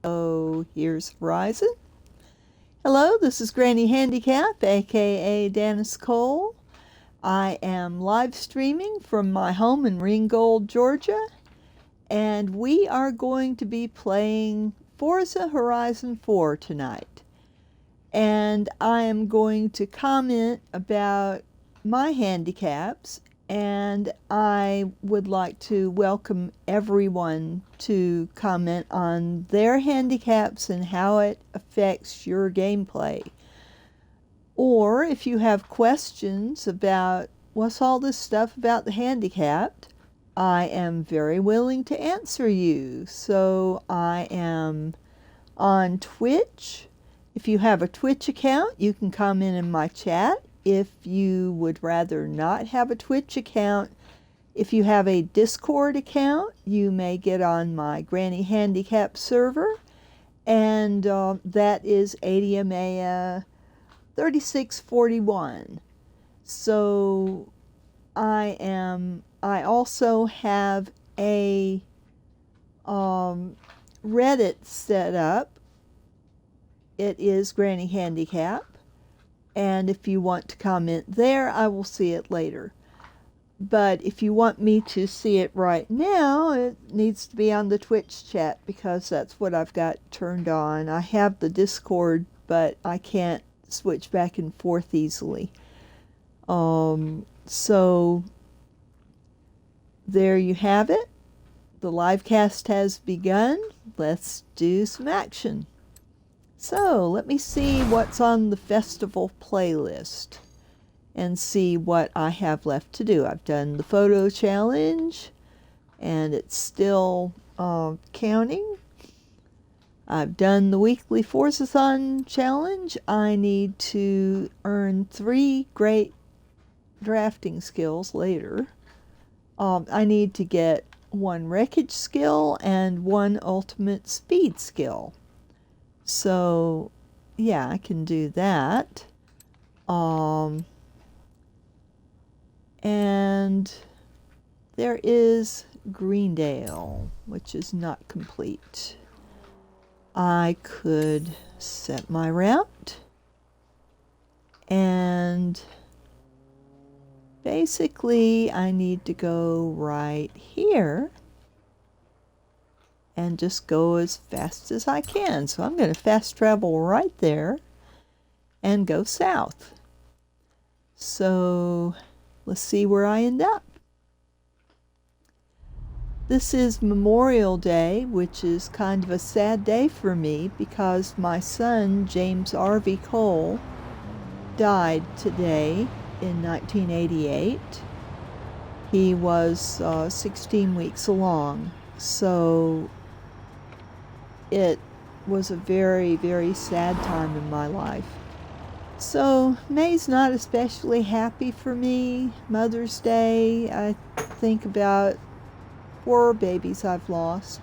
Oh, here's Verizon. Hello, this is Granny Handicap, aka Dennis Cole. I am live streaming from my home in Ringgold, Georgia, and we are going to be playing Forza Horizon 4 tonight. And I am going to comment about my handicaps, and I would like to welcome everyone to comment on their handicaps and how it affects your gameplay. Or if you have questions about what's all this stuff about the handicapped, I am very willing to answer you. So I am on Twitch. If you have a Twitch account, you can comment in my chat. If you would rather not have a Twitch account, if you have a Discord account, you may get on my GrannyHandicap server, and that is ADMA 3641. So I also have a Reddit set up. It is Granny Handicap, and if you want to comment there, I will see it later. But if you want me to see it right now, it needs to be on the Twitch chat because that's what I've got turned on. I have the Discord, but I can't switch back and forth easily. So there you have it. The live cast has begun. Let's do some action. So let me see what's on the festival playlist and see what I have left to do. I've done the photo challenge and it's still counting. I've done the weekly Forzathon challenge. I need to earn 3 great drafting skills later. I need to get 1 wreckage skill and 1 ultimate speed skill. So, yeah, I can do that. And there is Greendale, which is not complete. I could set my route, and basically I need to go right here and just go as fast as I can. So I'm going to fast travel right there and go south. So let's see where I end up. This is Memorial Day, which is kind of a sad day for me because my son, James R.V. Cole, died today in 1988. He was 16 weeks along. So it was a very, very sad time in my life. So May's not especially happy for me. Mother's Day, I think about 4 babies I've lost.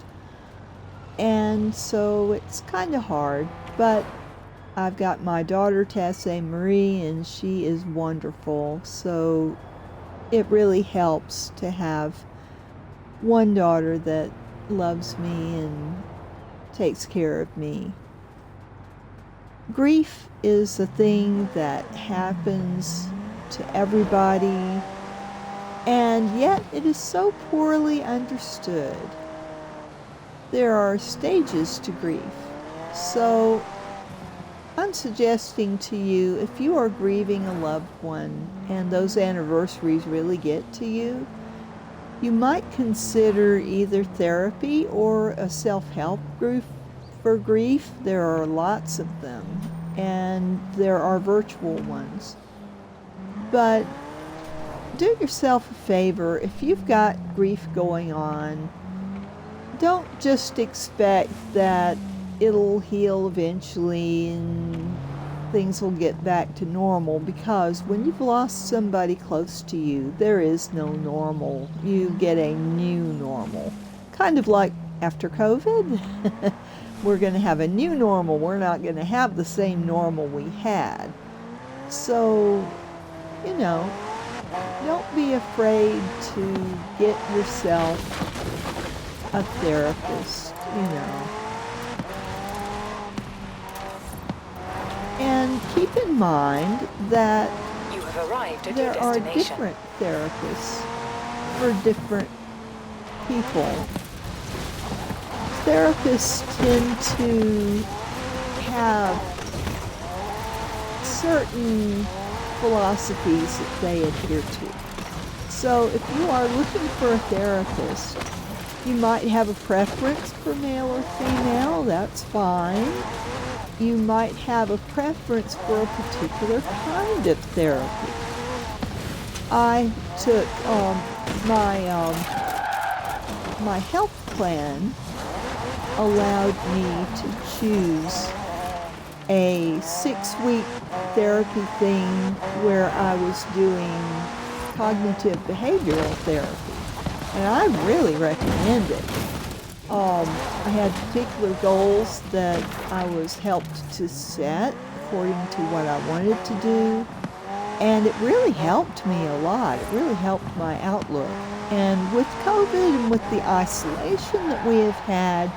And so it's kind of hard. But I've got my daughter, Tassé Marie, and she is wonderful. So it really helps to have one daughter that loves me and takes care of me. Grief is a thing that happens to everybody, and yet it is so poorly understood. There are stages to grief. So I'm suggesting to you, if you are grieving a loved one and those anniversaries really get to you, you might consider either therapy or a self-help group for grief. There are lots of them, and there are virtual ones. But do yourself a favor. If you've got grief going on, don't just expect that it'll heal eventually and things will get back to normal, because when you've lost somebody close to you, there is no normal. You get a new normal. Kind of like after COVID. We're going to have a new normal. We're not going to have the same normal we had. So, don't be afraid to get yourself a therapist, And keep in mind that You have arrived at your there are destination. different therapists for different people. Therapists tend to have certain philosophies that they adhere to. So if you are looking for a therapist, you might have a preference for male or female, that's fine. You might have a preference for a particular kind of therapy. I took my health plan allowed me to choose a 6-week therapy thing where I was doing cognitive behavioral therapy, and I really recommend it. I had particular goals that I was helped to set according to what I wanted to do, and it really helped me a lot. It really helped my outlook. And with COVID and with the isolation that we have had,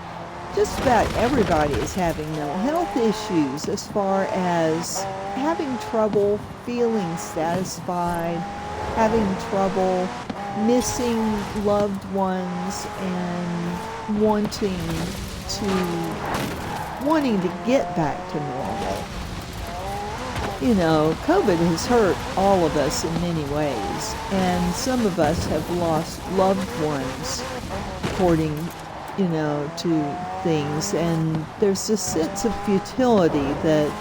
just about everybody is having mental health issues as far as having trouble feeling satisfied, having trouble missing loved ones, and wanting to get back to normal. You know, COVID has hurt all of us in many ways, and some of us have lost loved ones according, to things, and there's this sense of futility that,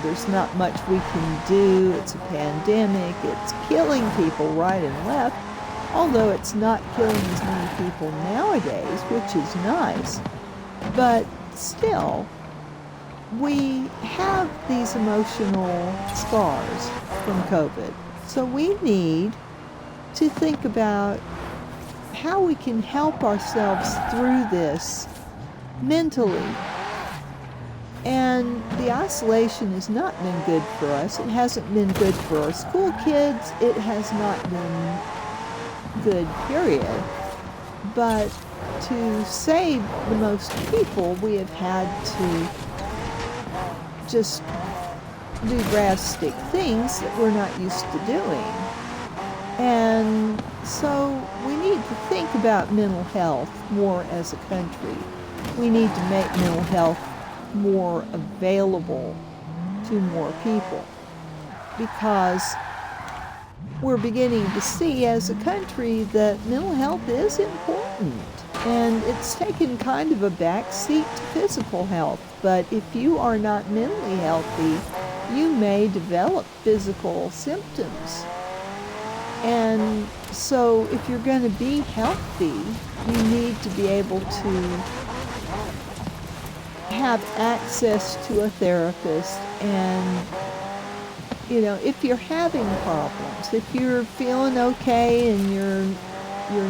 there's not much we can do. It's a pandemic. It's killing people right and left, although it's not killing as many people nowadays, which is nice. But still, we have these emotional scars from COVID. So we need to think about how we can help ourselves through this mentally. And the isolation has not been good for us. It hasn't been good for our school kids. It has not been good, period. But to save the most people, we have had to just do drastic things that we're not used to doing. And so we need to think about mental health more as a country. We need to make mental health more available to more people, because we're beginning to see as a country that mental health is important, and it's taken kind of a backseat to physical health. But if you are not mentally healthy, you may develop physical symptoms. And so if you're going to be healthy, you need to be able to have access to a therapist. And if you're having problems, if you're feeling okay and you're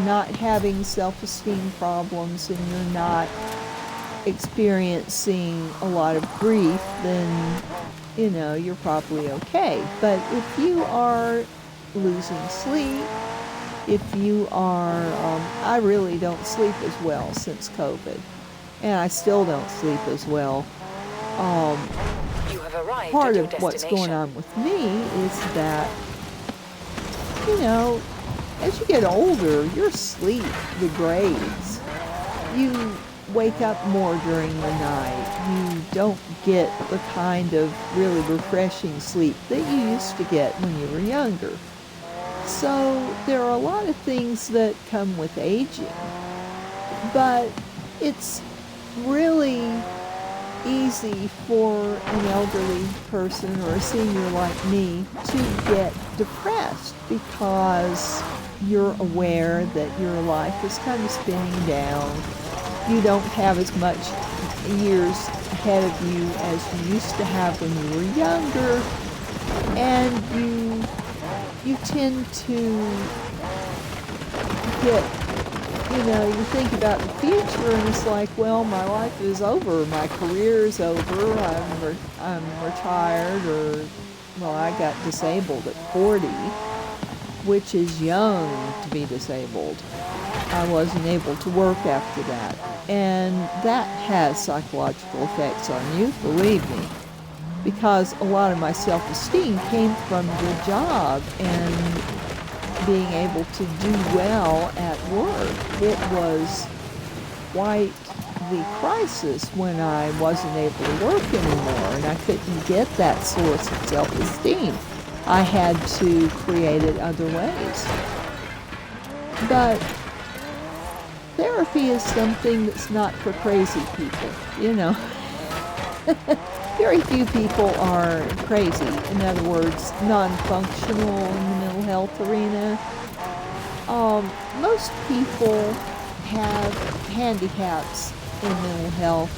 not having self-esteem problems and you're not experiencing a lot of grief, then you're probably okay. But if you are losing sleep, if you are I really don't sleep as well since COVID, and I still don't sleep as well. You have arrived Part at your of what's destination. going on with me is that, as you get older, your sleep degrades. You wake up more during the night. You don't get the kind of really refreshing sleep that you used to get when you were younger. So there are a lot of things that come with aging, but it's really easy for an elderly person or a senior like me to get depressed, because you're aware that your life is kind of spinning down. You don't have as much years ahead of you as you used to have when you were younger, and you tend to get, you think about the future and it's like, well, my life is over, my career is over, I'm retired, or, well, I got disabled at 40, which is young to be disabled. I wasn't able to work after that, and that has psychological effects on you, believe me. because a lot of my self-esteem came from the job and being able to do well at work. It was quite the crisis when I wasn't able to work anymore and I couldn't get that source of self-esteem. I had to create it other ways. But therapy is something that's not for crazy people, you know. Very few people are crazy. In other words, non-functional in the mental health arena. Most people have handicaps in mental health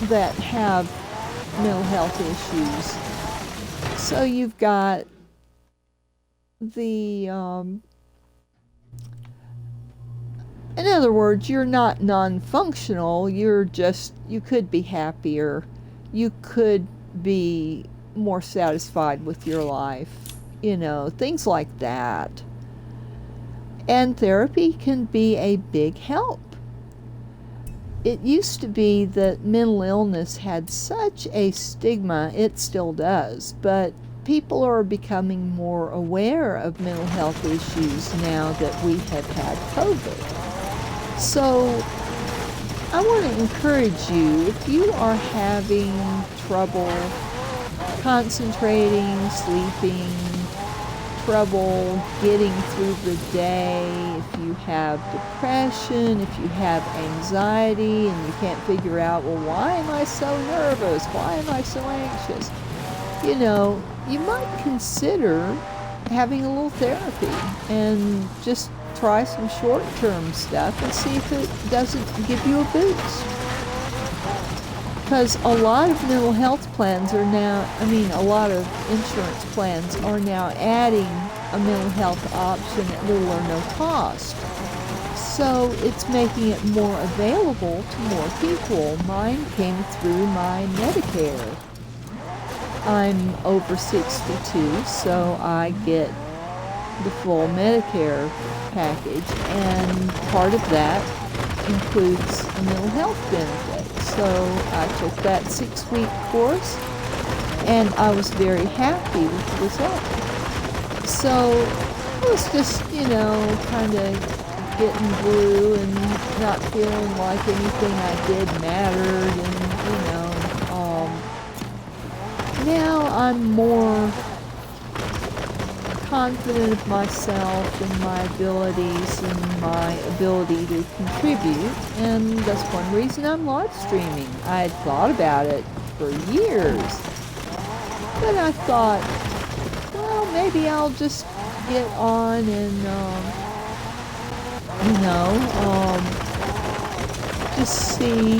that have mental health issues. So you've got the in other words, you're not non-functional, you could be happier, you could be more satisfied with your life, you know, things like that. And therapy can be a big help. It used to be that mental illness had such a stigma, it still does, but people are becoming more aware of mental health issues now that we have had COVID. So I want to encourage you, if you are having trouble concentrating, sleeping, trouble getting through the day, if you have depression, if you have anxiety and you can't figure out, well, why am I so nervous? Why am I so anxious? You know, you might consider having a little therapy and just try some short-term stuff and see if it doesn't give you a boost. Because a lot of mental health plans are now, a lot of insurance plans are now adding a mental health option at little or no cost. So it's making it more available to more people. Mine came through my Medicare. I'm over 62, so I get the full Medicare package, and part of that includes a mental health benefit. So I took that 6-week course and I was very happy with the result. So I was just, kind of getting blue and not feeling like anything I did mattered, and now I'm more confident of myself and my abilities and my ability to contribute, and that's one reason I'm live streaming. I had thought about it for years, but I thought, well, maybe I'll just get on and just see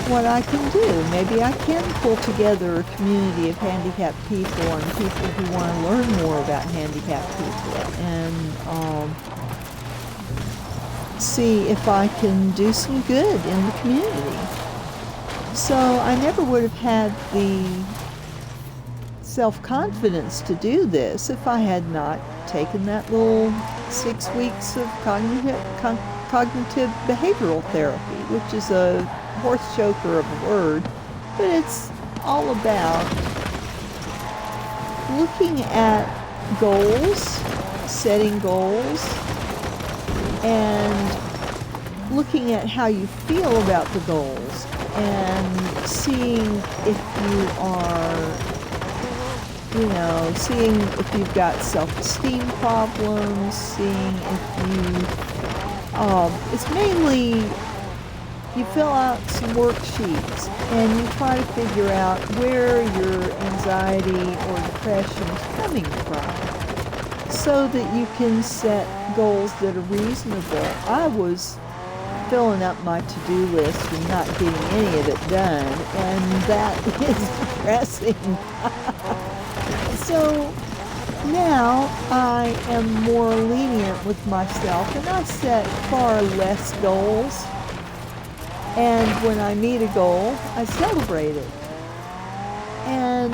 what I can do. Maybe I can pull together a community of handicapped people and people who want to learn more about handicapped people, and see if I can do some good in the community. So I never would have had the self-confidence to do this if I had not taken that little 6 weeks of cognitive behavioral therapy, which is a horse choker of a word, but it's all about looking at goals, setting goals, and looking at how you feel about the goals, and seeing if you are, seeing if you've got self-esteem problems, seeing if you, it's mainly, you fill out some worksheets and you try to figure out where your anxiety or depression is coming from so that you can set goals that are reasonable. I was filling up my to-do list and not getting any of it done, and that is depressing. So now I am more lenient with myself and I set far less goals. And when I meet a goal, I celebrate it. And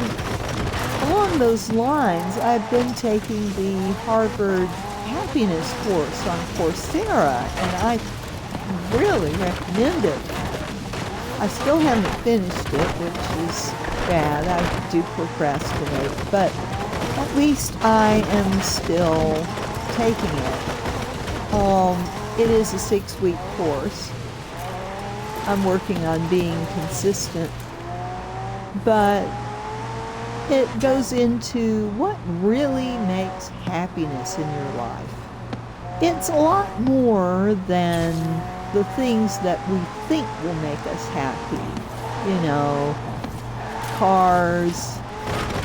along those lines, I've been taking the Harvard Happiness course on Coursera, and I really recommend it. I still haven't finished it, which is bad. I do procrastinate, but at least I am still taking it. It is a 6-week course. I'm working on being consistent, but it goes into what really makes happiness in your life. It's a lot more than the things that we think will make us happy. You know, cars,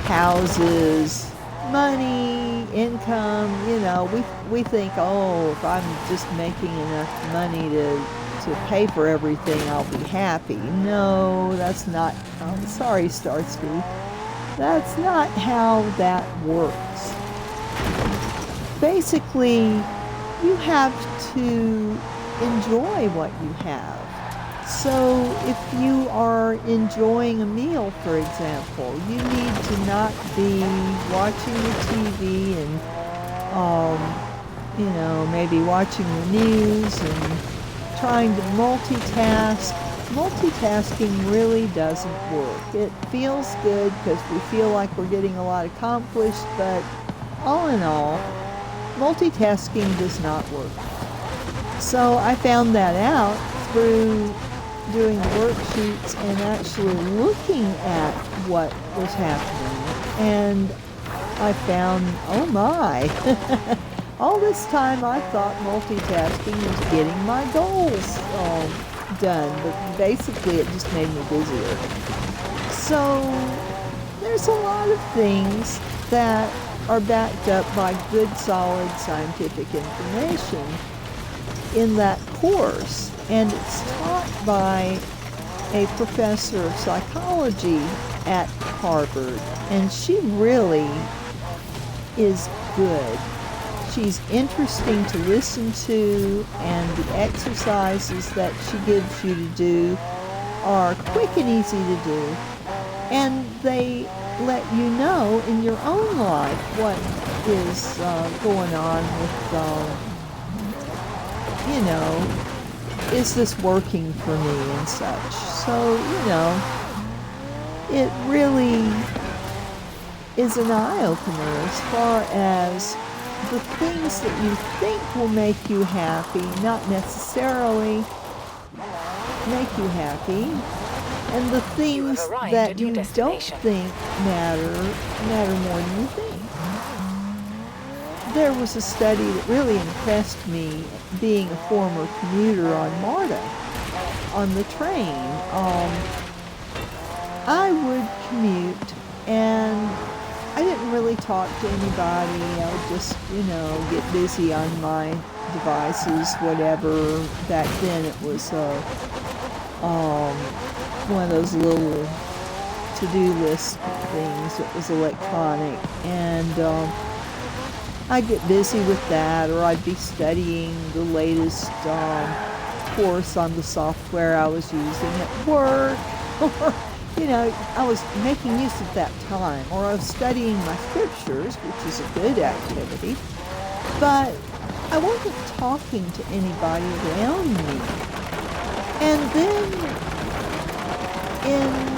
houses, money, income. You know, we think, oh, if I'm just making enough money to pay for everything, I'll be happy. No, that's not. I'm sorry, Starsky. That's not how that works. Basically, you have to enjoy what you have. So if you are enjoying a meal, for example, you need to not be watching the TV and, maybe watching the news and trying to multitask. Multitasking really doesn't work. It feels good because we feel like we're getting a lot accomplished, but all in all, multitasking does not work. So I found that out through doing the worksheets and actually looking at what was happening. And I found, oh my, all this time I thought multitasking was getting my goals done, but basically it just made me busier. So there's a lot of things that are backed up by good, solid scientific information in that course, and it's taught by a professor of psychology at Harvard, and she really is good. She's interesting to listen to, and the exercises that she gives you to do are quick and easy to do, and they let you know in your own life what is going on with is this working for me and such. So, it really is an eye-opener as far as the things that you think will make you happy, not necessarily make you happy, and the things that you don't think matter more than you think. There was a study that really impressed me, being a former commuter on MARTA, on the train. I would commute, and I didn't really talk to anybody. I would just, get busy on my devices, whatever. Back then it was one of those little to-do list things. It was electronic, and I'd get busy with that, or I'd be studying the latest course on the software I was using at work, or, I was making use of that time, or I was studying my scriptures, which is a good activity, but I wasn't talking to anybody around me. And then in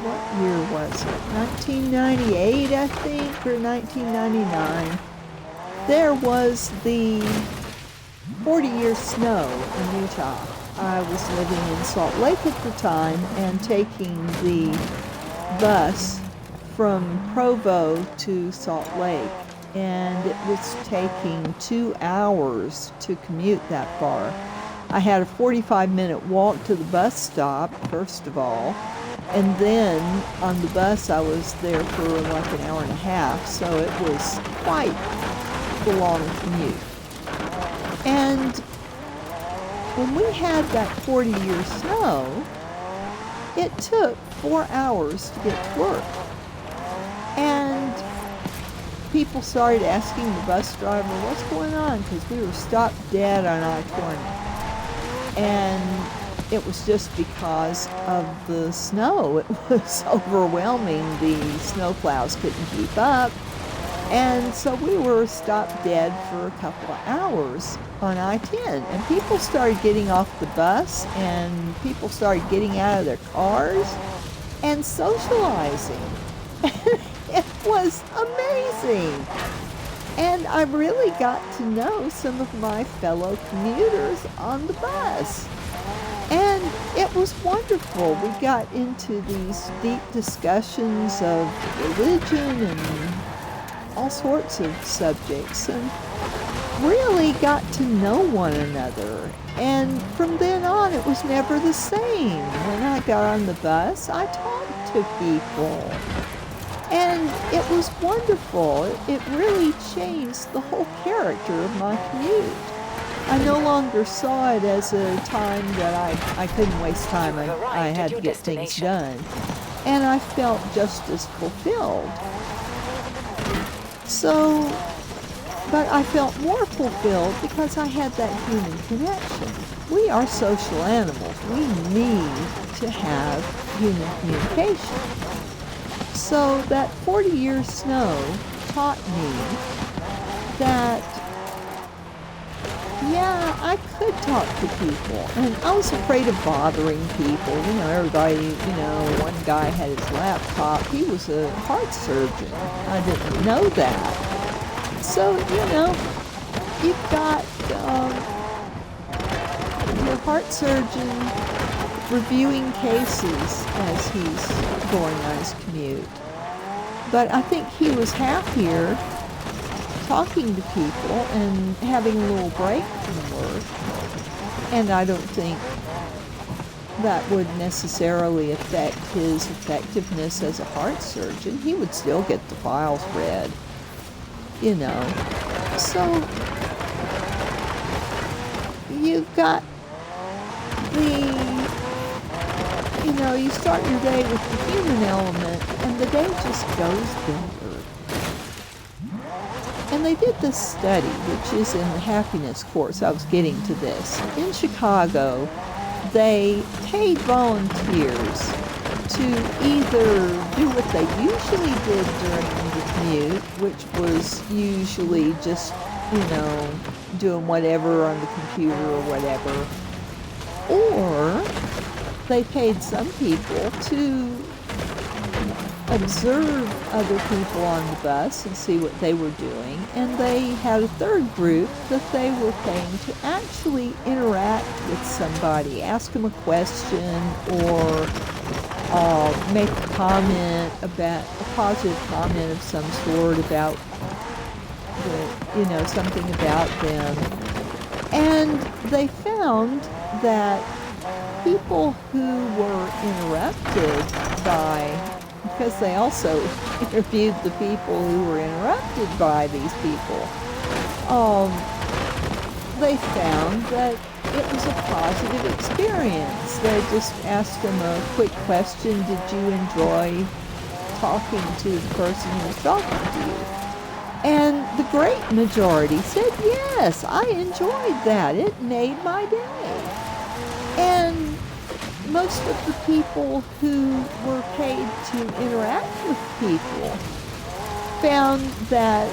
what year was it? 1998, I think, or 1999. There was the 40-year snow in Utah. I was living in Salt Lake at the time and taking the bus from Provo to Salt Lake, and it was taking 2 hours to commute that far. I had a 45-minute walk to the bus stop, first of all, and then on the bus I was there for like an hour and a half, so it was quite the long commute. And when we had that 40-year snow, it took 4 hours to get to work. And people started asking the bus driver, what's going on? Because we were stopped dead on I-20. And it was just because of the snow. It was overwhelming. The snowplows couldn't keep up. And so we were stopped dead for a couple of hours on I-10, and people started getting off the bus, and people started getting out of their cars and socializing. It was amazing. And I really got to know some of my fellow commuters on the bus. And it was wonderful. We got into these deep discussions of religion and all sorts of subjects, and really got to know one another. And from then on, it was never the same. When I got on the bus, I talked to people, and it was wonderful. It really changed the whole character of my commute. I no longer saw it as a time that I couldn't waste time. I had to get things done. And I felt just as fulfilled. So, but I felt more fulfilled because I had that human connection. We are social animals. We need to have human communication. So that 40-year snow taught me that, yeah, I could talk to people. And I was afraid of bothering people. You know, everybody, one guy had his laptop. He was a heart surgeon. I didn't know that. So, you've got your heart surgeon reviewing cases as he's going on his commute. But I think he was happier talking to people and having a little break from work. And I don't think that would necessarily affect his effectiveness as a heart surgeon. He would still get the files read, So you've got you start your day with the human element, and the day just goes better. And they did this study, which is in the happiness course. I was getting to this. In Chicago, they paid volunteers to either do what they usually did during the commute, which was usually just, doing whatever on the computer or whatever, or they paid some people to observe other people on the bus and see what they were doing, and they had a third group that they were paying to actually interact with somebody, ask them a question, or make a comment about a positive comment of some sort about something about them. And they found that people who were interrupted because they also interviewed the people who were interrupted by these people, they found that it was a positive experience. They just asked them a quick question: did you enjoy talking to the person who was talking to you? And the great majority said, yes, I enjoyed that. It made my day. And most of the people who were paid to interact with people found that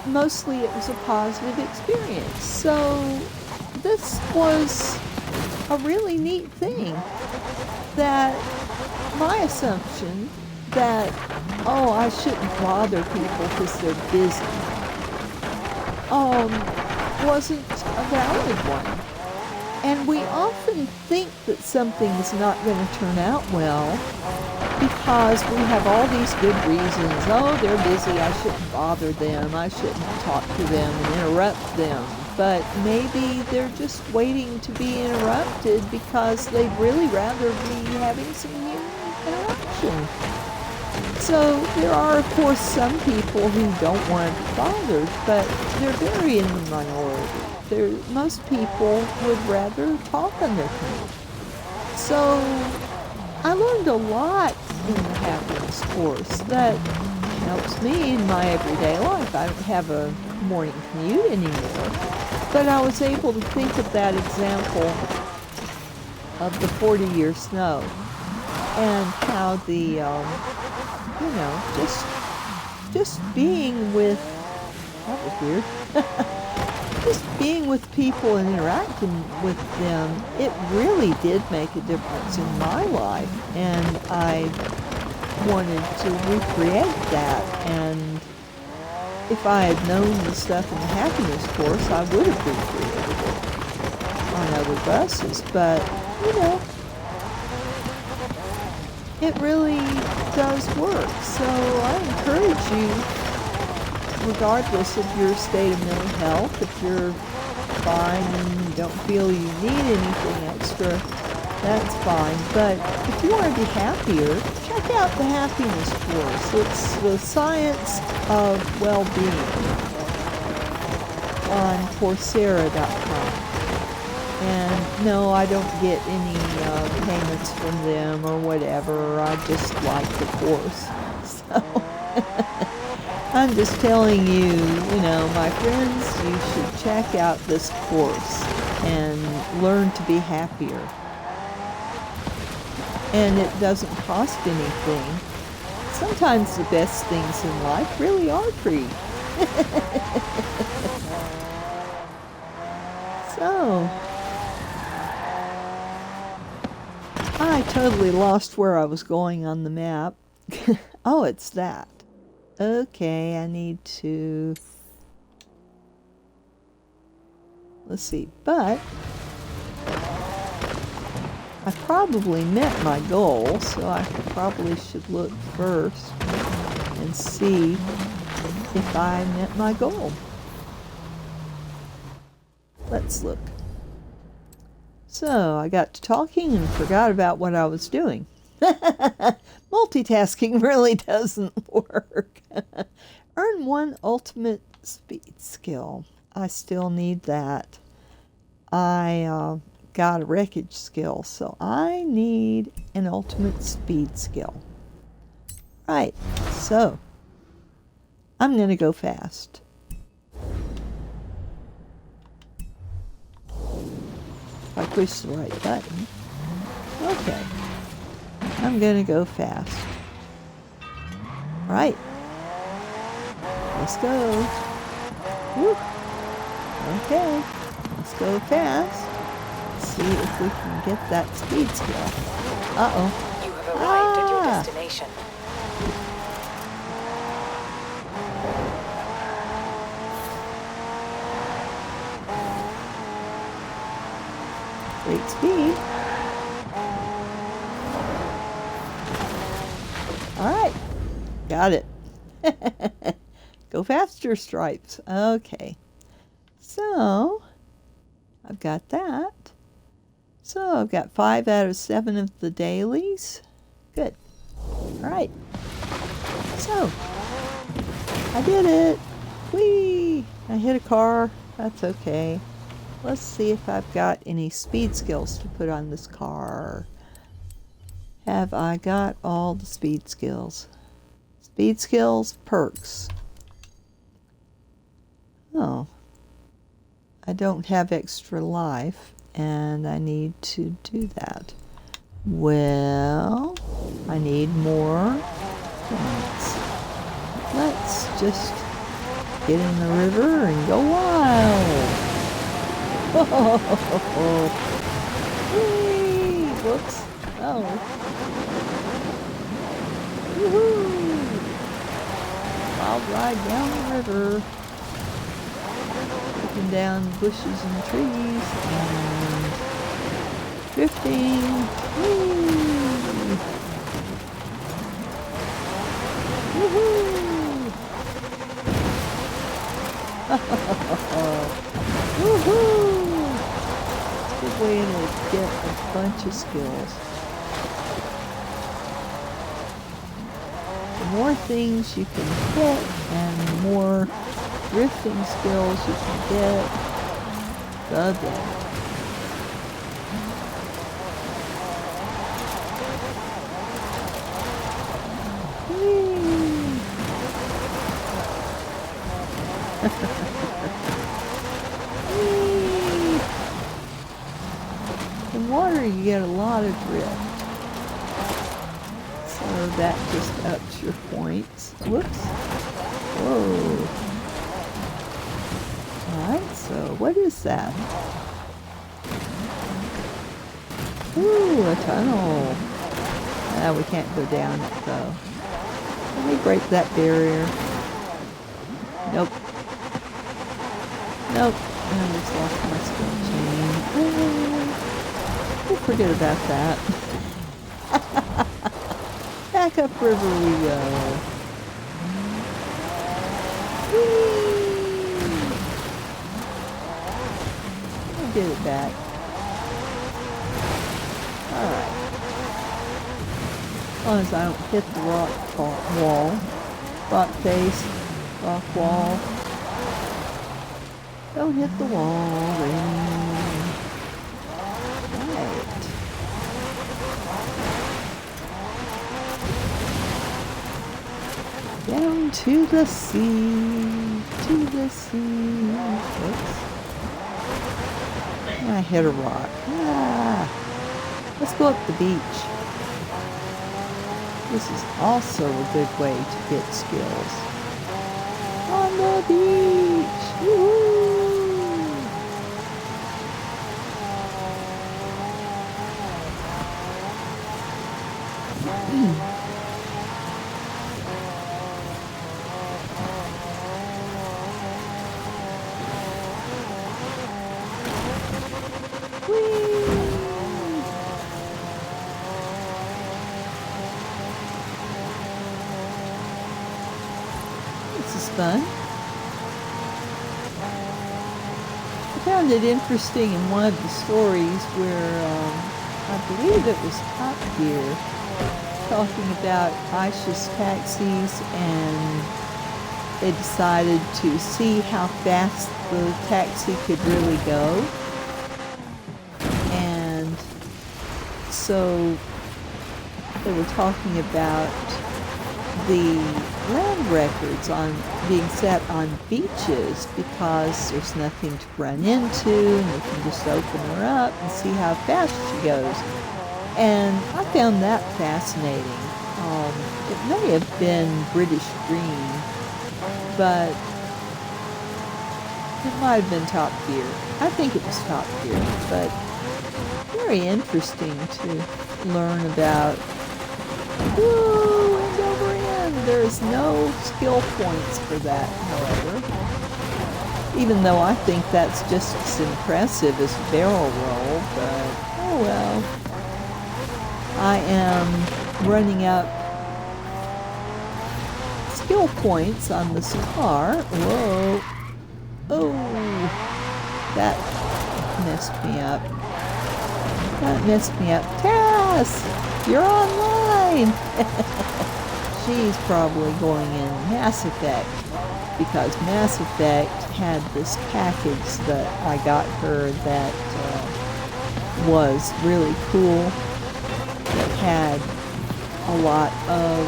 mostly it was a positive experience. So this was a really neat thing, that my assumption that, I shouldn't bother people because they're busy, wasn't a valid one. And we often think that something is not going to turn out well because we have all these good reasons. Oh, they're busy, I shouldn't bother them, I shouldn't talk to them and interrupt them. But maybe they're just waiting to be interrupted because they'd really rather be having some human interaction. So there are, of course, some people who don't want to be bothered, but they're very in the minority. Most people would rather talk on their commute. So I learned a lot in the happiness course that helps me in my everyday life. I don't have a morning commute anymore, but I was able to think of that example of the 40-year snow and how the, just just being with, that was weird, just being with people and interacting with them, it really did make a difference in my life. And I wanted to recreate that. And if I had known the stuff in the happiness course, I would have recreated it on other buses. But, you know, it really does work. So I encourage you, regardless of your state of mental health, if you're fine and you don't feel you need anything extra, that's fine. But if you want to be happier, check out the happiness course. It's the science of well-being on Coursera.com. And no, I don't get any payments from them or whatever. I just like the course. So I'm just telling you, you know, my friends, you should check out this course and learn to be happier. And it doesn't cost anything. Sometimes the best things in life really are free. So, I totally lost where I was going on the map. Oh, it's that. Okay, I need to... Let's see, but... I probably met my goal, so I probably should look first and see if I met my goal. Let's look. So, I got to talking and forgot about what I was doing. Multitasking really doesn't work. Earn 1 ultimate speed skill. I still need that. I got a wreckage skill, so I need an ultimate speed skill. Right, so I'm going to go fast. If I push the right button. Okay. I'm going to go fast. Right. Let's go. Woo. Okay. Let's go fast. See if we can get that speed skill. Uh-oh. You have arrived at your destination. Great speed. Alright. Got it. Go faster, Stripes. Okay. So, I've got that. So I've got 5 out of 7 of the dailies. Good. Alright. So, I did it. Whee! I hit a car. That's okay. Let's see if I've got any speed skills to put on this car. Have I got all the speed skills? Speed skills, perks. Oh. I don't have extra life, and I need to do that. Well, I need more points. Let's just get in the river and go wild. Whee! Whoops. Oh. Woohoo! Wild ride down the river. Looking down bushes and trees and drifting. Whee! Woohoo! Woohoo! It's a good way to get a bunch of skills. The more things you can hit and the more drifting skills you can get, the better. In water you get a lot of drift. So that just ups your points. Whoops. Whoa. Alright, so what is that? Ooh, a tunnel. We can't go down it though. Let me break that barrier. Nope. Nope. I just lost my skill chain. We'll forget about that. Back upriver we go. Whee! I'll get it back. Alright. As long as I don't hit the rock wall. Rock face. Rock wall. Don't hit the wall, Granny. Right. Down to the sea, to the sea. Oops. I hit a rock. Let's go up the beach. This is also a good way to get skills. On the beach! Woo-hoo! This is fun. I found it interesting in one of the stories where I believe it was Top Gear talking about Aisha's taxis, and they decided to see how fast the taxi could really go. And so they were talking about the land records on being set on beaches because there's nothing to run into and you can just open her up and see how fast she goes. And I found that fascinating. It may have been British Green, but it might have been Top Gear. I think it was Top Gear, but very interesting to learn about. Woo! And over in. There's no skill points for that, however. Even though I think that's just as impressive as a barrel roll, but oh well. I am running up skill points on this car. Whoa. Oh, that messed me up. That messed me up. Cass, you're online. She's probably going in Mass Effect because Mass Effect had this package that I got her that was really cool. That had a lot of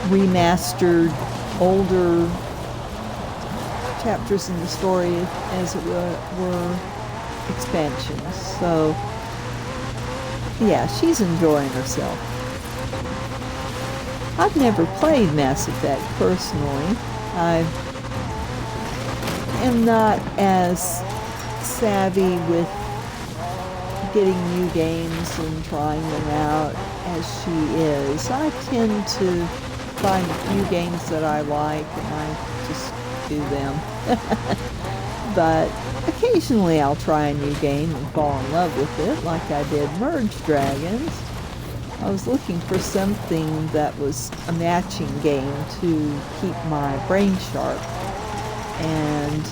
remastered older chapters in the story, as it were expansions. So yeah, she's enjoying herself. I've never played Mass Effect personally. I am not as savvy with getting new games and trying them out as she is. I tend to find a few games that I like and I just do them. But occasionally I'll try a new game and fall in love with it, like I did Merge Dragons. I was looking for something that was a matching game to keep my brain sharp. And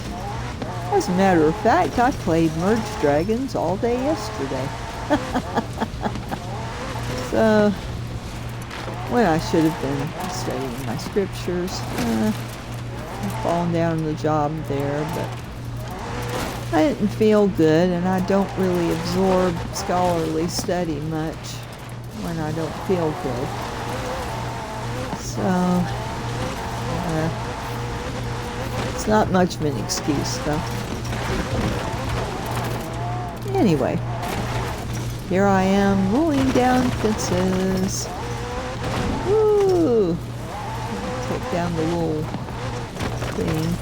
as a matter of fact, I played Merge Dragons all day yesterday. So, when I should have been studying my scriptures, I've fallen down on the job there, but I didn't feel good, and I don't really absorb scholarly study much when I don't feel good. So, it's not much of an excuse, though. Anyway, here I am rolling down fences. Woo! down the little thing.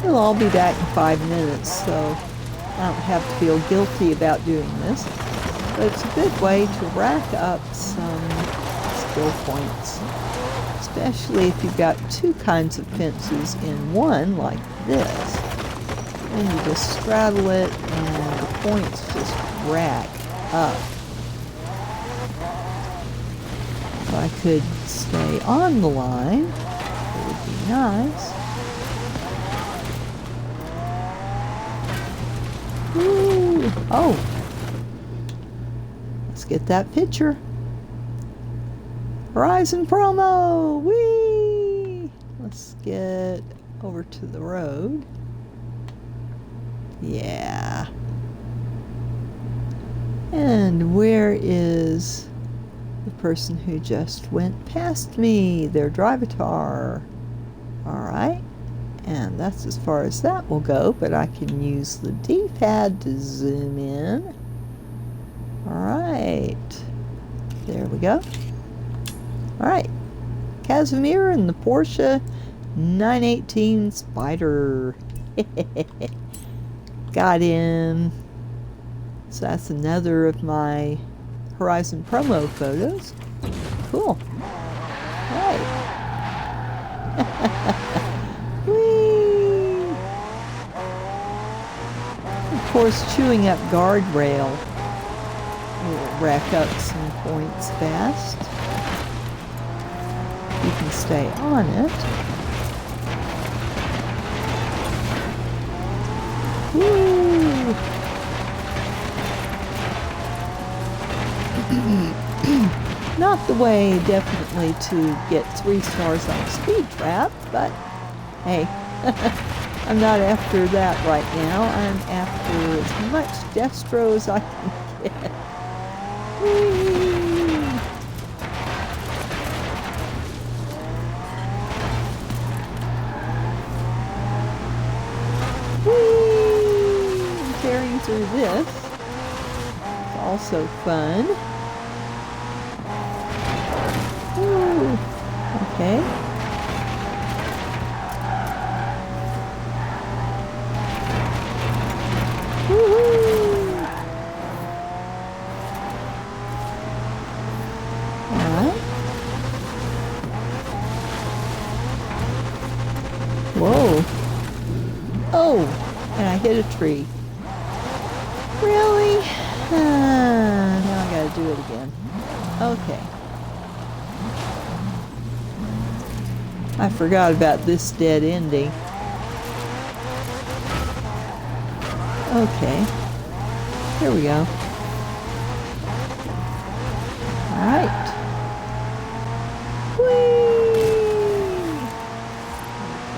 I'll be back in 5 minutes, so I don't have to feel guilty about doing this. But it's a good way to rack up some skill points, especially if you've got 2 kinds of fences in one, like this. And you just straddle it, and the points just rack up. If I could stay on the line, it would be nice. Ooh. Oh, let's get that picture. Horizon promo! Whee! Let's get over to the road. Yeah. And where is the person who just went past me? Their drivatar. Alright. And that's as far as that will go, but I can use the D-pad to zoom in. Alright. There we go. Alright. Casimir and the Porsche 918 Spider. Got in. So that's another of my Horizon promo photos. Cool. Right. Whee! Of course, chewing up guardrail will rack up some points fast. You can stay on it. Woo! Not the way, definitely, to get 3 stars on Speed Trap, but hey, I'm not after that right now. I'm after as much Destro as I can get. Whee! Whee! Tearing through this. It's also fun. Ooh, okay. Woohoo! Alright. Whoa. Oh, and I hit a tree. Really? Now I gotta do it again. Okay. I forgot about this dead ending. Okay. Here we go. Alright. Whee!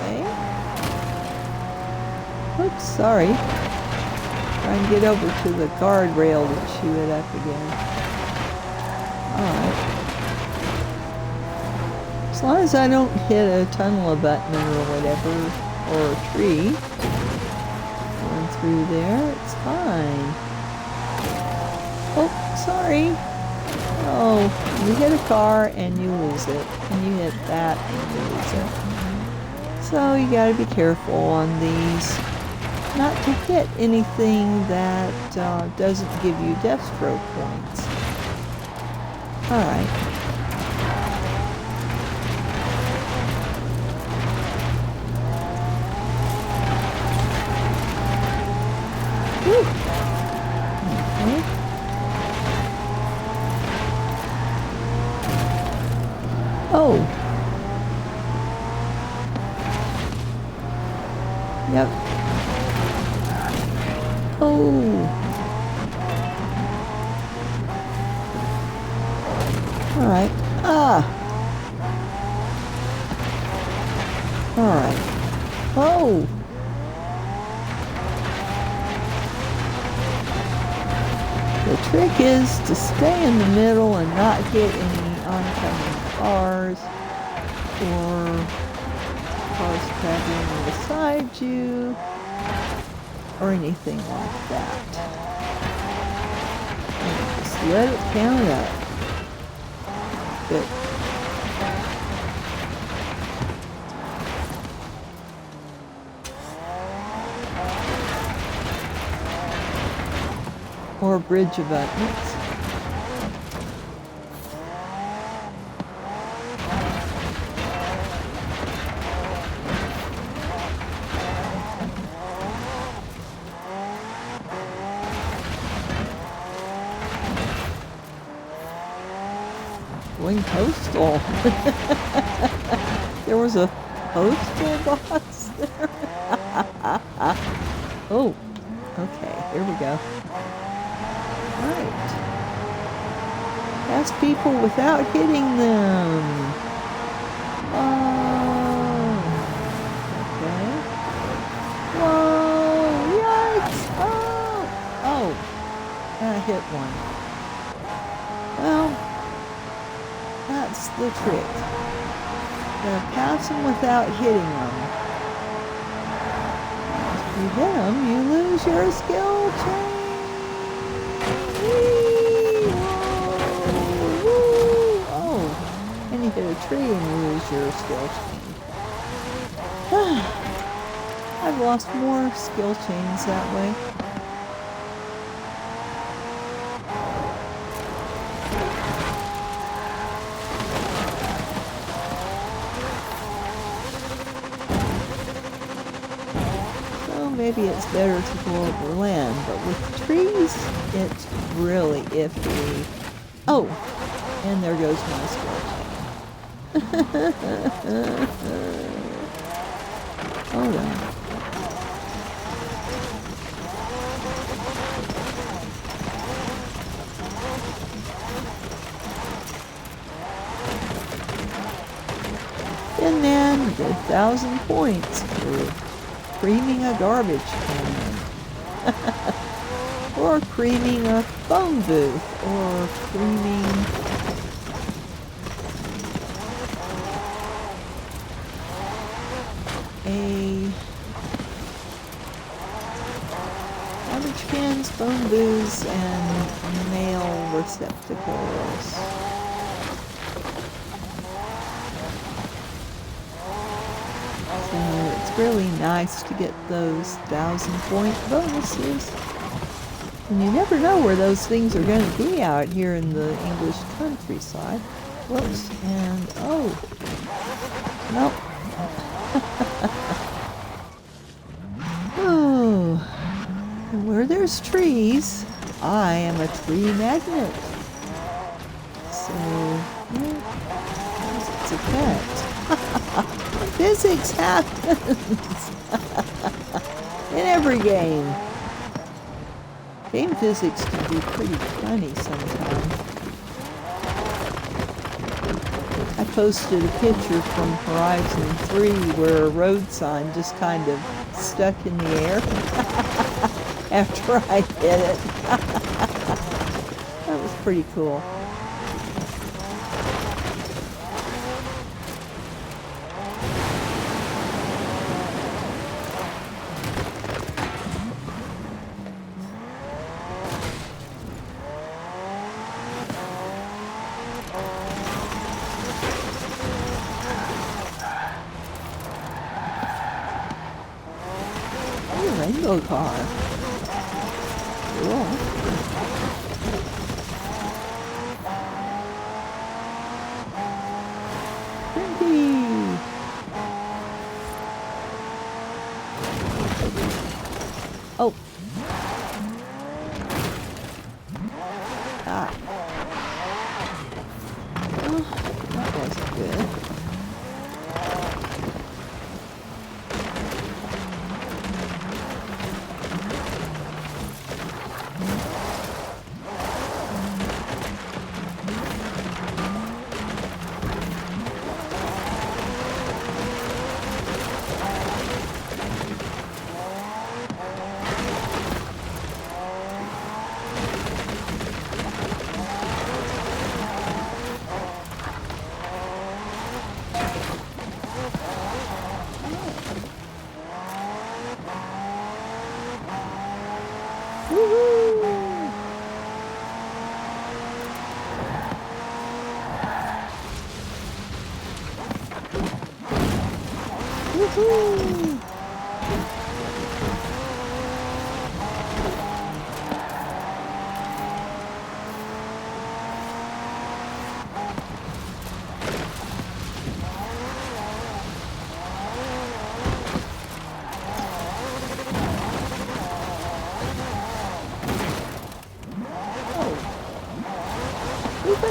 Okay. Oops, sorry. Try and get over to the guardrail to chew it up again. Alright. As long as I don't hit a tunnel abutment or whatever, or a tree, going through there, it's fine. Oh, sorry. Oh, you hit a car and you lose it. And you hit that and you lose it. So you gotta be careful on these. Not to hit anything that doesn't give you Destro points. Alright. Okay. Oh. Yep. Oh. All right. Ah. All right. Oh. The trick is to stay in the middle and not hit any oncoming cars or cars traveling beside you or anything like that. And just let it count up. Good. or bridge abutments. Going postal. There was a postal box there. Oh, okay, here we go. Right. Pass people without hitting them. Oh, okay. Whoa, yikes! Oh, I hit one. Well, that's the trick. Gotta pass them without hitting them. If you hit them, you lose your skill chain. Whee! Whoa! Woo! Oh, and you hit a tree and you lose your skill chain. I've lost more skill chains that way. Maybe it's better to go over land, but with trees, it's really iffy. Oh, and there goes my skill chain. Hold on. And then get 1,000 points for creaming a garbage can, or creaming a phone booth, or creaming a garbage cans, phone booths, and mail receptacles. It's really nice to get those 1,000-point bonuses. And you never know where those things are going to be out here in the English countryside. Whoops, and oh. Nope. Oh. And where there's trees, I am a tree magnet. So, it's a pet. Physics happens in every game. Game physics can be pretty funny sometimes. I posted a picture from Horizon 3 where a road sign just kind of stuck in the air after I hit it. That was pretty cool. Rainbow car. Cool. Pretty. Oh. Ah. Oh, that wasn't good. Woohoo!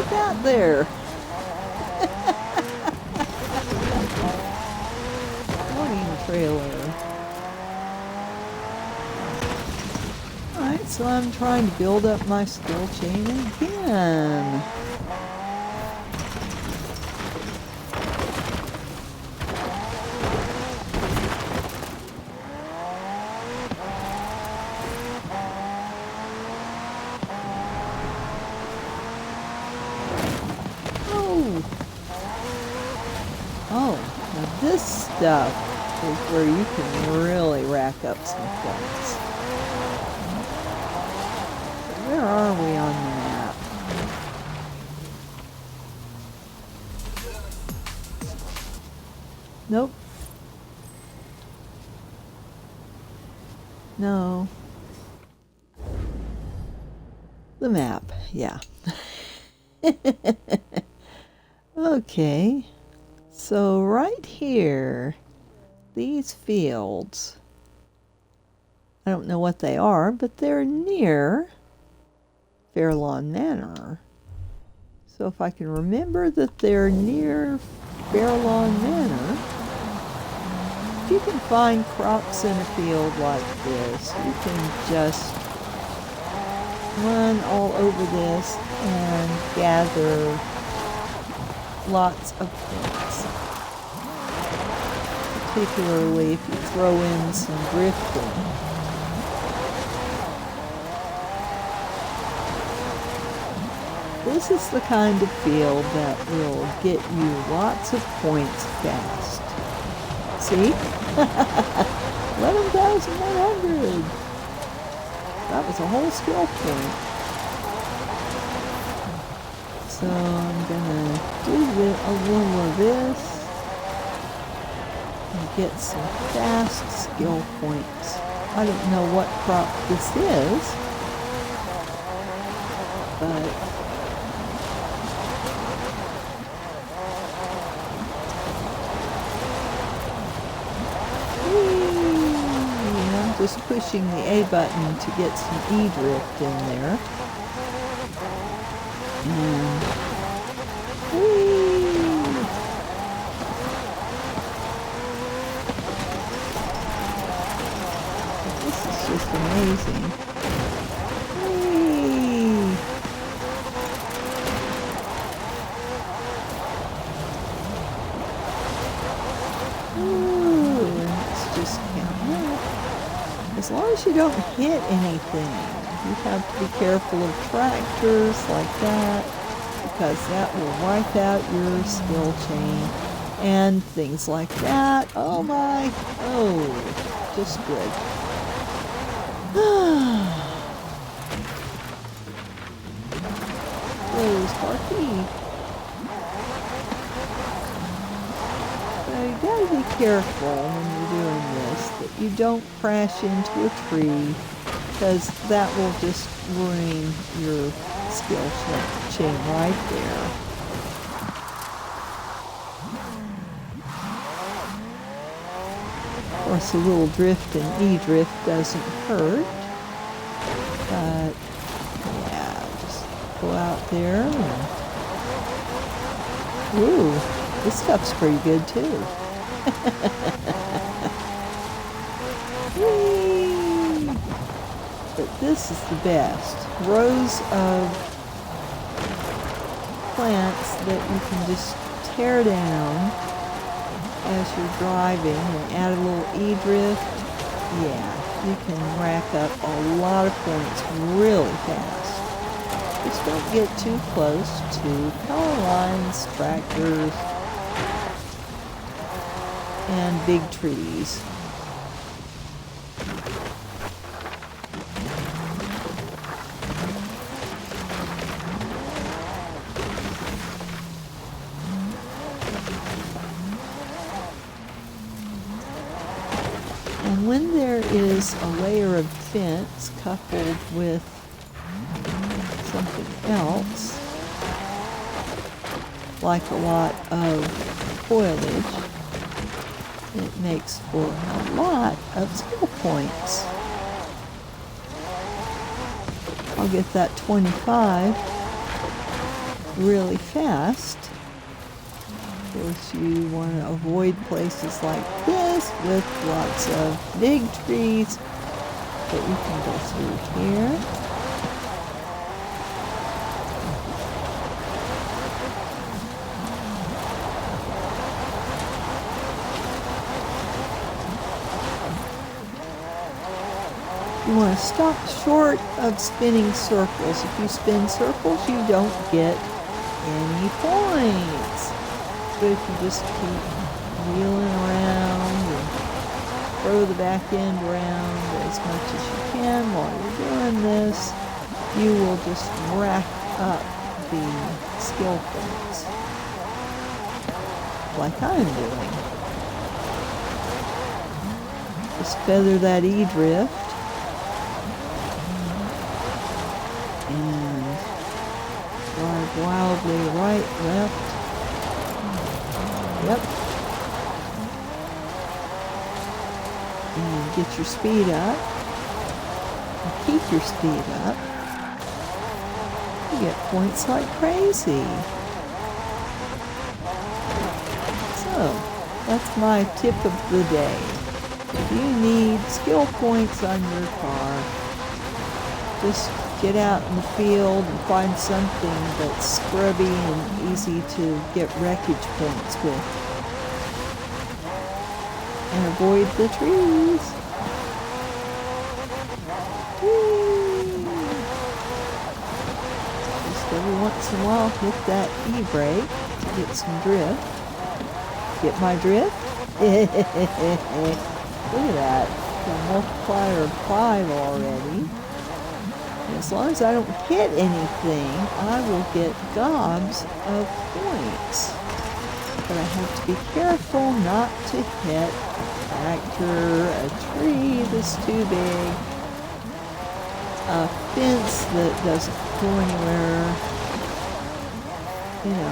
like that there. Logging trailer. Alright, so I'm trying to build up my skill chain again. Oh, now this stuff is where you can really rack up some points. So where are we on the map? Nope. No. The map, yeah. Okay. So right here, these fields, I don't know what they are, but they're near Fairlawn Manor. So if I can remember that they're near Fairlawn Manor, if you can find crops in a field like this, you can just run all over this and gather lots of points. Particularly if you throw in some drifting. This is the kind of field that will get you lots of points fast. See? 11,100! That was a whole skill point. So I'm gonna do a little of this and get some fast skill points. I don't know what crop this is, but I'm just pushing the A button to get some E drift in there. And this is just amazing. Ooh, let's just count up. As long as you don't hit anything, you have to be careful of tractors like that, because that will wipe out your skill chain and things like that. Oh my, oh, just good. Where's Sparky? So you gotta be careful when you're doing this, that you don't crash into a tree, because that will just ruin your skill chain right there. Of course, a little drift and E-drift doesn't hurt, but yeah, just go out there and... Ooh, this stuff's pretty good too. But this is the best. Rows of plants that you can just tear down as you're driving and add a little E-drift. Yeah, you can rack up a lot of points really fast. Just don't get too close to power lines, tractors, and big trees. And when there is a layer of fence coupled with something else, like a lot of foliage, it makes for a lot of skill points. I'll get that 25 really fast. Of course, you want to avoid places like this with lots of big trees, but you can go through here. You want to stop short of spinning circles. If you spin circles, you don't get any points. But if you just keep wheeling around and throw the back end around as much as you can while you're doing this, you will just rack up the skill points, like I'm doing. Just feather that E-drift. And drive wildly right, left. Yep. And get your speed up. And keep your speed up. You get points like crazy. So, that's my tip of the day. If you need skill points on your car, just get out in the field and find something that's scrubby and easy to get wreckage points with. And avoid the trees. Whee! Just every once in a while hit that E-brake to get some drift. Get my drift? Look at that. A multiplier of 5 already. As long as I don't hit anything, I will get gobs of points. But I have to be careful not to hit a tractor, a tree that's too big, a fence that doesn't go anywhere,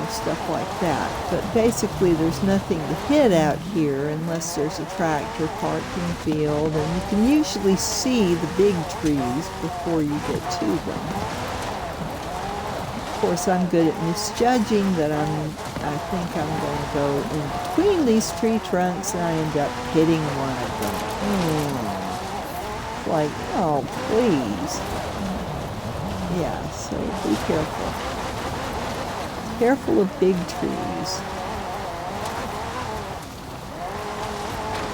stuff like that. But basically there's nothing to hit out here unless there's a tractor parked in the field, and you can usually see the big trees before you get to them. Of course, I'm good at misjudging that I think I'm going to go in between these tree trunks, and I end up hitting one of them. It's like, oh, please. Yeah, so be careful. Careful of big trees.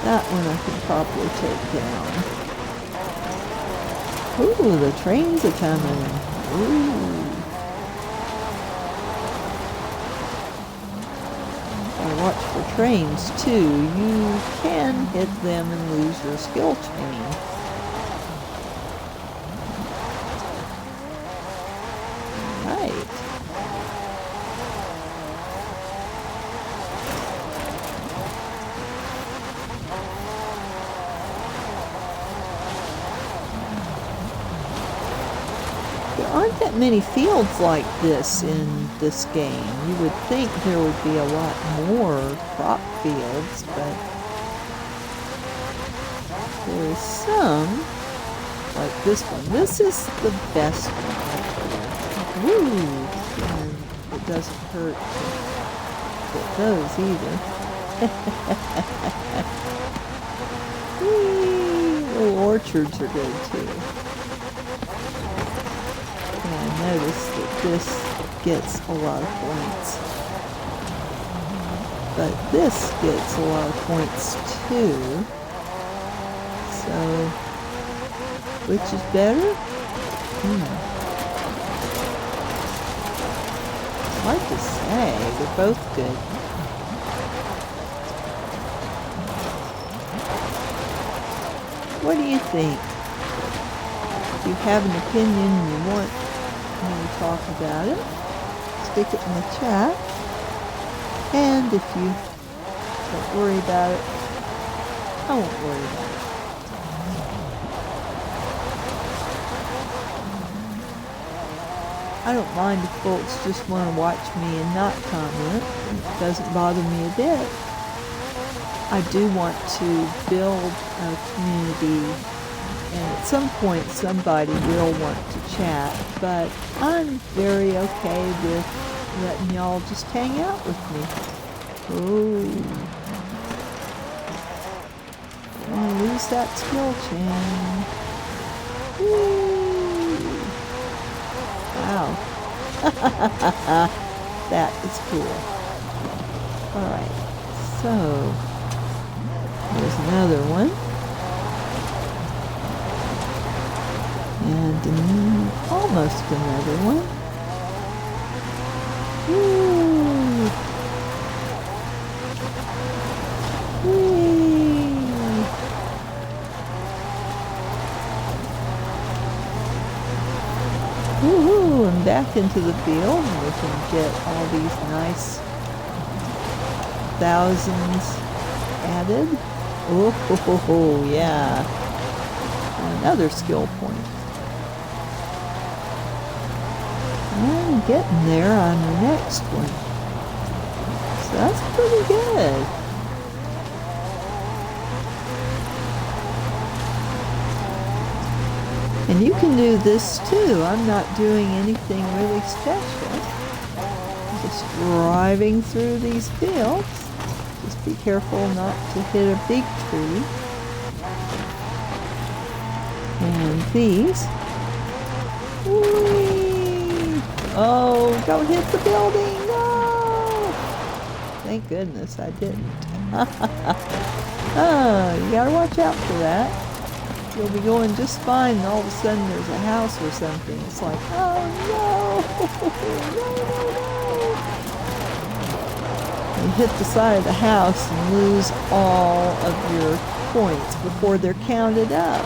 That one I can probably take down. Ooh, the trains are coming. Ooh. Gotta watch for trains too. You can hit them and lose your skill chain. Right. There aren't that many fields like this in this game. You would think there would be a lot more crop fields, but there is some, like this one. This is the best one up there. Woo! And it doesn't hurt to hit those either. Whee! Little orchards are good too. Notice that this gets a lot of points, but this gets a lot of points too. So, which is better? Hard to say. They're both good. What do you think? If you have an opinion and you want me to talk about it, stick it in the chat. And if you don't worry about it, I won't worry about it. I don't mind if folks just want to watch me and not comment. It doesn't bother me a bit. I do want to build a community, and at some point somebody will want to chat, but I'm very okay with letting y'all just hang out with me. Oh. I want to lose that skill chain. Whee! Wow. That is cool. Alright, so there's another one. And almost another one. Woo! Whee! Woohoo! And back into the field, and we can get all these nice thousands added. Oh, yeah. Another skill point. And getting there on the next one. So that's pretty good. And you can do this too. I'm not doing anything really special. Just driving through these fields. Just be careful not to hit a big tree. And these. Whee! Oh, don't hit the building! No! Thank goodness I didn't. Oh, you gotta watch out for that. You'll be going just fine, and all of a sudden there's a house or something. It's like, oh no! No! You hit the side of the house and lose all of your points before they're counted up.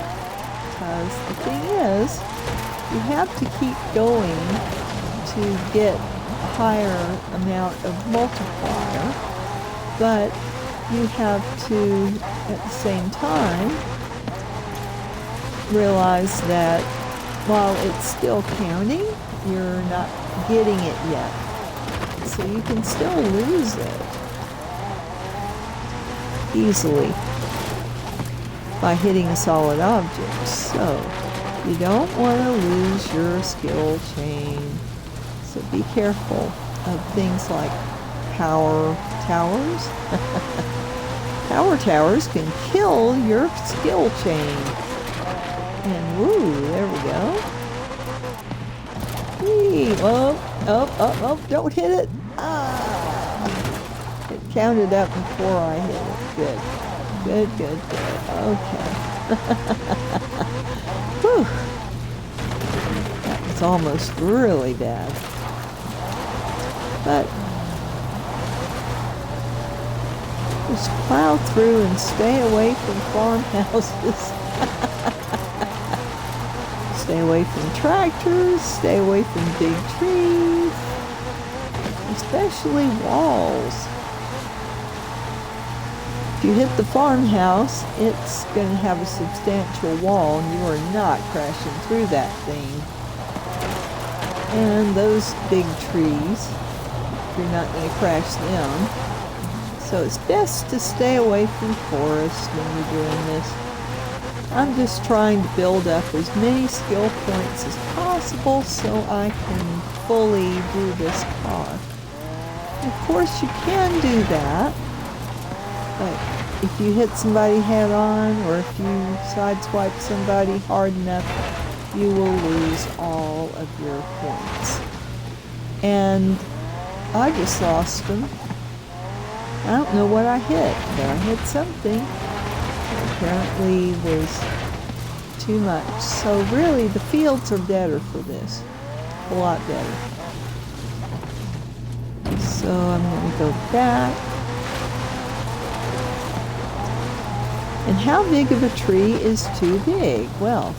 Because the thing is, you have to keep going to get a higher amount of multiplier, but you have to, at the same time, realize that while it's still counting, you're not getting it yet. So you can still lose it easily by hitting a solid object. So you don't want to lose your skill chain. So be careful of things like power towers. Power towers can kill your skill chain. And woo, there we go. Whee! Oh, don't hit it. Ah! It counted up before I hit it. Good. Good. Okay. Whew. That was almost really bad. But just plow through and stay away from farmhouses. Stay away from tractors, stay away from big trees, especially walls. If you hit the farmhouse, it's going to have a substantial wall, and you are not crashing through that thing. And those big trees, you're not going to crash them. So it's best to stay away from forests when you're doing this. I'm just trying to build up as many skill points as possible so I can fully do this car. Of course you can do that, but if you hit somebody head on or if you sideswipe somebody hard enough, you will lose all of your points. And I just lost them. I don't know what I hit, but I hit something. Apparently was too much. So really the fields are better for this. A lot better. So I'm going to go back. And how big of a tree is too big? Well,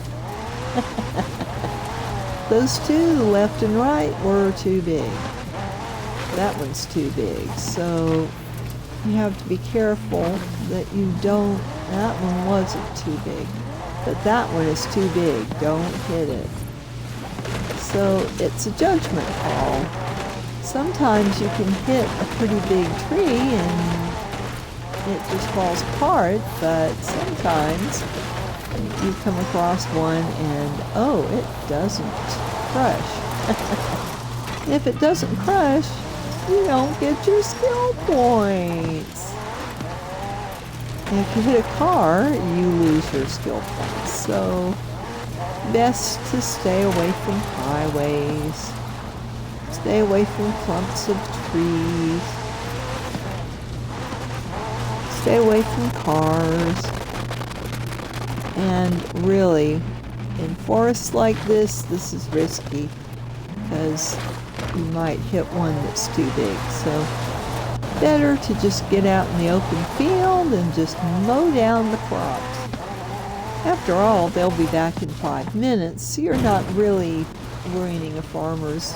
those two, the left and right, were too big. That one's too big. So you have to be careful that you don't, that one wasn't too big, but that one is too big. Don't hit it. So it's a judgment call. Sometimes you can hit a pretty big tree and it just falls apart, but sometimes you come across one and, oh, it doesn't crush. If it doesn't crush, you don't get your skill points. And if you hit a car, you lose your skill points. So, best to stay away from highways. Stay away from clumps of trees. Stay away from cars. And really, in forests like this is risky because you might hit one that's too big. So better to just get out in the open field and just mow down the crops. After all, they'll be back in 5 minutes, so you're not really ruining a farmer's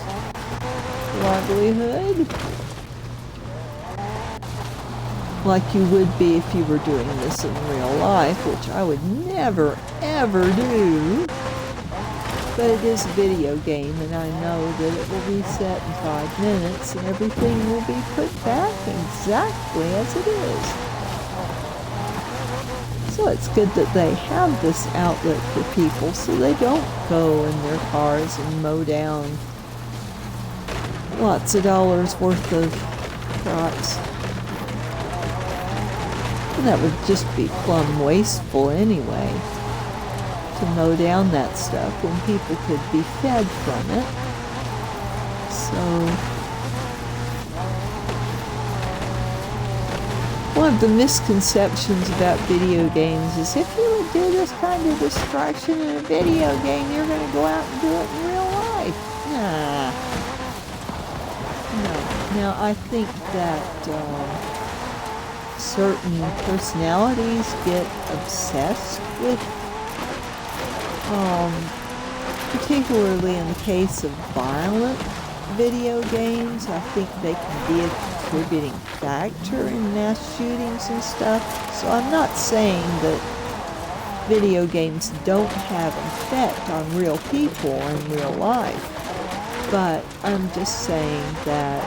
livelihood like you would be if you were doing this in real life, which I would never ever do. But it is a video game, and I know that it will be set in 5 minutes and everything will be put back exactly as it is. So it's good that they have this outlet for people so they don't go in their cars and mow down lots of dollars worth of crops. And that would just be plumb wasteful anyway, to mow down that stuff when people could be fed from it. So, one of the misconceptions about video games is if you would do this kind of distraction in a video game, you're going to go out and do it in real life. Nah. No. Now, I think that certain personalities get obsessed with, particularly in the case of violent video games, I think they can be a contributing factor in mass shootings and stuff. So I'm not saying that video games don't have an effect on real people in real life, but I'm just saying that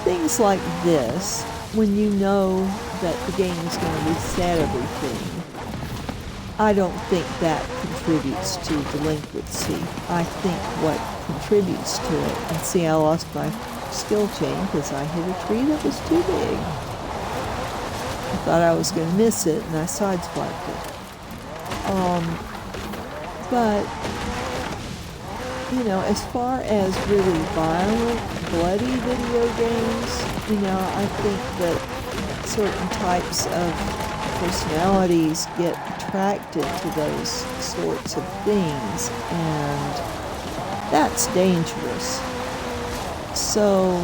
things like this, when you know that the game is going to reset everything, I don't think that contributes to delinquency. I think what contributes to it, and see, I lost my skill chain because I hit a tree that was too big. I thought I was going to miss it, and I sideswiped it. But, you know, as far as really violent, bloody video games, you know, I think that certain types of personalities get attracted to those sorts of things, and that's dangerous. So,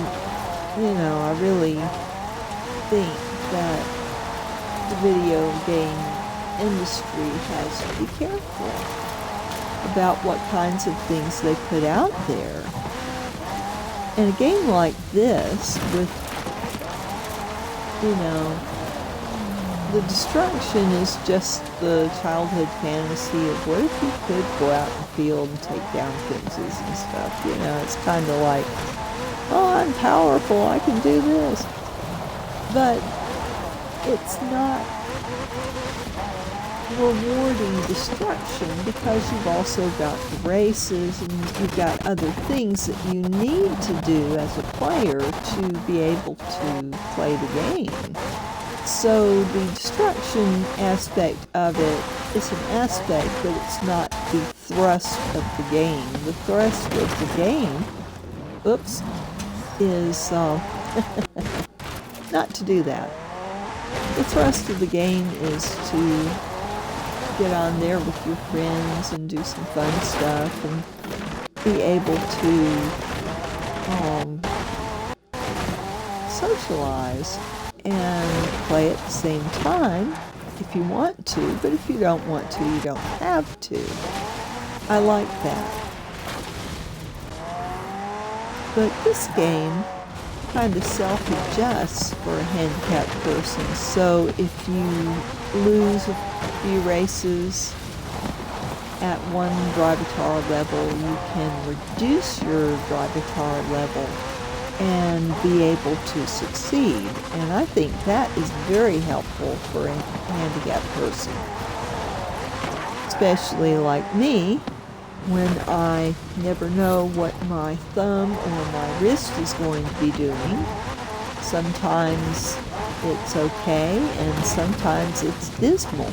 you know, I really think that the video game industry has to be careful about what kinds of things they put out there. And a game like this, with, you know, the destruction is just the childhood fantasy of what if you could go out in the field and take down fences and stuff. You know, it's kind of like, oh, I'm powerful, I can do this. But it's not rewarding destruction because you've also got the races and you've got other things that you need to do as a player to be able to play the game. So the destruction aspect of it is an aspect, but it's not the thrust of the game. The thrust of the game, is not to do that. The thrust of the game is to get on there with your friends and do some fun stuff and be able to socialize and play at the same time if you want to, but if you don't want to, you don't have to. I like that. But this game kind of self-adjusts for a handicapped person, so if you lose a few races at one drivatar level, you can reduce your drivatar level and be able to succeed. And I think that is very helpful for a handicapped person, especially like me, when I never know what my thumb or my wrist is going to be doing. Sometimes it's okay, and sometimes it's dismal.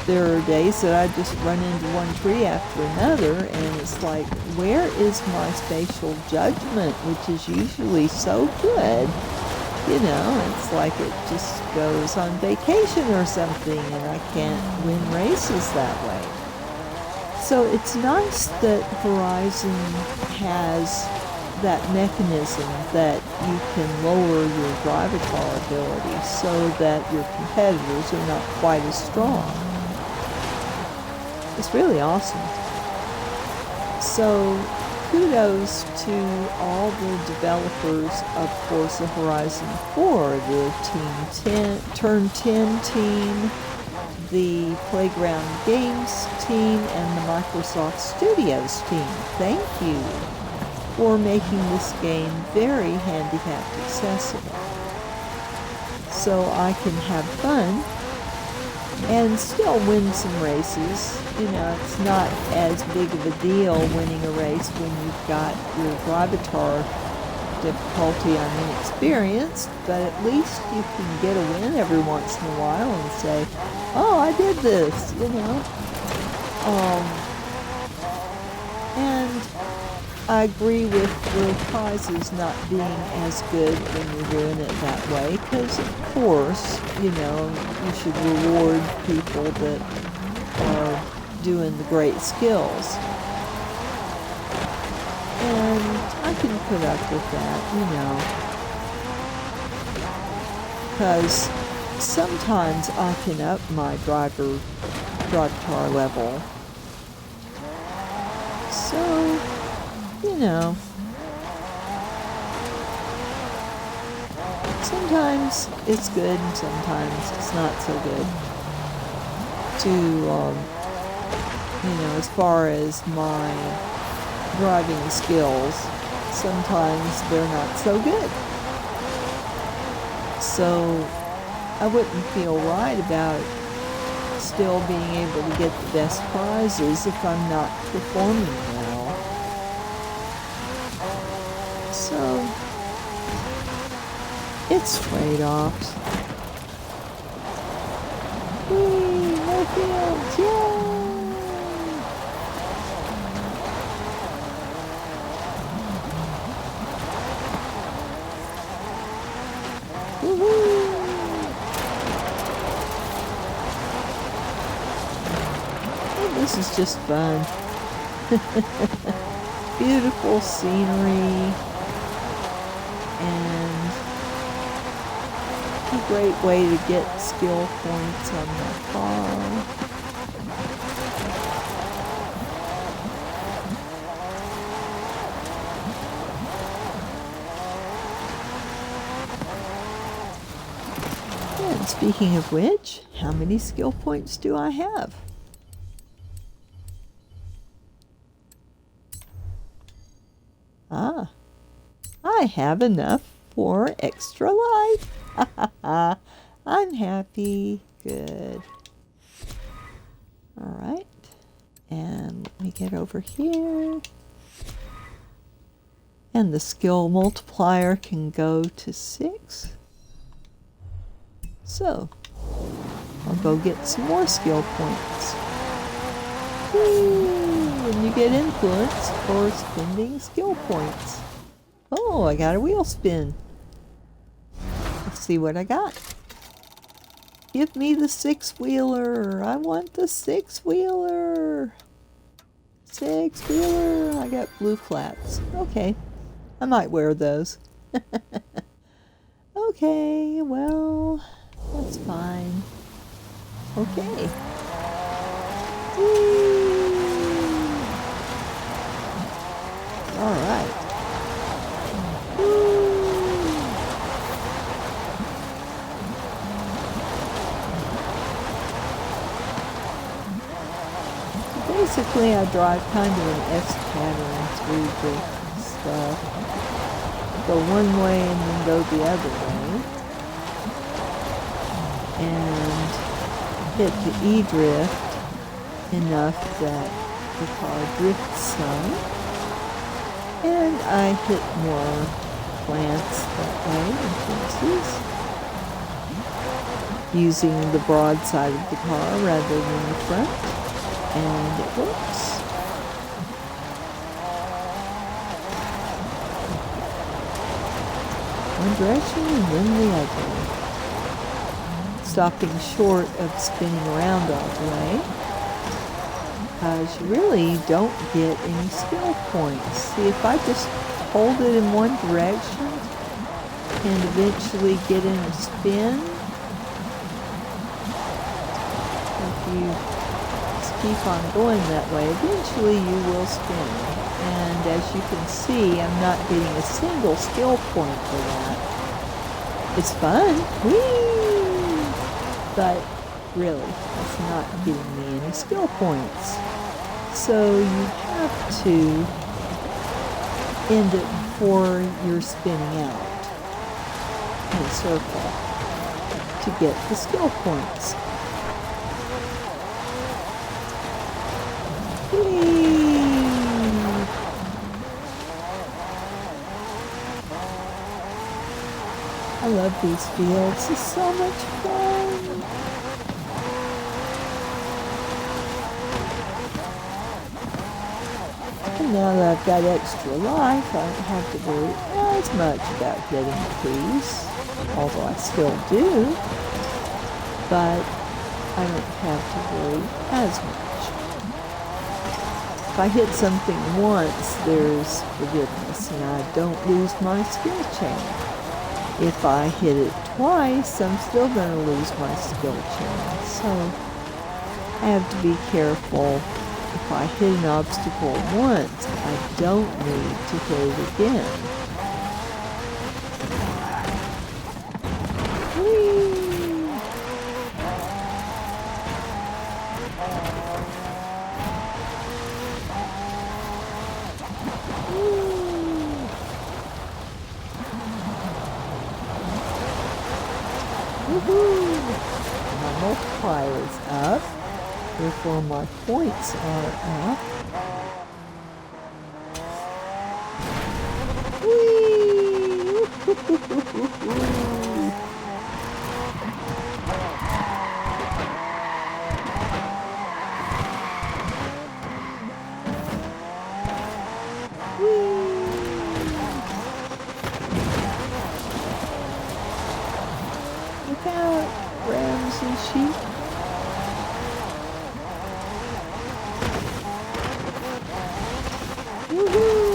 There are days that I just run into one tree after another, and it's like, where is my spatial judgment, which is usually so good? You know, it's like it just goes on vacation or something, and I can't win races that way. So it's nice that Horizon has that mechanism that you can lower your drivatar ability so that your competitors are not quite as strong. It's really awesome. So kudos to all the developers of Forza Horizon 4, the Turn 10 team, the Playground Games team, and the Microsoft Studios team. Thank you for making this game very handicapped accessible, so I can have fun and still win some races. You know, it's not as big of a deal winning a race when you've got your drivatar difficulty on inexperienced, but at least you can get a win every once in a while and say, oh, I did this, you know. And I agree with the prizes not being as good when you're doing it that way, because of course, you know, you should reward people that are doing the great skills. And I can put up with that, you know, because sometimes I can up my drivatar level. So, you know, sometimes it's good and sometimes it's not so good. You know, as far as my driving skills, sometimes they're not so good. So I wouldn't feel right about still being able to get the best prizes if I'm not performing well. So it's trade-offs. Whee! No fields! Yay! Woohoo! Oh, this is just fun. Beautiful scenery and a great way to get skill points on my car. And speaking of which, how many skill points do I have? Ah, I have enough for extra life. I'm happy. Good. All right. And let me get over here. And the skill multiplier can go to 6. So, I'll go get some more skill points. Woo! And you get influence for spending skill points. Oh, I got a wheel spin. Let's see what I got. Give me the 6-wheeler. I want the 6-wheeler. 6-wheeler. I got blue flats. Okay. I might wear those. Okay, well, that's fine. Okay. Whee! All right. Woo! Basically, I drive kind of an S pattern through the stuff. Go one way and then go the other way. And hit the E-drift enough that the car drift some. And I hit more plants that way in pieces, using the broad side of the car rather than the front, and it works. One direction and then the other, stopping short of spinning around all the way, because you really don't get any skill points. See, if I just hold it in one direction and eventually get in a spin, if you just keep on going that way, eventually you will spin. And as you can see, I'm not getting a single skill point for that. It's fun, whee! But really, it's not getting me any skill points. So you have to end it before you're spinning out in a circle to get the skill points. Whee! I love these fields. It's so much fun. And now that I've got extra life, I don't have to worry as much about hitting trees, although I still do, but I don't have to worry as much. If I hit something once, there's forgiveness, and I don't lose my skill chain. If I hit it twice, I'm still going to lose my skill chain. So I have to be careful. If I hit an obstacle once, I don't need to hit it again. Whee! Woohoo! My multiplier is up, therefore my points are up. Whee! Look out, rams and sheep. Woohoo!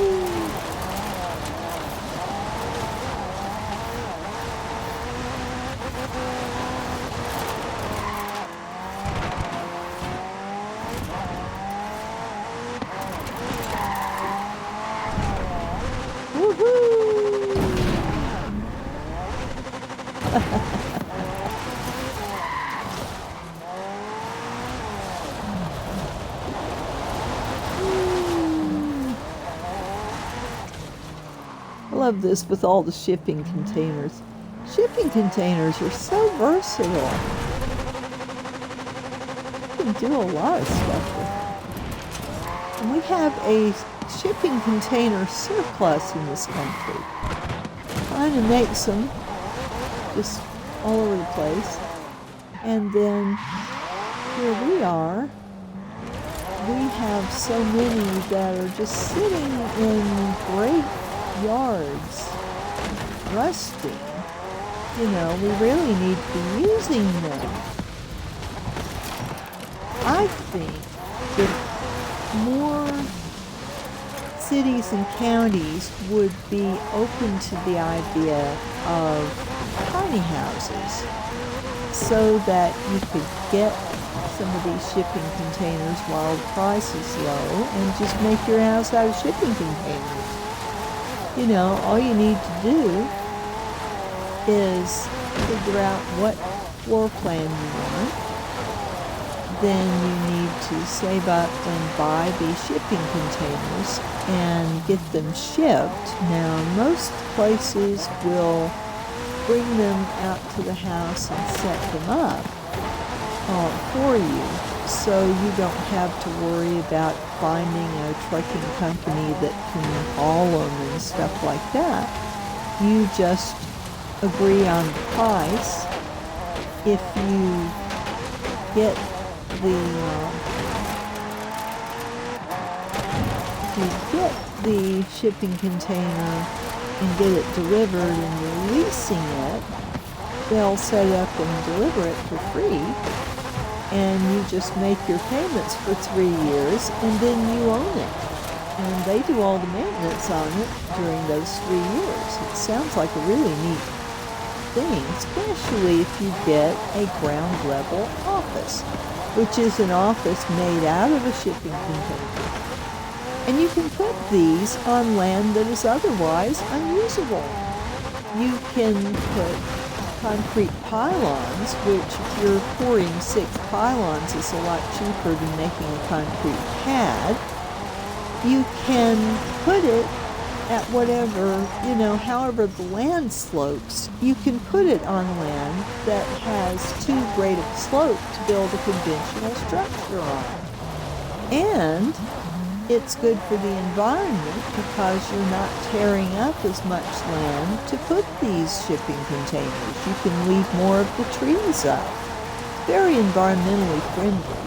I love this with all the shipping containers. Shipping containers are so versatile. You can do a lot of stuff with them. And we have a shipping container surplus in this country. Trying to make some just all over the place. And then here we are. We have so many that are just sitting in great yards, rusting. You know, we really need to be using them. I think if more cities and counties would be open to the idea of tiny houses so that you could get some of these shipping containers while the price is low and just make your house out of shipping containers. You know, all you need to do is figure out what floor plan you want. Then you need to save up and buy these shipping containers and get them shipped. Now, most places will bring them out to the house and set them up for you so you don't have to worry about finding a trucking company that can haul them and stuff like that. You just agree on the price. If you get the shipping container and get it delivered and you're leasing it, they'll set it up and deliver it for free, and you just make your payments for 3 years, and then you own it. And they do all the maintenance on it during those 3 years. It sounds like a really neat thing, especially if you get a ground level office, which is an office made out of a shipping container. And you can put these on land that is otherwise unusable. You can put concrete pylons, which if you're pouring 6 pylons is a lot cheaper than making a concrete pad. You can put it at whatever, however the land slopes. You can put it on land that has too great of a slope to build a conventional structure on. And it's good for the environment because you're not tearing up as much land to put these shipping containers. You can leave more of the trees up. Very environmentally friendly.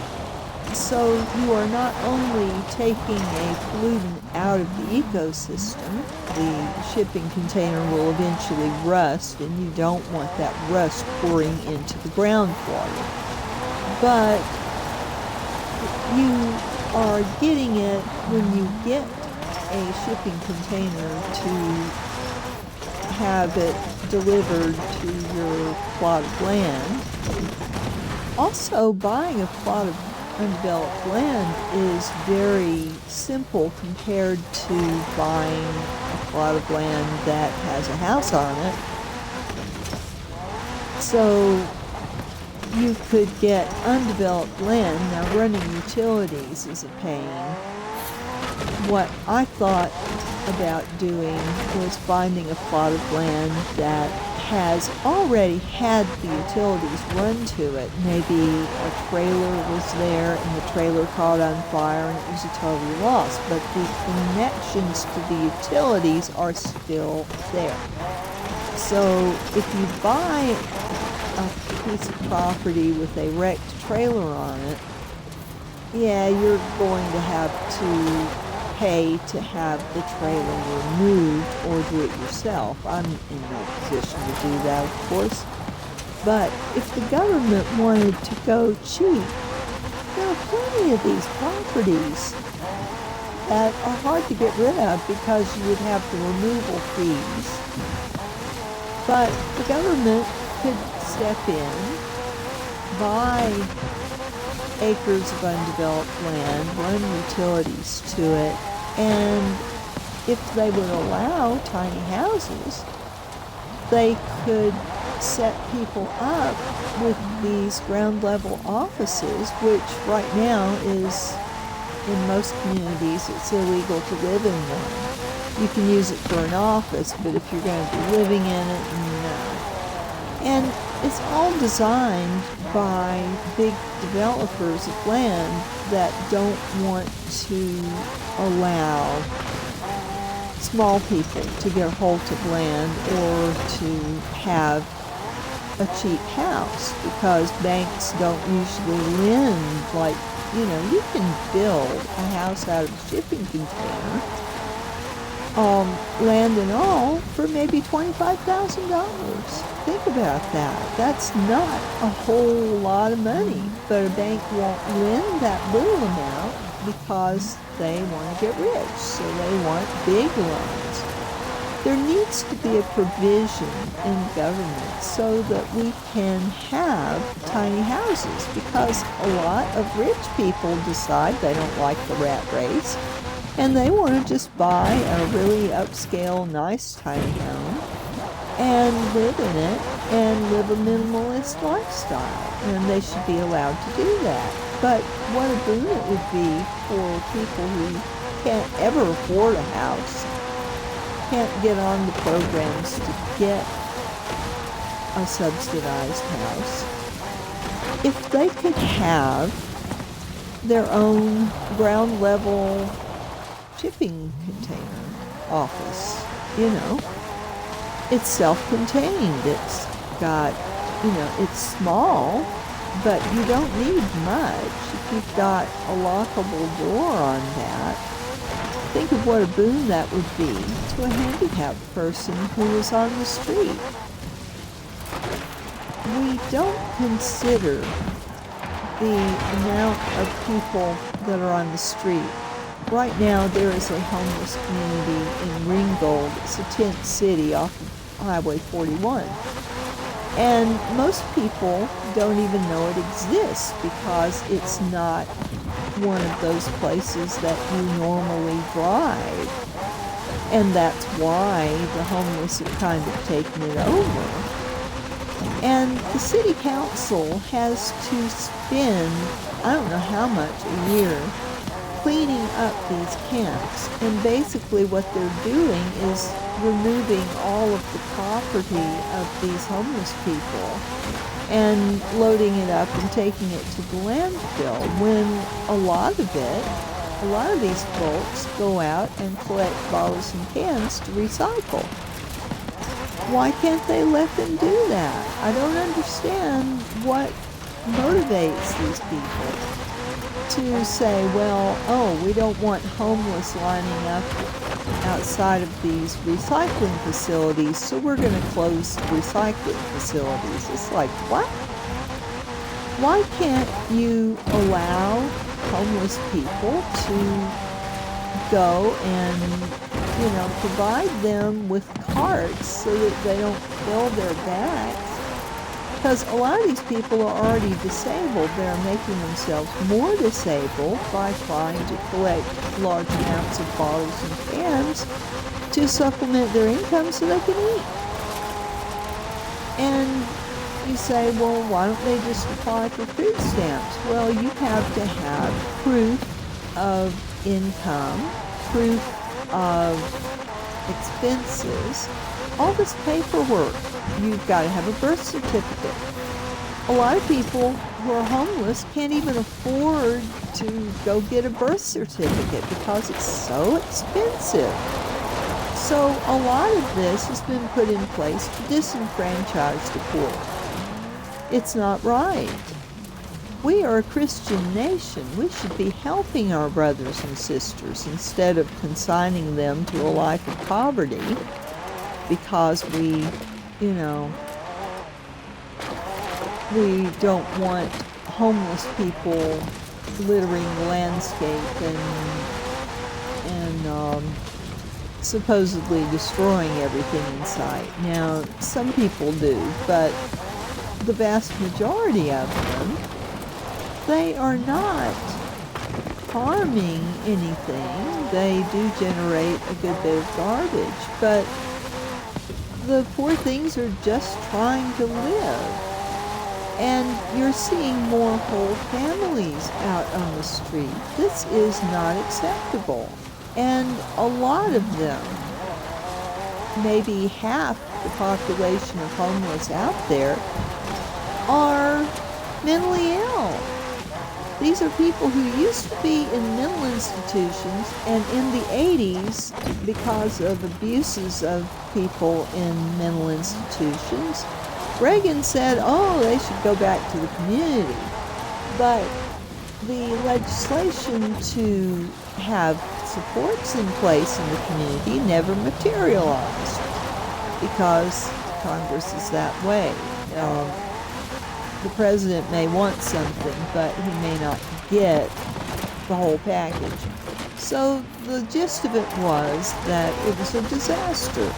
So you are not only taking a pollutant out of the ecosystem, the shipping container will eventually rust, and you don't want that rust pouring into the groundwater. But you are getting it when you get a shipping container to have it delivered to your plot of land. Also, buying a plot of undeveloped land is very simple compared to buying a plot of land that has a house on it. So you could get undeveloped land. Now, running utilities is a pain. What I thought about doing was finding a plot of land that has already had the utilities run to it. Maybe a trailer was there and the trailer caught on fire and it was a total loss, but the connections to the utilities are still there. So if you buy a piece of property with a wrecked trailer on it, yeah, you're going to have to pay to have the trailer removed or do it yourself. I'm in no position to do that, of course. But if the government wanted to go cheap, there are plenty of these properties that are hard to get rid of because you would have the removal fees. But the government could step in, buy acres of undeveloped land, run utilities to it, and if they would allow tiny houses, they could set people up with these ground level offices, which right now is, in most communities, it's illegal to live in one. You can use it for an office, but if you're going to be living in it, no. And it's all designed by big developers of land that don't want to allow small people to get a hold of land or to have a cheap house, because banks don't usually lend. Like, you can build a house out of a shipping container, land and all, for maybe $25,000. Think about that. That's not a whole lot of money, but a bank won't lend that little amount because they want to get rich, so they want big loans. There needs to be a provision in government so that we can have tiny houses, because a lot of rich people decide they don't like the rat race and they want to just buy a really upscale, nice tiny home and live in it and live a minimalist lifestyle, and they should be allowed to do that. But what a boon it would be for people who can't ever afford a house, can't get on the programs to get a subsidized house. If they could have their own ground level shipping container office. You know, it's self-contained. It's got, it's small, but you don't need much. If you've got a lockable door on that, think of what a boon that would be to a handicapped person who is on the street. We don't consider the amount of people that are on the street. Right now there is a homeless community in Ringgold. It's a tent city off of Highway 41. And most people don't even know it exists because it's not one of those places that you normally drive. And that's why the homeless have kind of taken it over. And the city council has to spend, I don't know how much a year, cleaning up these camps. And basically what they're doing is removing all of the property of these homeless people and loading it up and taking it to the landfill, when a lot of these folks go out and collect bottles and cans to recycle. Why can't they let them do that? I don't understand what motivates these people to say, well, oh, we don't want homeless lining up outside of these recycling facilities, so we're going to close recycling facilities. It's like, what? Why can't you allow homeless people to go and provide them with carts so that they don't fill their bags? Because a lot of these people are already disabled. They're making themselves more disabled by trying to collect large amounts of bottles and cans to supplement their income so they can eat. And you say, well, why don't they just apply for food stamps? Well, you have to have proof of income, proof of expenses, all this paperwork. You've got to have a birth certificate. A lot of people who are homeless can't even afford to go get a birth certificate because it's so expensive. So a lot of this has been put in place to disenfranchise the poor. It's not right. We are a Christian nation. We should be helping our brothers and sisters instead of consigning them to a life of poverty because we don't want homeless people littering the landscape and supposedly destroying everything in sight. Now, some people do, but the vast majority of them, they are not harming anything. They do generate a good bit of garbage, but the poor things are just trying to live. And you're seeing more whole families out on the street. This is not acceptable. And a lot of them, maybe half the population of homeless out there, are mentally ill. These are people who used to be in mental institutions, and in the 80s, because of abuses of people in mental institutions, Reagan said, oh, they should go back to the community. But the legislation to have supports in place in the community never materialized because Congress is that way. The president may want something, but he may not get the whole package. So the gist of it was that it was a disaster.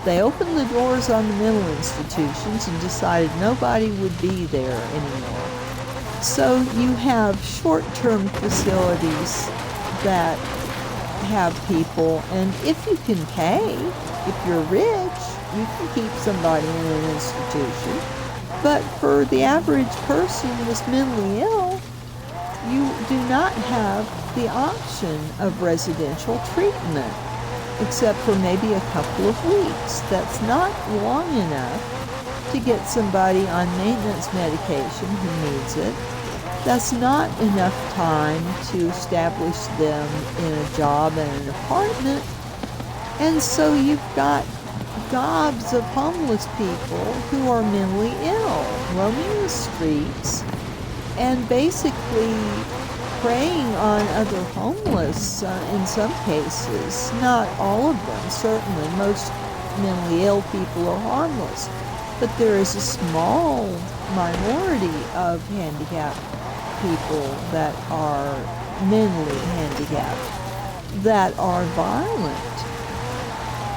They opened the doors on the mental institutions and decided nobody would be there anymore. So you have short-term facilities that have people, and if you can pay, if you're rich, you can keep somebody in an institution. But for the average person that's mentally ill, you do not have the option of residential treatment, except for maybe a couple of weeks. That's not long enough to get somebody on maintenance medication who needs it, That's not enough time to establish them in a job and an apartment. And so you've got gobs of homeless people who are mentally ill, roaming the streets and basically preying on other homeless in some cases. Not all of them, certainly. Most mentally ill people are harmless. But there is a small minority of handicapped people that are mentally handicapped, that are violent.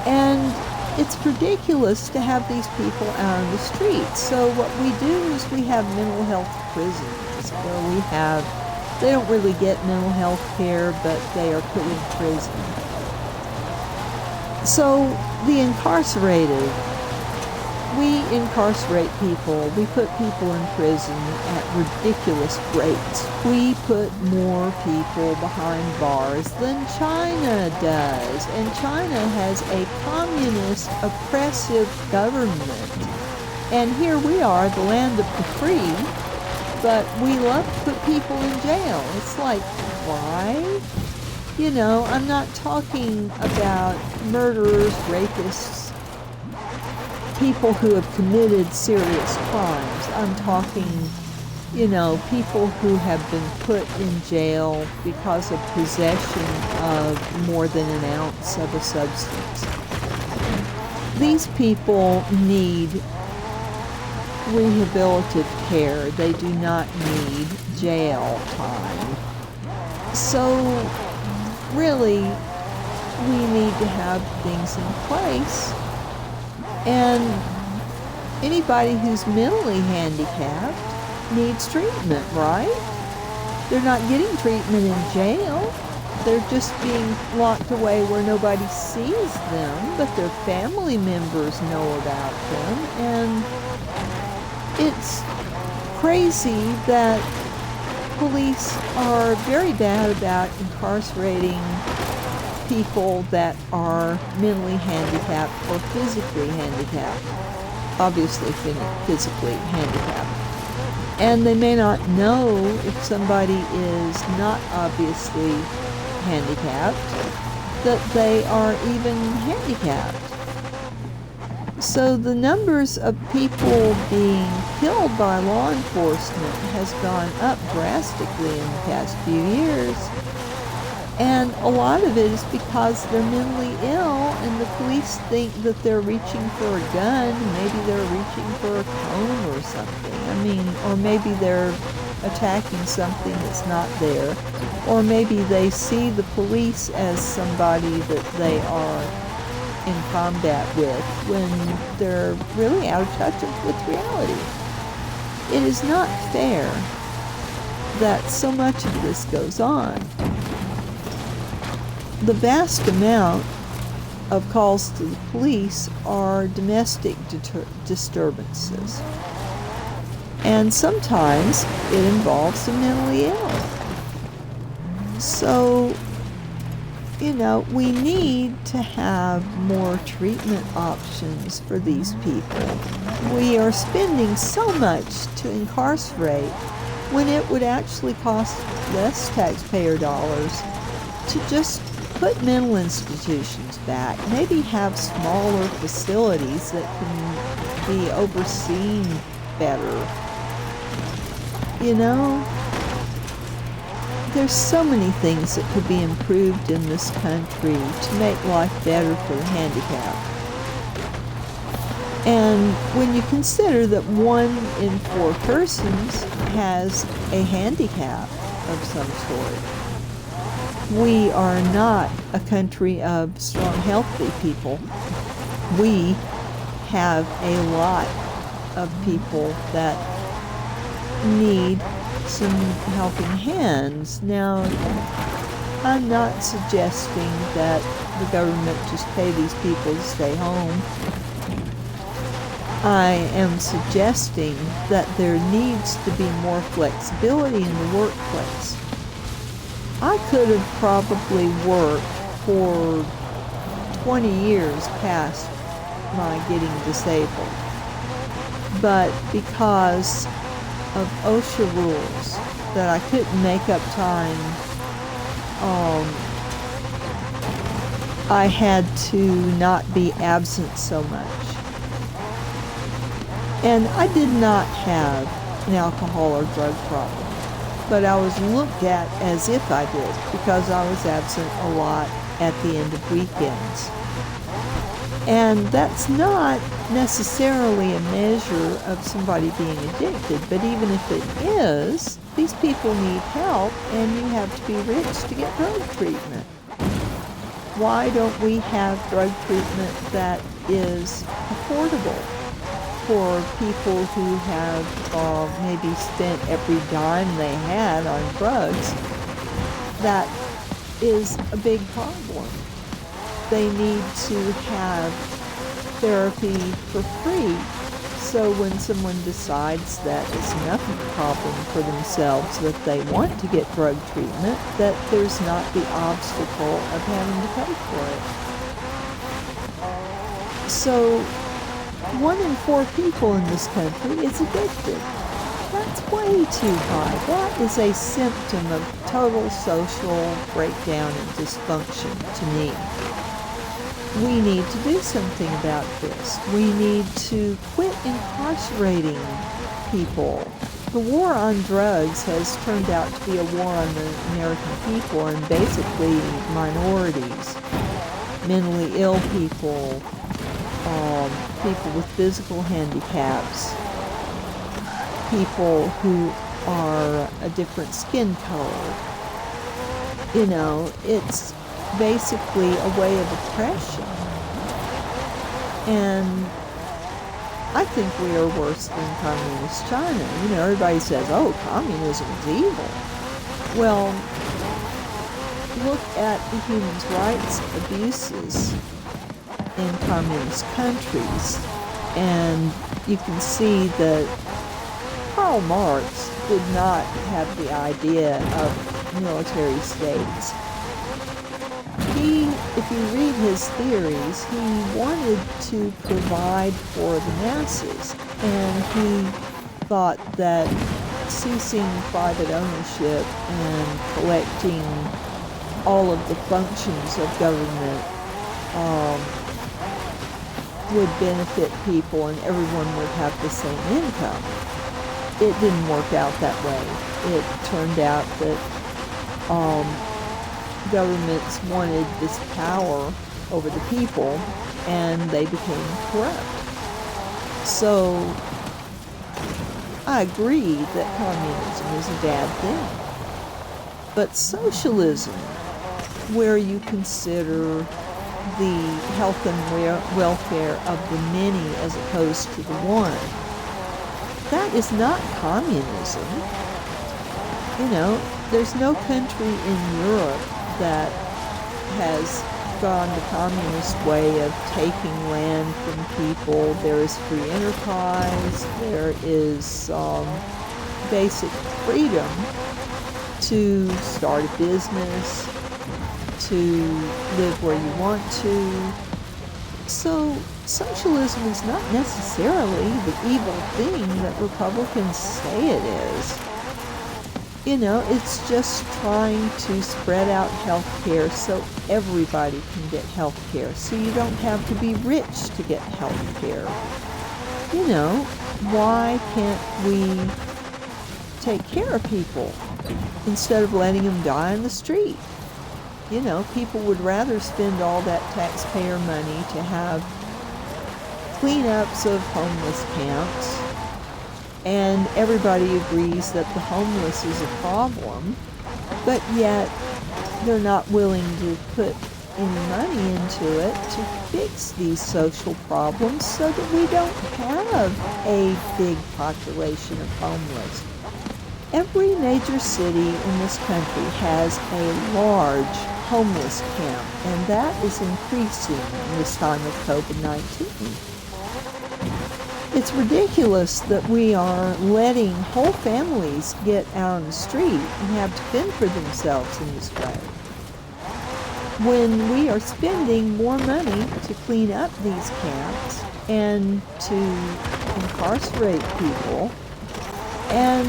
And it's ridiculous to have these people out on the streets. So what we do is we have mental health prisons where they don't really get mental health care, but they are put in prison. So the incarcerated, we incarcerate people. We put people in prison at ridiculous rates. We put more people behind bars than China does. And China has a communist, oppressive government. And here we are, the land of the free, but we love to put people in jail. It's like, why? You know, I'm not talking about murderers, rapists, people who have committed serious crimes. I'm talking, you know, people who have been put in jail because of possession of more than an ounce of a substance. These people need rehabilitative care. They do not need jail time. So, really, we need to have things in place. And anybody who's mentally handicapped needs treatment, right? They're not getting treatment in jail. They're just being locked away where nobody sees them, but their family members know about them. And it's crazy that police are very bad about incarcerating people that are mentally handicapped or physically handicapped, obviously physically handicapped. And they may not know if somebody is not obviously handicapped, that they are even handicapped. So the numbers of people being killed by law enforcement has gone up drastically in the past few years. And a lot of it is because they're mentally ill and the police think that they're reaching for a gun. Maybe they're reaching for a comb or something. I mean, or maybe they're attacking something that's not there. Or maybe they see the police as somebody that they are in combat with when they're really out of touch with reality. It is not fair that so much of this goes on. The vast amount of calls to the police are domestic disturbances. And sometimes it involves the mentally ill. So, you know, we need to have more treatment options for these people. We are spending so much to incarcerate when it would actually cost less taxpayer dollars to just put mental institutions back, maybe have smaller facilities that can be overseen better. You know, there's so many things that could be improved in this country to make life better for the handicapped. And when you consider that 1 in 4 persons has a handicap of some sort, we are not a country of strong, healthy people. We have a lot of people that need some helping hands. Now, I'm not suggesting that the government just pay these people to stay home. I am suggesting that there needs to be more flexibility in the workplace. I could have probably worked for 20 years past my getting disabled. But because of OSHA rules that I couldn't make up time, I had to not be absent so much. And I did not have an alcohol or drug problem, but I was looked at as if I did because I was absent a lot at the end of weekends. And that's not necessarily a measure of somebody being addicted, but even if it is, these people need help, and you have to be rich to get drug treatment. Why don't we have drug treatment that is affordable for people who have maybe spent every dime they had on drugs? That is a big problem. They need to have therapy for free, so when someone decides that it's enough of a problem for themselves that they want to get drug treatment, that there's not the obstacle of having to pay for it. So 1 in 4 people in this country is addicted. That's way too high. That is a symptom of total social breakdown and dysfunction to me. We need to do something about this. We need to quit incarcerating people. The war on drugs has turned out to be a war on the American people and basically minorities, mentally ill people, people with physical handicaps, people who are a different skin color. You know, it's basically a way of oppression. And I think we are worse than communist China. You know, everybody says, oh, communism is evil. Well, look at the human rights abuses in communist countries, and you can see that Karl Marx did not have the idea of military states. If you read his theories, he wanted to provide for the masses, and he thought that ceasing private ownership and collecting all of the functions of government would benefit people and everyone would have the same income. It didn't work out that way. It turned out that governments wanted this power over the people, and they became corrupt. So I agree that communism is a bad thing. But socialism, where you consider the health and welfare of the many as opposed to the one, that is not communism. You know, there's no country in Europe that has gone the communist way of taking land from people. There is free enterprise. There is basic freedom to start a business, to live where you want to. So socialism is not necessarily the evil thing that Republicans say it is. You know, it's just trying to spread out health care so everybody can get health care, so you don't have to be rich to get health care. You know, why can't we take care of people instead of letting them die in the street? You know, people would rather spend all that taxpayer money to have cleanups of homeless camps, and everybody agrees that the homeless is a problem, but yet they're not willing to put any money into it to fix these social problems so that we don't have a big population of homeless. Every major city in this country has a large homeless camp, and that is increasing in this time of COVID-19. It's ridiculous that we are letting whole families get out on the street and have to fend for themselves in this way, when we are spending more money to clean up these camps and to incarcerate people, and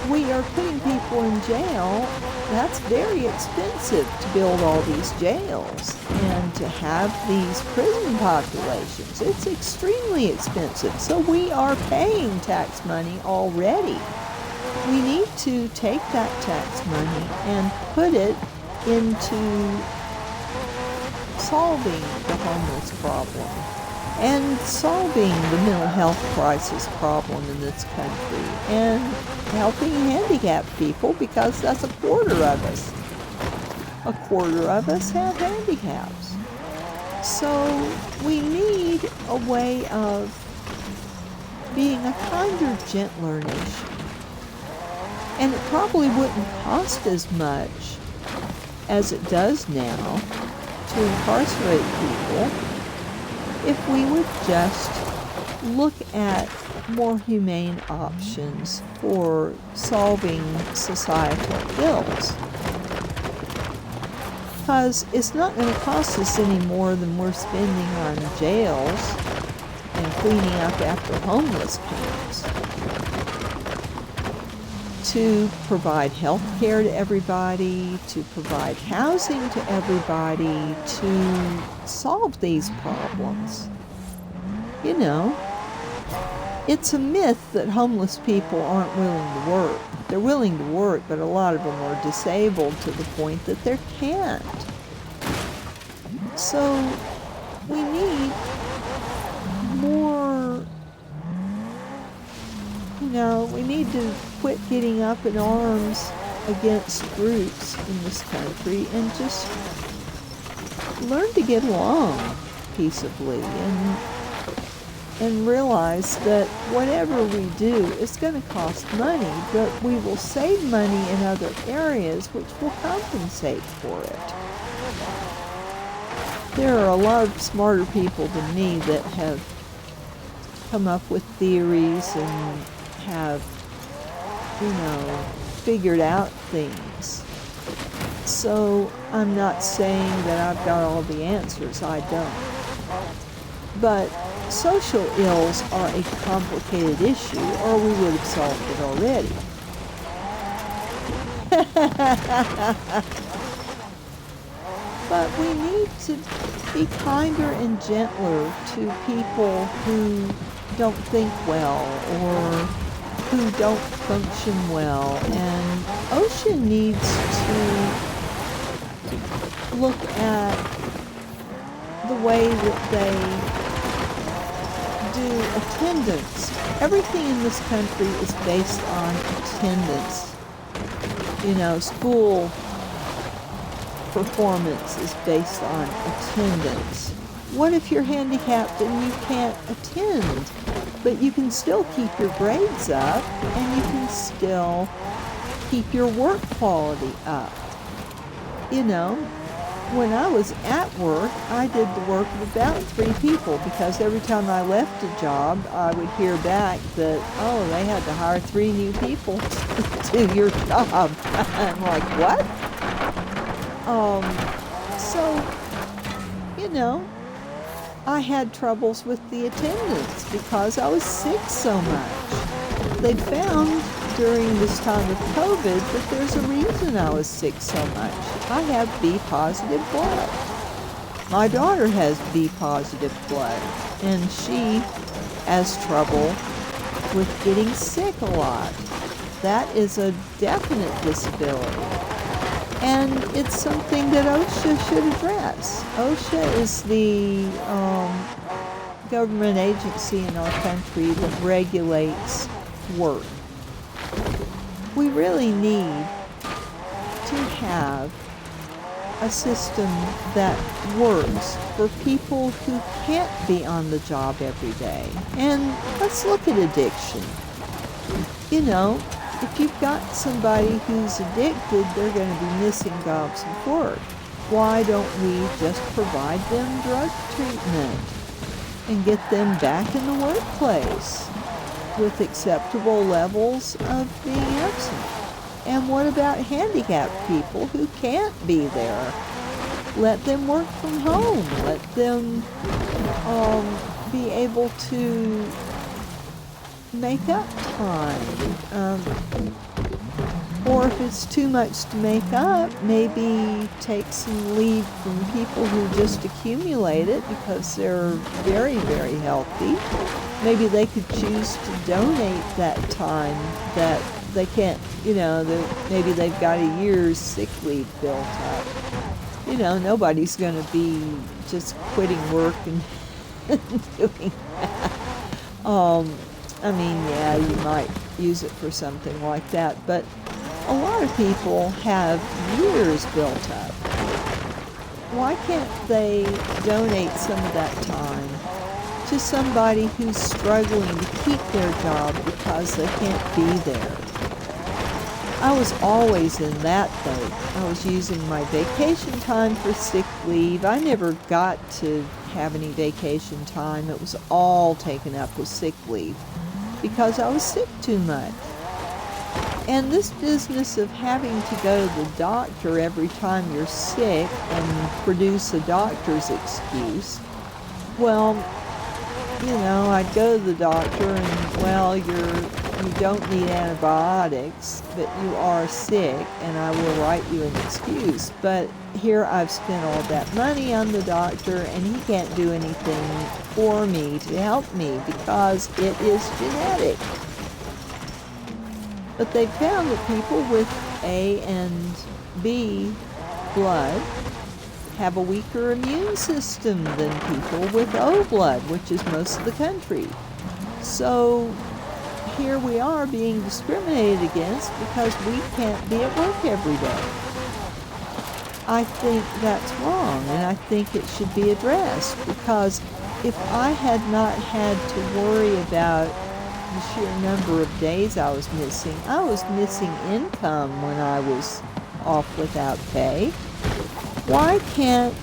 we are putting people in jail. That's very expensive to build all these jails and to have these prison populations. It's extremely expensive. So we are paying tax money already. We need to take that tax money and put it into solving the homeless problem and solving the mental health crisis problem in this country and helping handicapped people, because that's a quarter of us. A quarter of us have handicaps. So we need a way of being a kinder, gentler nation. And it probably wouldn't cost as much as it does now to incarcerate people if we would just look at more humane options for solving societal ills. Because it's not going to cost us any more than we're spending on jails and cleaning up after homeless camps to provide health care to everybody, to provide housing to everybody, to solve these problems. You know, it's a myth that homeless people aren't willing to work. They're willing to work, but a lot of them are disabled to the point that they can't. So we need more, we need to quit getting up in arms against groups in this country and just learn to get along peaceably and realize that whatever we do is going to cost money, but we will save money in other areas which will compensate for it. There are a lot of smarter people than me that have come up with theories and have, figured out things. So I'm not saying that I've got all the answers. I don't. But social ills are a complicated issue, or we would have solved it already. But we need to be kinder and gentler to people who don't think well or who don't function well. And OSHA needs to look at the way that they do attendance. Everything in this country is based on attendance. School performance is based on attendance. What if you're handicapped and you can't attend, but you can still keep your grades up and you can still keep your work quality up? When I was at work, I did the work of about 3 people, because every time I left a job, I would hear back that, they had to hire 3 new people to do your job. I'm like, what? I had troubles with the attendance because I was sick so much. They found during this time of COVID that there's a reason I was sick so much. I have B positive blood. My daughter has B positive blood, and she has trouble with getting sick a lot. That is a definite disability. And it's something that OSHA should address. OSHA is the government agency in our country that regulates work. We really need to have a system that works for people who can't be on the job every day. And let's look at addiction. If you've got somebody who's addicted, they're going to be missing gobs of work. Why don't we just provide them drug treatment and get them back in the workplace with acceptable levels of being absent? And what about handicapped people who can't be there? Let them work from home. Let them be able to make up time. Or if it's too much to make up, maybe take some leave from people who just accumulate it because they're very, very healthy. Maybe they could choose to donate that time that they can't, maybe they've got a year's sick leave built up. Nobody's going to be just quitting work and doing that. Yeah, you might use it for something like that, but a lot of people have years built up. Why can't they donate some of that time to somebody who's struggling to keep their job because they can't be there? I was always in that boat. I was using my vacation time for sick leave. I never got to have any vacation time. It was all taken up with sick leave because I was sick too much. And this business of having to go to the doctor every time you're sick and produce a doctor's excuse, well, I'd go to the doctor and, well, you don't need antibiotics, but you are sick, and I will write you an excuse. But here I've spent all that money on the doctor, and he can't do anything for me to help me because it is genetic. But they found that people with A and B blood have a weaker immune system than people with O blood, which is most of the country. So here we are being discriminated against because we can't be at work every day. I think that's wrong, and I think it should be addressed, because if I had not had to worry about the sheer number of days I was missing income when I was off without pay. Why can't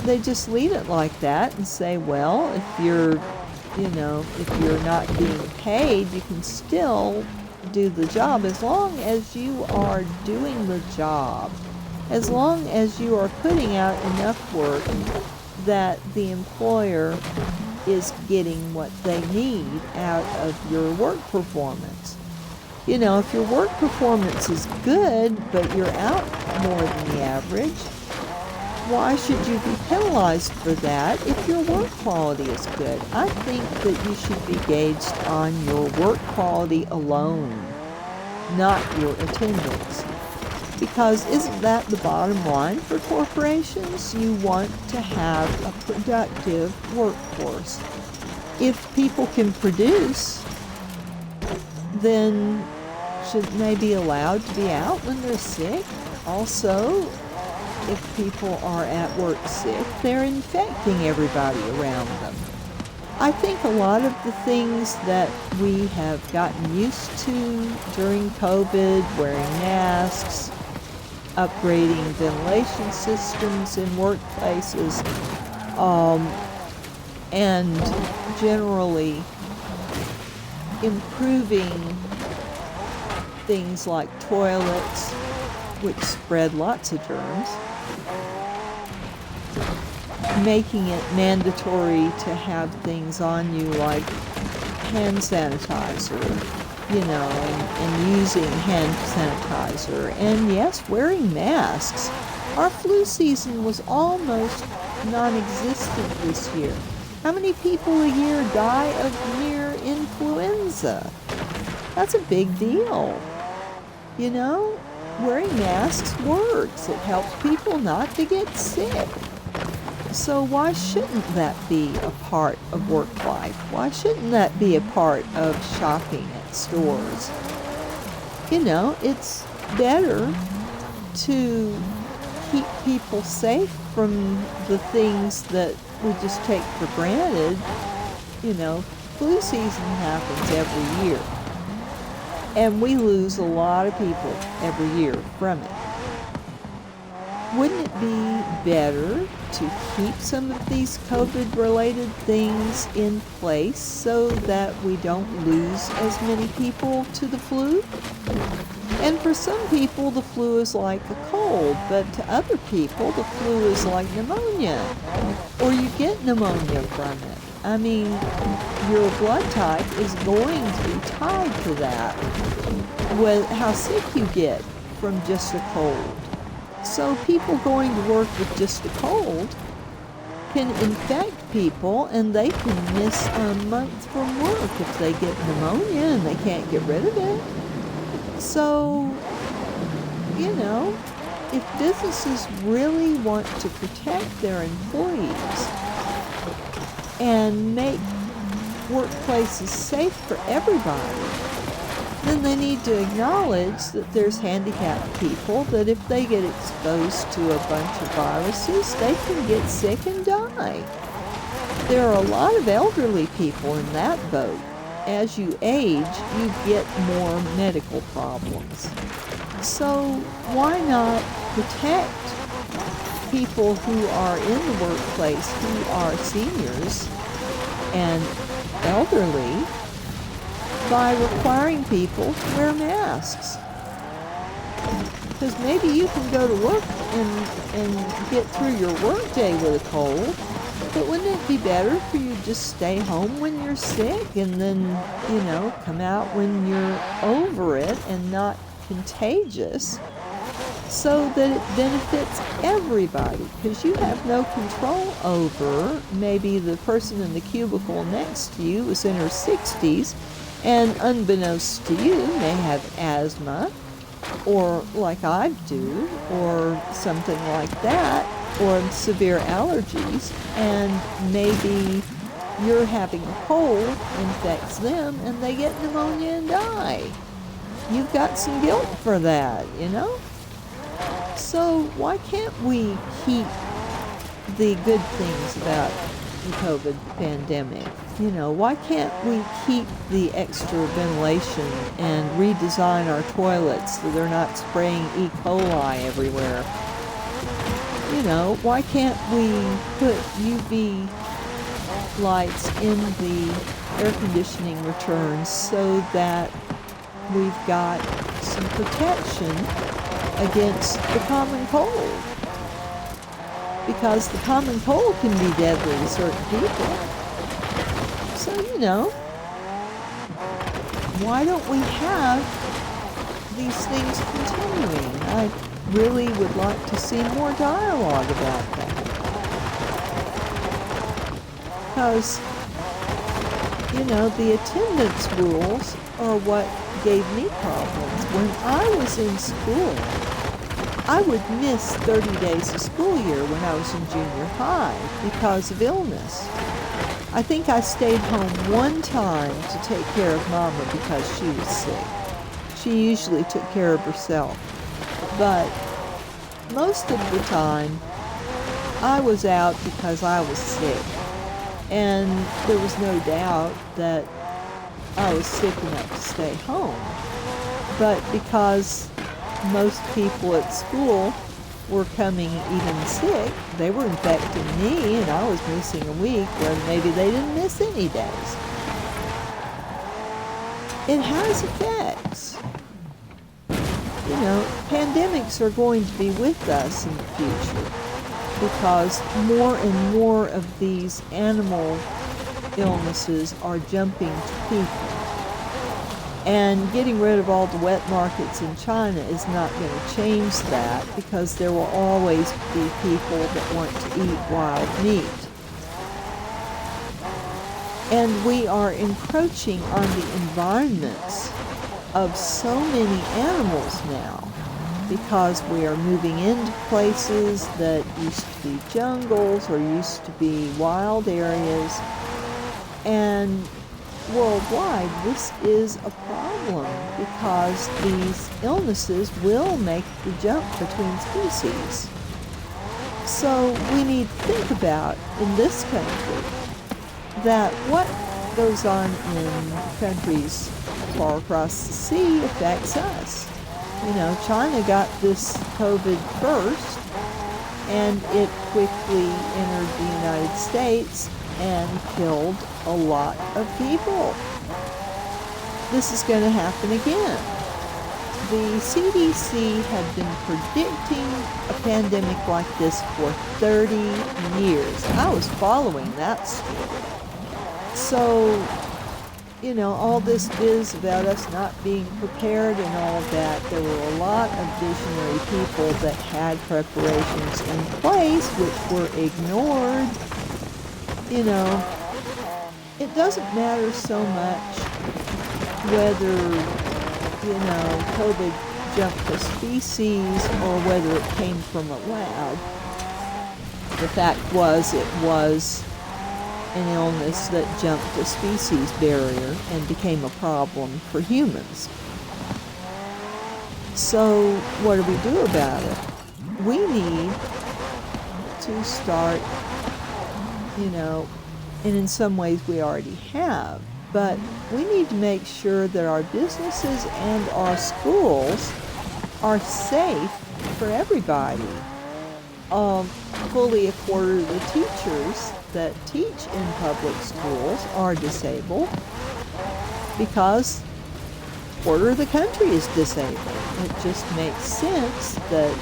they just leave it like that and say, well, if you're not being paid, you can still do the job as long as you are doing the job, as long as you are putting out enough work that the employer is getting what they need out of your work performance. If your work performance is good, but you're out more than the average, why should you be penalized for that if your work quality is good? I think that you should be gauged on your work quality alone, not your attendance. Because isn't that the bottom line for corporations? You want to have a productive workforce. If people can produce, then shouldn't they be allowed to be out when they're sick? Also, if people are at work sick, they're infecting everybody around them. I think a lot of the things that we have gotten used to during COVID, wearing masks, upgrading ventilation systems in workplaces, and generally improving things like toilets, which spread lots of germs, making it mandatory to have things on you like hand sanitizer, and using hand sanitizer, and yes, wearing masks. Our flu season was almost non-existent this year. How many people a year die of mere influenza? That's a big deal. Wearing masks works. It helps people not to get sick. So why shouldn't that be a part of work life? Why shouldn't that be a part of shopping at stores? It's better to keep people safe from the things that we just take for granted. Flu season happens every year, and we lose a lot of people every year from it. Wouldn't it be better to keep some of these COVID-related things in place so that we don't lose as many people to the flu? And for some people, the flu is like a cold, but to other people, the flu is like pneumonia, or you get pneumonia from it. Your blood type is going to be tied to that, with how sick you get from just a cold. So people going to work with just a cold can infect people, and they can miss a month from work if they get pneumonia and they can't get rid of it. So, if businesses really want to protect their employees and make workplaces safe for everybody, then they need to acknowledge that there's handicapped people, that if they get exposed to a bunch of viruses, they can get sick and die. There are a lot of elderly people in that boat. As you age, you get more medical problems. So why not protect people who are in the workplace who are seniors and elderly by requiring people to wear masks? Because maybe you can go to work and get through your workday with a cold, but wouldn't it be better for you to just stay home when you're sick and then, come out when you're over it and not contagious, so that it benefits everybody? Because you have no control over, maybe the person in the cubicle next to you is in her 60s and unbeknownst to you may have asthma, or like I do, or something like that, or severe allergies, and maybe you're having a cold, infects them, and they get pneumonia and die. You've got some guilt for that, So why can't we keep the good things about the COVID pandemic? Why can't we keep the extra ventilation and redesign our toilets so they're not spraying E. coli everywhere? Why can't we put UV lights in the air conditioning returns so that we've got some protection against the common cold? Because the common cold can be deadly to certain people. So, why don't we have these things continuing? I really would like to see more dialogue about that. Because, the attendance rules are what gave me problems. When I was in school, I would miss 30 days of school year when I was in junior high because of illness. I think I stayed home one time to take care of Mama because she was sick. She usually took care of herself. But most of the time, I was out because I was sick. And there was no doubt that I was sick enough to stay home. But because most people at school were coming even sick, they were infecting me, and I was missing a week where maybe they didn't miss any days. It has effects. Pandemics are going to be with us in the future because more and more of these animal illnesses are jumping to people. And getting rid of all the wet markets in China is not going to change that, because there will always be people that want to eat wild meat. And we are encroaching on the environments of so many animals now, because we are moving into places that used to be jungles or used to be wild areas. And worldwide, this is a problem because these illnesses will make the jump between species. So we need to think about, in this country, that what goes on in countries far across the sea affects us. China got this COVID first, and it quickly entered the United States and killed a lot of people. This is going to happen again. The CDC had been predicting a pandemic like this for 30 years. I was following that story. So, all this biz about us not being prepared and all of that, there were a lot of visionary people that had preparations in place which were ignored. It doesn't matter so much whether, COVID jumped a species or whether it came from a lab. The fact was, it was an illness that jumped a species barrier and became a problem for humans. So what do we do about it? We need to start, and in some ways we already have, but we need to make sure that our businesses and our schools are safe for everybody. Fully a quarter of the teachers that teach in public schools are disabled because a quarter of the country is disabled. It just makes sense that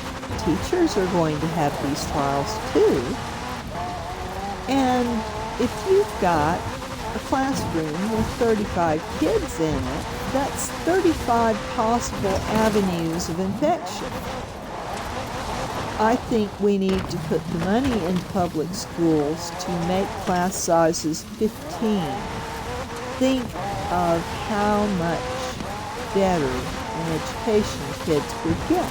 teachers are going to have these trials too. And if you've got a classroom with 35 kids in it, that's 35 possible avenues of infection. I think we need to put the money into public schools to make class sizes 15. Think of how much better an education kids would get.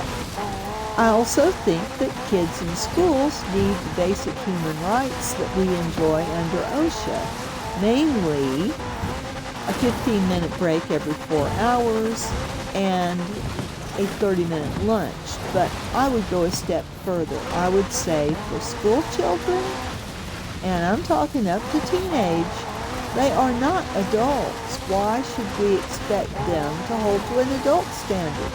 I also think that kids in schools need the basic human rights that we enjoy under OSHA, namely a 15-minute break every 4 hours and a 30-minute lunch. But I would go a step further. I would say for school children, and I'm talking up to teenage, they are not adults. Why should we expect them to hold to an adult standard?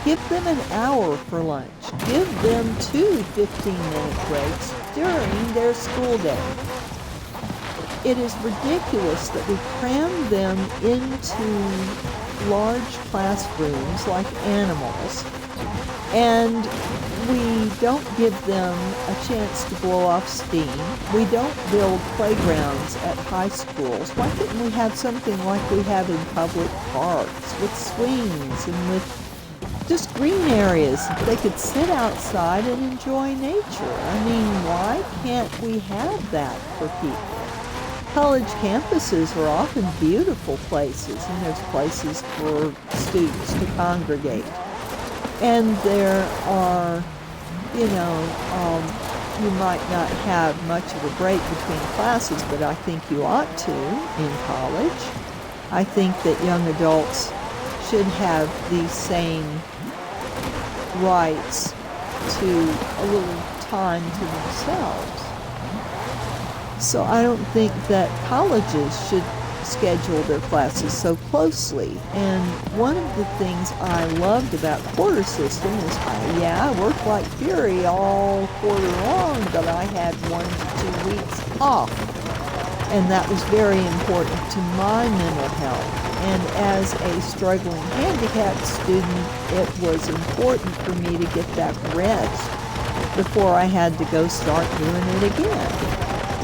Give them an hour for lunch. Give them 2 15-minute breaks during their school day. It is ridiculous that we cram them into large classrooms like animals, and we don't give them a chance to blow off steam. We don't build playgrounds at high schools. Why couldn't we have something like we have in public parks with swings and with just green areas that they could sit outside and enjoy nature? I mean, why can't we have that for people? College campuses are often beautiful places, and there's places for students to congregate. And there are, you might not have much of a break between classes, but I think you ought to in college. I think that young adults should have the same rights to a little time to themselves. So I don't think that colleges should schedule their classes so closely. And one of the things I loved about quarter system is, I worked like fury all quarter long, but I had 1 to 2 weeks off. And that was very important to my mental health. And as a struggling handicapped student, it was important for me to get that rest before I had to go start doing it again.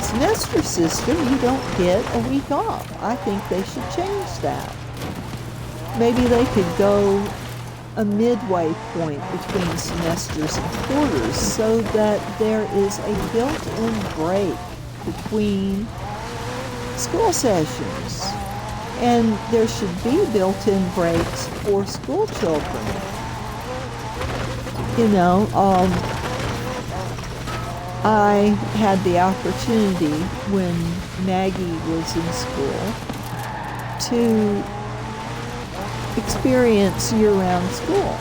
Semester system, you don't get a week off. I think they should change that. Maybe they could go a midway point between semesters and quarters so that there is a built-in break between school sessions. And there should be built-in breaks for school children. I had the opportunity when Maggie was in school to experience year-round school.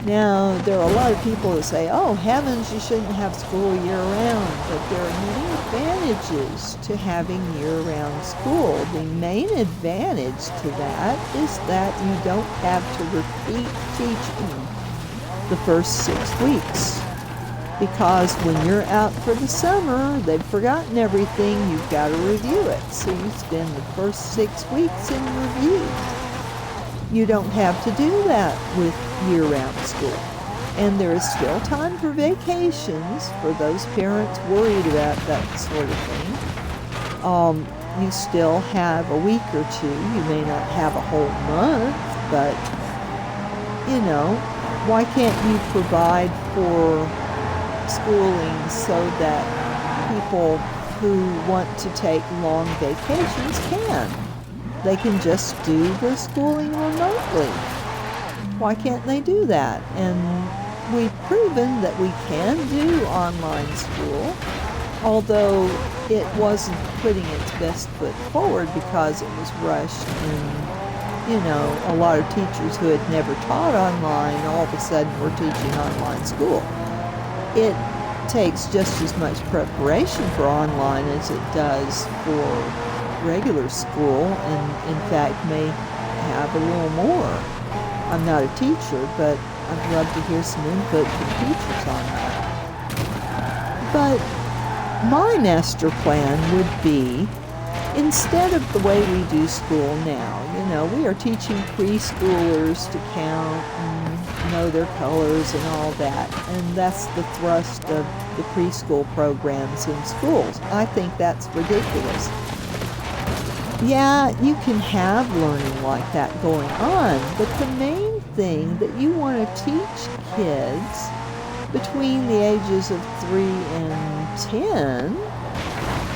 Now, there are a lot of people that say, oh, heavens, you shouldn't have school year-round, but there are many advantages to having year-round school. The main advantage to that is that you don't have to repeat teaching the first 6 weeks. Because when you're out for the summer, they've forgotten everything, you've got to review it. So you spend the first 6 weeks in review. You don't have to do that with year-round school. And there is still time for vacations for those parents worried about that sort of thing. you still have a week or two. You may not have a whole month, but, why can't you provide for schooling so that people who want to take long vacations can? They can just do the schooling remotely. Why can't they do that? And we've proven that we can do online school, although it wasn't putting its best foot forward because it was rushed and, a lot of teachers who had never taught online all of a sudden were teaching online school. It takes just as much preparation for online as it does for regular school, and in fact may have a little more. I'm not a teacher, but I'd love to hear some input from teachers on that. But my master plan would be, instead of the way we do school now, we are teaching preschoolers to count and know their colors and all that, and that's the thrust of the preschool programs in schools. I think that's ridiculous. Yeah, you can have learning like that going on, but the main thing that you want to teach kids between the ages of 3 and 10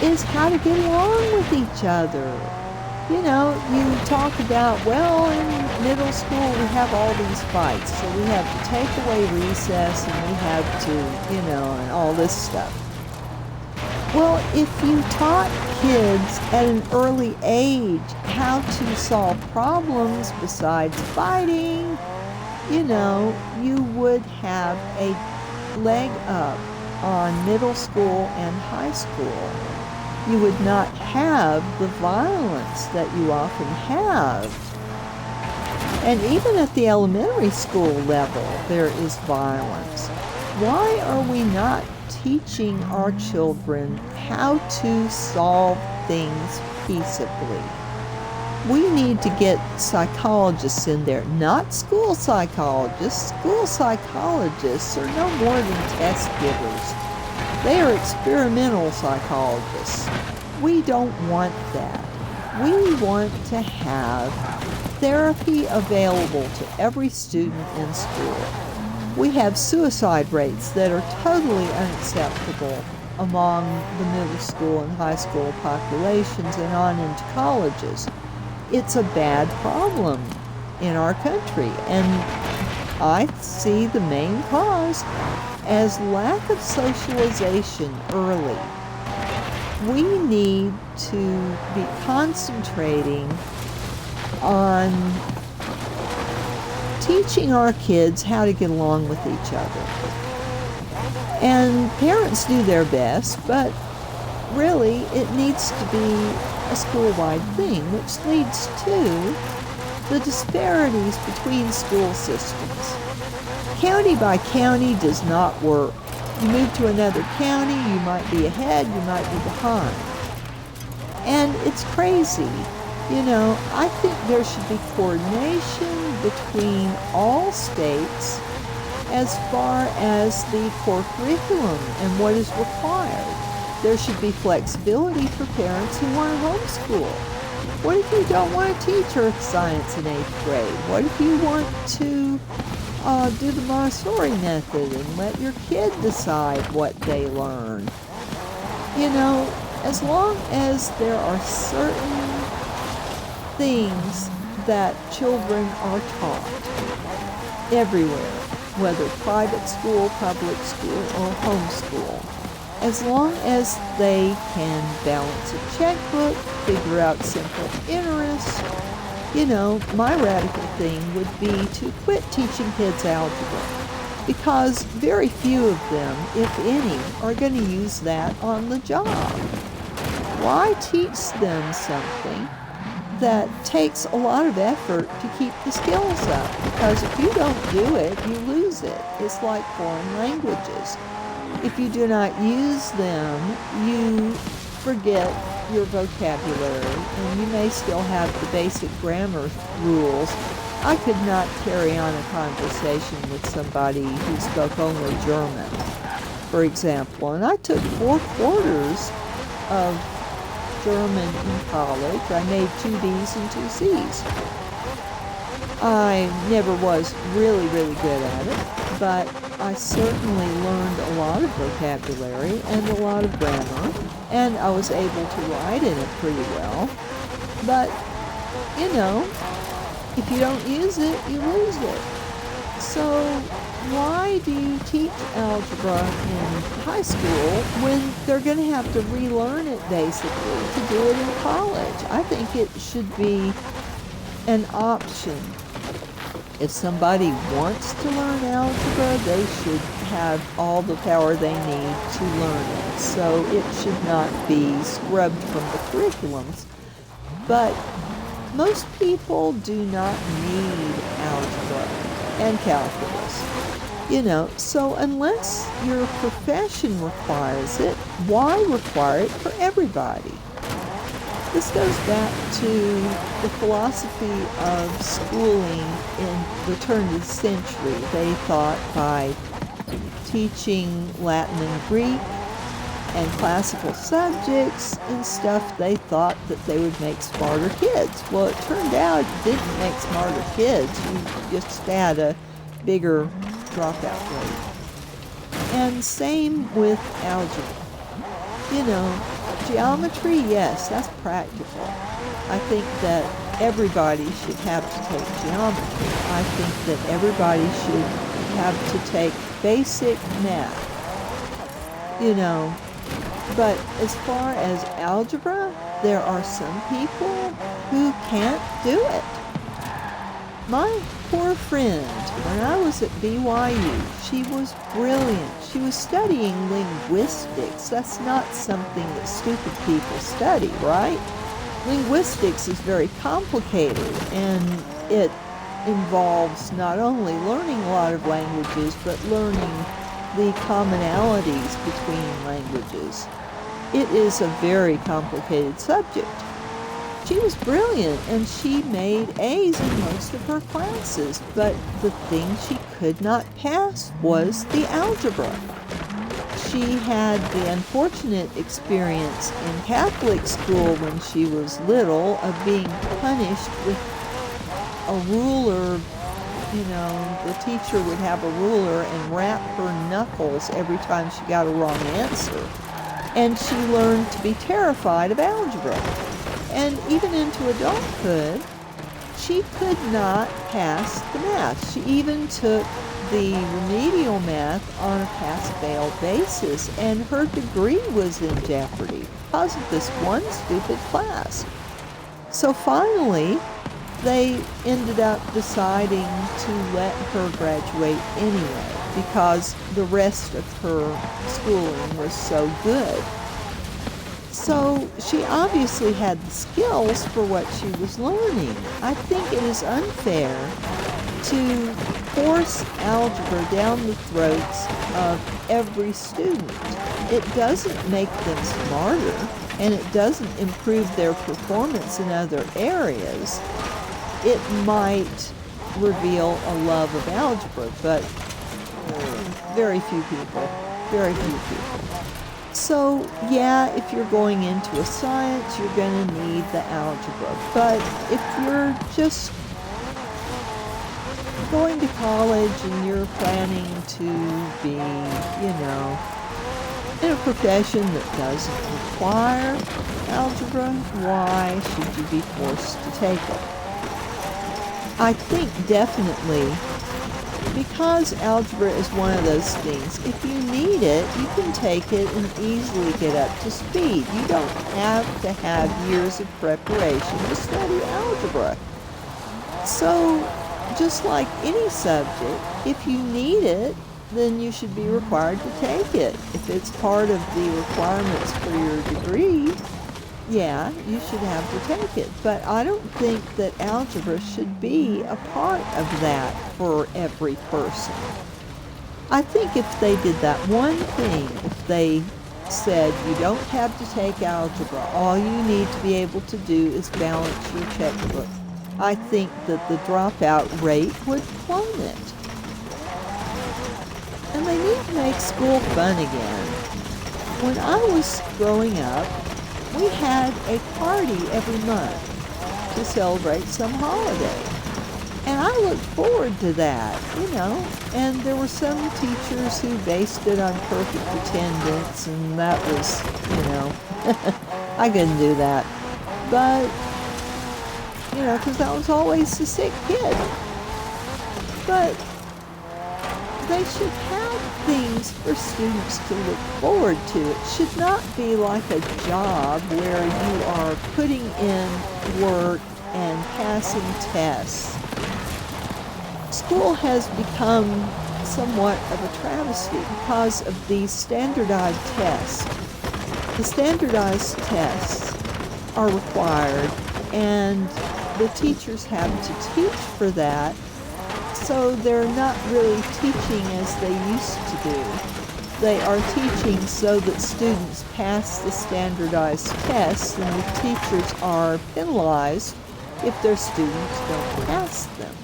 is how to get along with each other. You talk about, in middle school we have all these fights, so we have to take away recess and we have to, and all this stuff. Well, if you taught kids at an early age how to solve problems besides fighting, you would have a leg up on middle school and high school. You would not have the violence that you often have. And even at the elementary school level, there is violence. Why are we not teaching our children how to solve things peaceably? We need to get psychologists in there, not school psychologists. School psychologists are no more than test givers. They are experimental psychologists. We don't want that. We want to have therapy available to every student in school. We have suicide rates that are totally unacceptable among the middle school and high school populations and on into colleges. It's a bad problem in our country, and I see the main cause as lack of socialization early. We need to be concentrating on teaching our kids how to get along with each other. And parents do their best, but really it needs to be a school-wide thing, which leads to the disparities between school systems. County by county does not work. You move to another county, you might be ahead, you might be behind. And it's crazy. I think there should be coordination between all states as far as the core curriculum and what is required. There should be flexibility for parents who want to homeschool. What if you don't want to teach earth science in 8th grade? What if you want to do the Montessori method and let your kid decide what they learn? As long as there are certain things that children are taught everywhere, whether private school, public school, or homeschool, as long as they can balance a checkbook, figure out simple interests, my radical thing would be to quit teaching kids algebra, because very few of them, if any, are going to use that on the job. Why teach them something that takes a lot of effort to keep the skills up? Because if you don't do it, you lose it. It's like foreign languages. If you do not use them, you forget your vocabulary, and you may still have the basic grammar rules. I could not carry on a conversation with somebody who spoke only German, for example, and I took 4 quarters of German in college. I made 2 B's and 2 C's. I never was really good at it, but I certainly learned a lot of vocabulary and a lot of grammar, and I was able to write in it pretty well. But, you know, if you don't use it, you lose it. So why do you teach algebra in high school when they're going to have to relearn it basically to do it in college? I think it should be an option. If somebody wants to learn algebra, they should have all the power they need to learn it. So it should not be scrubbed from the curriculums. But most people do not need algebra and calculus. You know, so unless your profession requires it, why require it for everybody? This goes back to the philosophy of schooling in the turn of the century. They thought by teaching Latin and Greek and classical subjects and stuff, they thought that they would make smarter kids. Well, it turned out it didn't make smarter kids. You just had a bigger dropout rate. And same with algebra. You know, geometry, yes, that's practical. I think that everybody should have to take geometry. I think that everybody should have to take basic math. You know, but as far as algebra, there are some people who can't do it. My poor friend, when I was at BYU, she was brilliant. She was studying linguistics. That's not something that stupid people study, right? Linguistics is very complicated, and it involves not only learning a lot of languages, but learning the commonalities between languages. It is a very complicated subject. She was brilliant, and she made A's in most of her classes, but the thing she could not pass was the algebra. She had the unfortunate experience in Catholic school when she was little of being punished with a ruler. You know, the teacher would have a ruler and rap her knuckles every time she got a wrong answer. And she learned to be terrified of algebra. And even into adulthood, she could not pass the math. She even took the remedial math on a pass-fail basis, and her degree was in jeopardy because of this one stupid class. So finally, they ended up deciding to let her graduate anyway because the rest of her schooling was so good. So she obviously had the skills for what she was learning. I think it is unfair to force algebra down the throats of every student. It doesn't make them smarter, and it doesn't improve their performance in other areas. It might reveal a love of algebra, but very few people. So, yeah, if you're going into a science, you're going to need the algebra. But if you're just going to college and you're planning to be, you know, in a profession that doesn't require algebra, why should you be forced to take it? I think definitely, because algebra is one of those things, if you need it, you can take it and easily get up to speed. You don't have to have years of preparation to study algebra. So, just like any subject, if you need it, then you should be required to take it. If it's part of the requirements for your degree, yeah, you should have to take it. But I don't think that algebra should be a part of that for every person. I think if they did that one thing, if they said you don't have to take algebra, all you need to be able to do is balance your checkbook, I think that the dropout rate would plummet. And they need to make school fun again. When I was growing up, we had a party every month to celebrate some holiday. And I looked forward to that, and there were some teachers who based it on perfect attendance, and that was, I couldn't do that. But, because I was always the sick kid. But they should have things for students to look forward to. It should not be like a job where you are putting in work and passing tests. School has become somewhat of a travesty because of these standardized tests. The standardized tests are required, and the teachers have to teach for that, so they're not really teaching as they used to do. They are teaching so that students pass the standardized tests, and the teachers are penalized if their students don't pass them.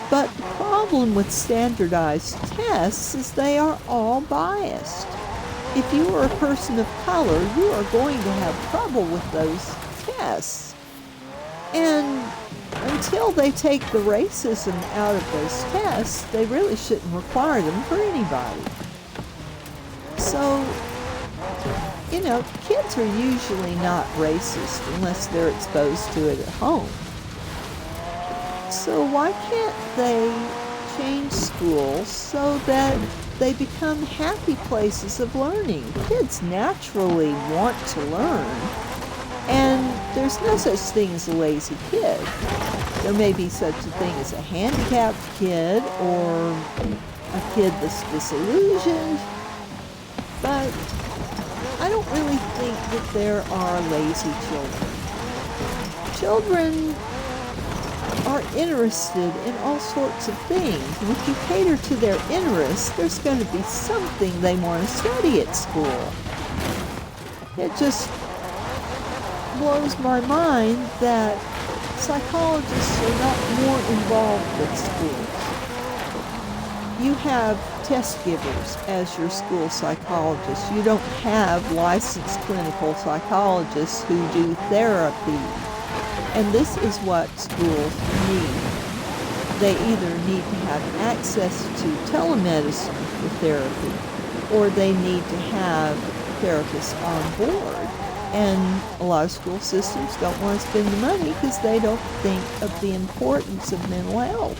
But the problem with standardized tests is they are all biased. If you are a person of color, you are going to have trouble with those tests. And until they take the racism out of those tests, they really shouldn't require them for anybody. So, kids are usually not racist unless they're exposed to it at home. So why can't they change schools so that they become happy places of learning? Kids naturally want to learn, and there's no such thing as a lazy kid. There may be such a thing as a handicapped kid or a kid that's disillusioned, but I don't really think that there are lazy children. Children are interested in all sorts of things, and if you cater to their interests, there's going to be something they want to study at school. It just blows my mind that psychologists are not more involved with schools. You have test givers as your school psychologists. You don't have licensed clinical psychologists who do therapy. And this is what schools need. They either need to have access to telemedicine for therapy, or they need to have therapists on board. And a lot of school systems don't want to spend the money because they don't think of the importance of mental health.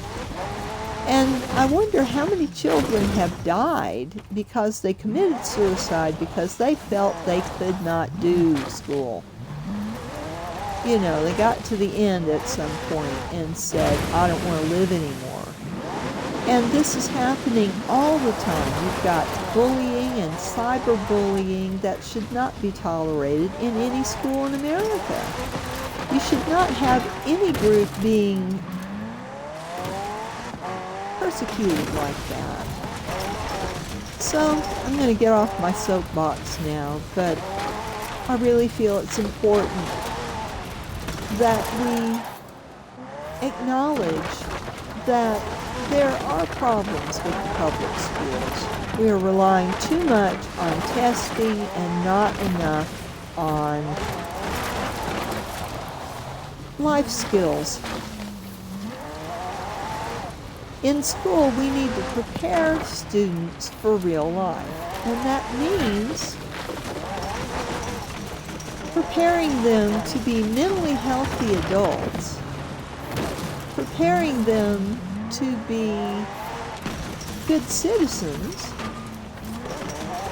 And I wonder how many children have died because they committed suicide because they felt they could not do school. They got to the end at some point and said, I don't want to live anymore. And this is happening all the time. You've got bullying and cyberbullying that should not be tolerated in any school in America. You should not have any group being persecuted like that. So I'm going to get off my soapbox now, but I really feel it's important that we acknowledge that there are problems with the public schools. We are relying too much on testing and not enough on life skills. In school, we need to prepare students for real life, and that means preparing them to be mentally healthy adults, preparing them to be good citizens,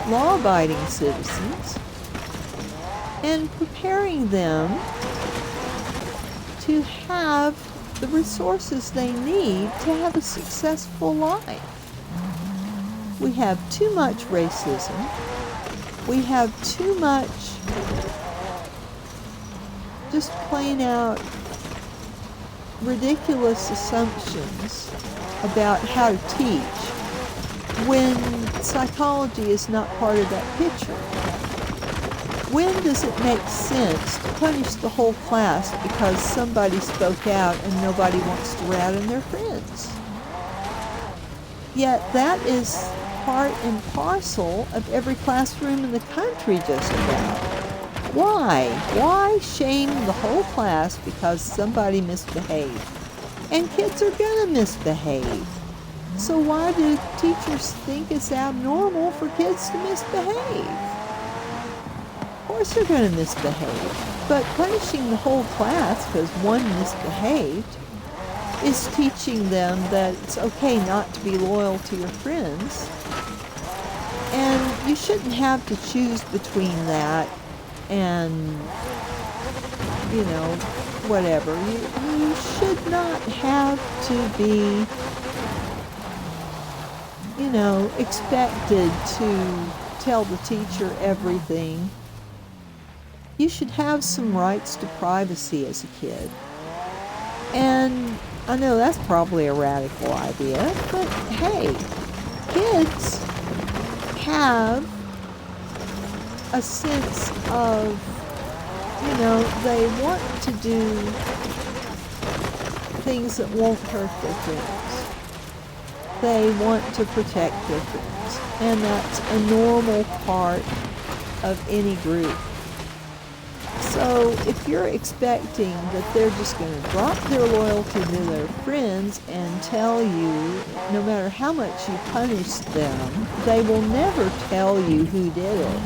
law-abiding citizens, and preparing them to have the resources they need to have a successful life. We have too much racism. We have too much just plain out ridiculous assumptions about how to teach when psychology is not part of that picture. When does it make sense to punish the whole class because somebody spoke out and nobody wants to rat on their friends? Yet that is part and parcel of every classroom in the country just about. Why? Why shame the whole class because somebody misbehaved? And kids are gonna misbehave. So why do teachers think it's abnormal for kids to misbehave? Of course they're gonna misbehave. But punishing the whole class because one misbehaved is teaching them that it's okay not to be loyal to your friends. And you shouldn't have to choose between that and, whatever. You should not have to be, expected to tell the teacher everything. You should have some rights to privacy as a kid. And I know that's probably a radical idea, but hey, kids have a sense of, they want to do things that won't hurt their friends. They want to protect their friends. And that's a normal part of any group. So if you're expecting that they're just going to drop their loyalty to their friends and tell you, no matter how much you punish them, they will never tell you who did it.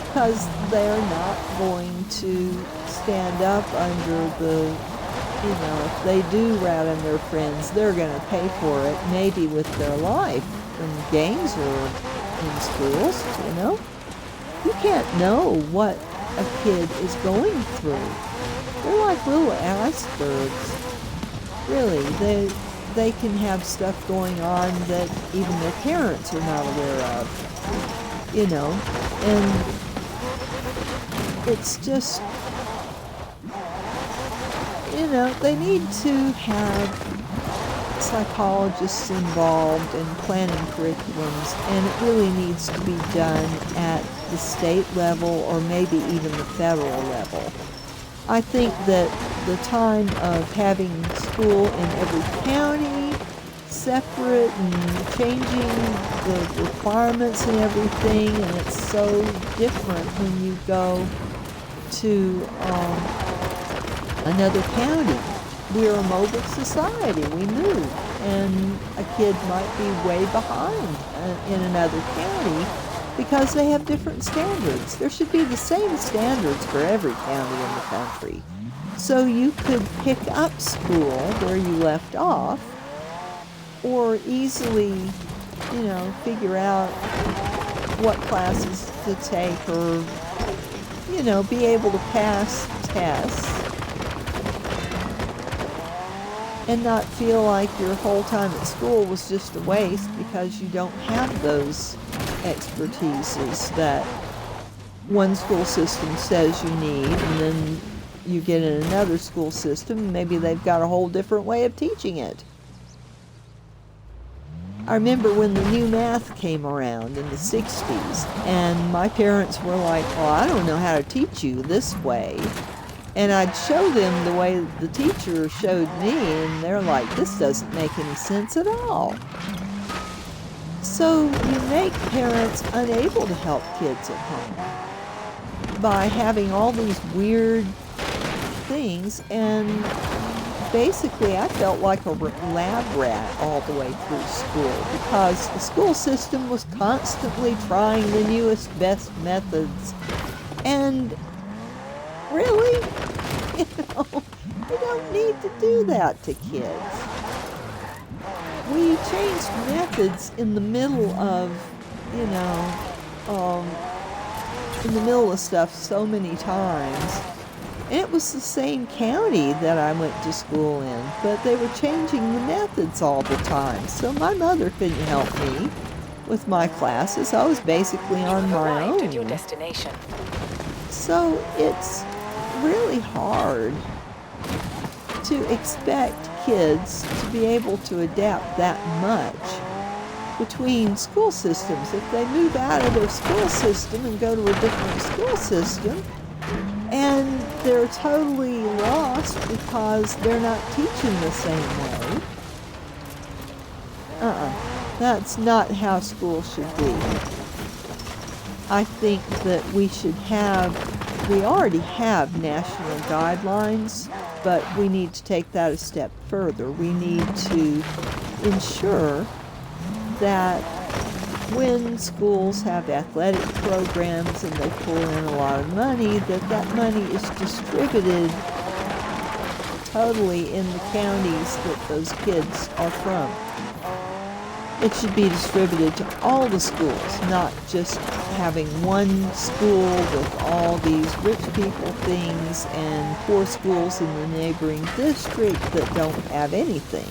Because they're not going to stand up under the, if they do rat on their friends, they're going to pay for it, maybe with their life, when gangs are in schools, You can't know what a kid is going through. They're like little icebergs. Really, they can have stuff going on that even their parents are not aware of. And it's just, they need to have psychologists involved in planning curriculums, and it really needs to be done at the state level or maybe even the federal level. I think that the time of having school in every county separate and changing the requirements and everything, and it's so different when you go to another county. We're a mobile society. We move, and a kid might be way behind in another county because they have different standards. There should be the same standards for every county in the country. So you could pick up school where you left off, or easily, figure out what classes to take, or, be able to pass tests and not feel like your whole time at school was just a waste because you don't have those expertises that one school system says you need, and then you get in another school system, maybe they've got a whole different way of teaching it. I remember when the new math came around in the 60s, and my parents were like, well, I don't know how to teach you this way. And I'd show them the way the teacher showed me, and they're like, this doesn't make any sense at all. So you make parents unable to help kids at home by having all these weird things, and basically I felt like a lab rat all the way through school because the school system was constantly trying the newest, best methods. And really, you don't need to do that to kids. We changed methods in the middle of, in the middle of stuff so many times. And it was the same county that I went to school in, but they were changing the methods all the time. So my mother couldn't help me with my classes. I was basically on my own. At your destination. So it's really hard to expect kids to be able to adapt that much between school systems. If they move out of their school system and go to a different school system, and they're totally lost because they're not teaching the same way. That's not how school should be. I think that we should have we already have national guidelines, but we need to take that a step further. We need to ensure that when schools have athletic programs and they pull in a lot of money, that money is distributed totally in the counties that those kids are from. It should be distributed to all the schools, not just having one school with all these rich people things and poor schools in the neighboring district that don't have anything.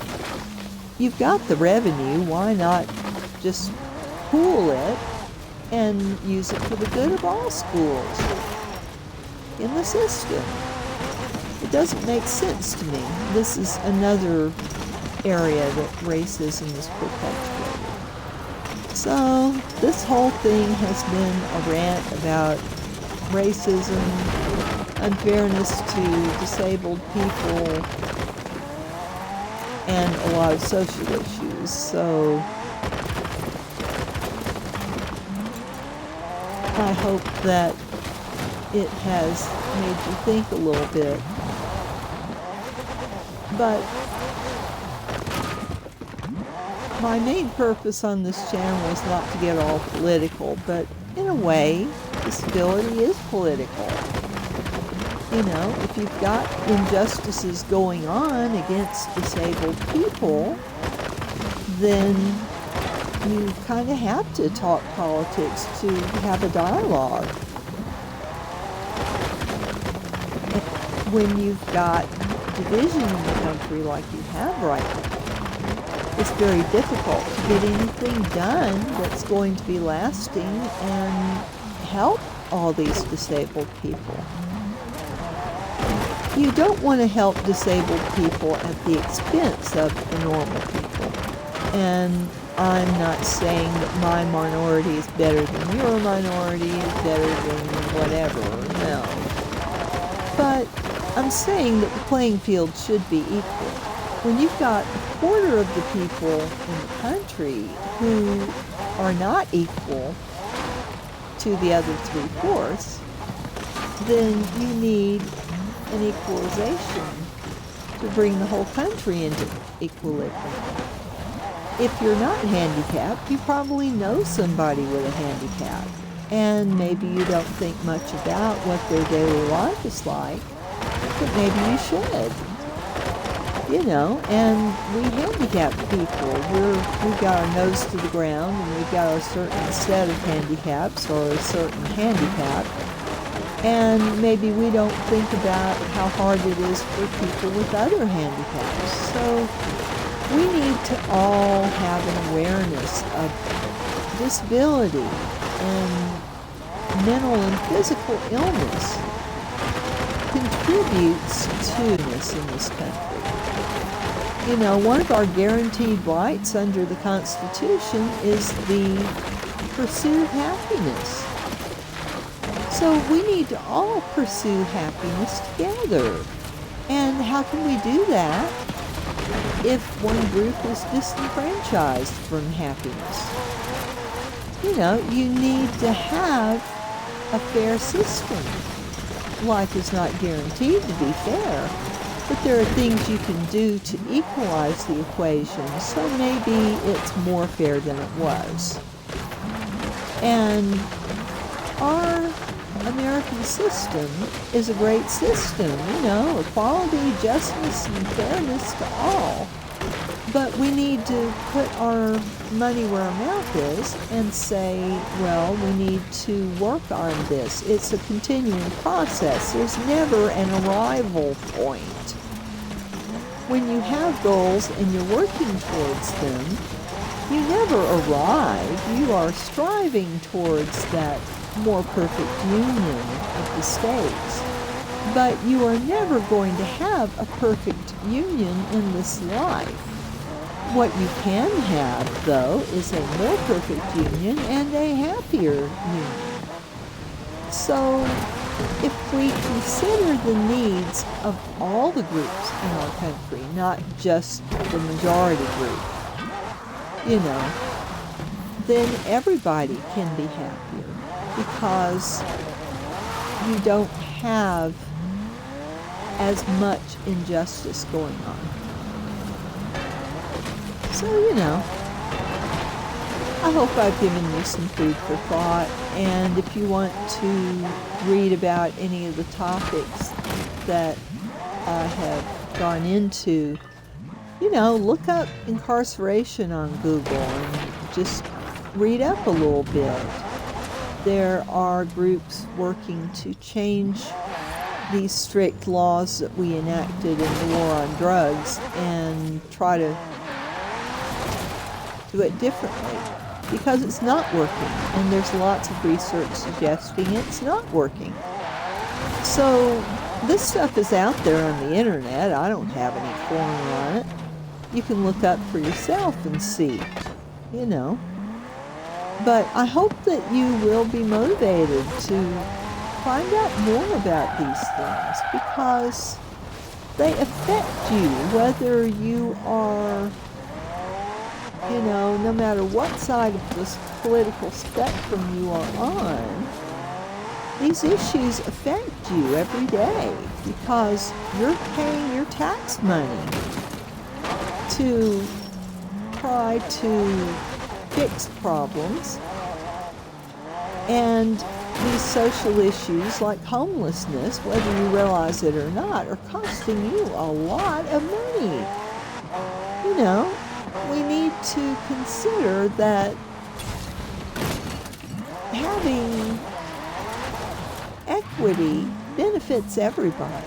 You've got the revenue, why not just pool it and use it for the good of all schools in the system? It doesn't make sense to me. This is another area that racism is perpetuated. So this whole thing has been a rant about racism, unfairness to disabled people, and a lot of social issues. So I hope that it has made you think a little bit. But my main purpose on this channel is not to get all political, but in a way, disability is political. You know, if you've got injustices going on against disabled people, then you kind of have to talk politics to have a dialogue. When you've got division in the country like you have right now, it's very difficult to get anything done that's going to be lasting and help all these disabled people. You don't want to help disabled people at the expense of the normal people. And I'm not saying that my minority is better than your minority, is better than whatever, no. But I'm saying that the playing field should be equal. When you've got a quarter of the people in the country who are not equal to the other three-fourths, then you need an equalization to bring the whole country into equilibrium. If you're not handicapped, you probably know somebody with a handicap, and maybe you don't think much about what their daily life is like, but maybe you should. You know, and we handicapped people, we've got our nose to the ground, and we've got a certain set of handicaps or a certain handicap, and maybe we don't think about how hard it is for people with other handicaps. So we need to all have an awareness of disability and mental and physical illness contributes to this in this country. You know, one of our guaranteed rights under the Constitution is the pursuit of happiness. So we need to all pursue happiness together. And how can we do that if one group is disenfranchised from happiness? You know, you need to have a fair system. Life is not guaranteed to be fair, but there are things you can do to equalize the equation, so maybe it's more fair than it was. And our American system is a great system, you know, equality, justice, and fairness to all. But we need to put our money where our mouth is and say, well, we need to work on this. It's a continuing process. There's never an arrival point. When you have goals and you're working towards them, you never arrive. You are striving towards that more perfect union of the states. But you are never going to have a perfect union in this life. What you can have, though, is a more perfect union and a happier union. So, if we consider the needs of all the groups in our country, not just the majority group, you know, then everybody can be happier, because you don't have as much injustice going on. So, I hope I've given you some food for thought, and if you want to read about any of the topics that I have gone into, look up incarceration on Google and just read up a little bit. There are groups working to change these strict laws that we enacted in the war on drugs and try to do it differently, because it's not working, and there's lots of research suggesting it's not working. So this stuff is out there on the internet. I don't have any formula on it. You can look up for yourself and see, But I hope that you will be motivated to find out more about these things, because they affect you, whether you are, no matter what side of this political spectrum you are on. These issues affect you every day because you're paying your tax money to try to fix problems. And these social issues like homelessness, whether you realize it or not, are costing you a lot of money. We need to consider that having equity benefits everybody.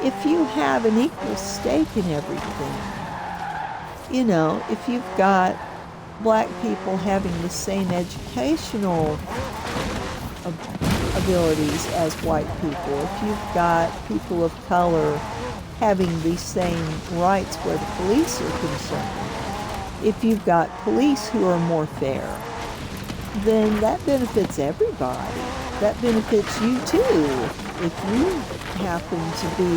If you have an equal stake in everything, if you've got black people having the same educational abilities as white people, if you've got people of color having the same rights where the police are concerned, if you've got police who are more fair, then that benefits everybody. That benefits you too. If you happen to be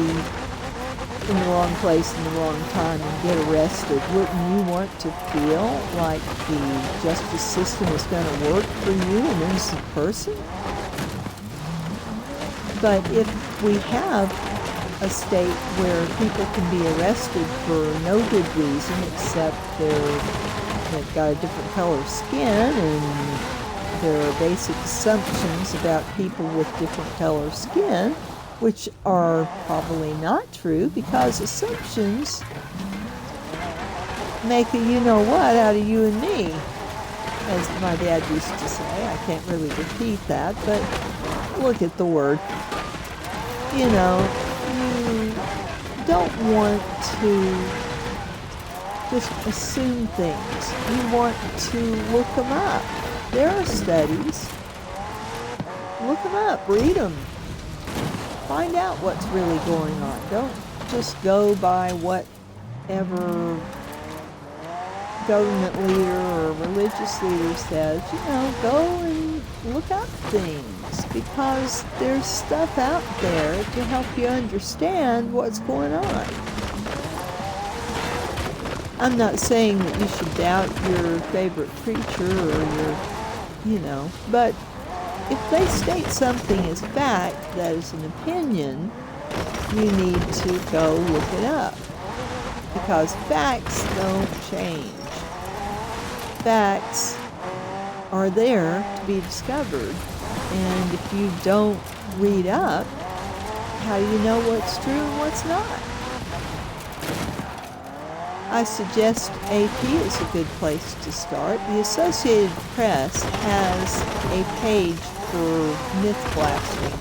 in the wrong place in the wrong time and get arrested, wouldn't you want to feel like the justice system is going to work for you, an innocent person? But if we have a state where people can be arrested for no good reason except they've got a different color skin, and there are basic assumptions about people with different color skin, which are probably not true, because assumptions make a you-know-what out of you and me, as my dad used to say. I can't really repeat that, but look at the word. You don't want to just assume things. You want to look them up. There are studies. Look them up. Read them. Find out what's really going on. Don't just go by whatever government leader or religious leader says. Go and look up things, because there's stuff out there to help you understand what's going on. I'm not saying that you should doubt your favorite preacher or but if they state something as fact that is an opinion, you need to go look it up, because facts don't change. Facts are there to be discovered, and if you don't read up, how do you know what's true and what's not? I suggest AP is a good place to start. The Associated Press has a page for myth blasting.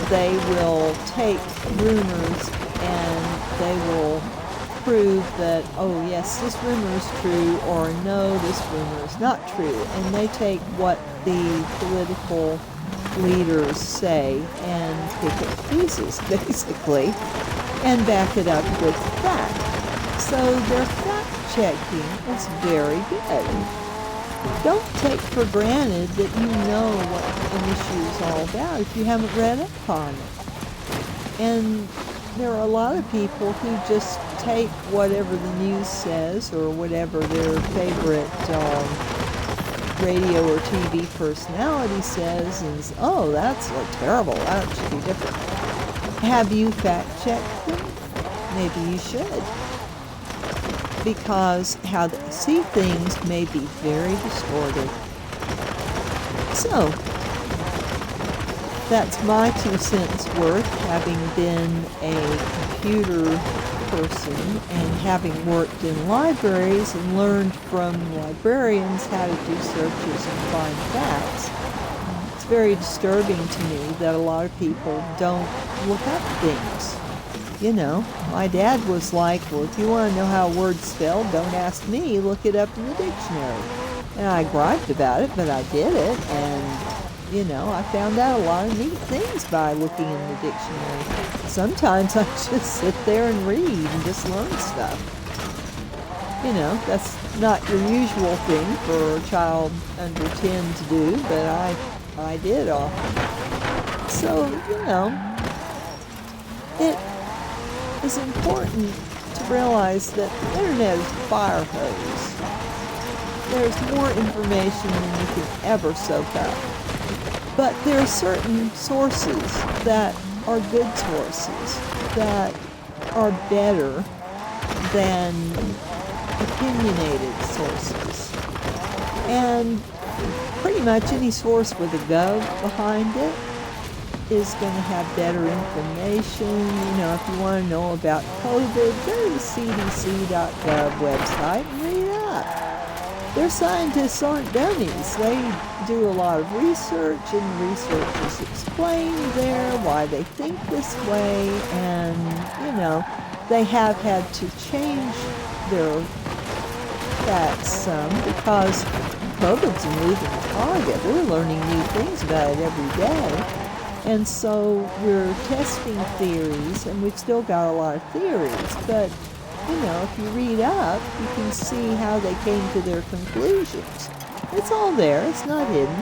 They will take rumors and they will prove that, oh yes, this rumor is true, or no, this rumor is not true. And they take what the political leaders say and pick it to pieces, basically, and back it up with fact. So their fact-checking is very good. Don't take for granted that you know what an issue is all about if you haven't read up on it. And there are a lot of people who just take whatever the news says or whatever their favorite radio or TV personality says is, oh, that's terrible, that should be different. Have you fact-checked them? Maybe you should. Because how they see things may be very distorted. So, that's my 2 cents worth, having been a computer person and having worked in libraries and learned from librarians how to do searches and find facts. It's very disturbing to me that a lot of people don't look up things. You know, my dad was like, well, if you want to know how a word's spelled, don't ask me, look it up in the dictionary. And I griped about it, but I did it, and, you know, I found out a lot of neat things by looking in the dictionary. Sometimes I just sit there and read and just learn stuff. You know, that's not your usual thing for a child under 10 to do, but I did often. So, you know, it is important to realize that the internet is a fire hose. There's more information than you can ever soak up. But there are certain sources that are good sources, that are better than opinionated sources. And pretty much any source with a gov behind it is going to have better information. You know, if you want to know about COVID, go to the cdc.gov website and read up. Their scientists aren't dummies. They do a lot of research, and the researchers explain there why they think this way, and, you know, they have had to change their facts some because COVID's a moving target. We're learning new things about it every day. And so we're testing theories, and we've still got a lot of theories, but, you know, if you read up, you can see how they came to their conclusions. It's all there, it's not hidden.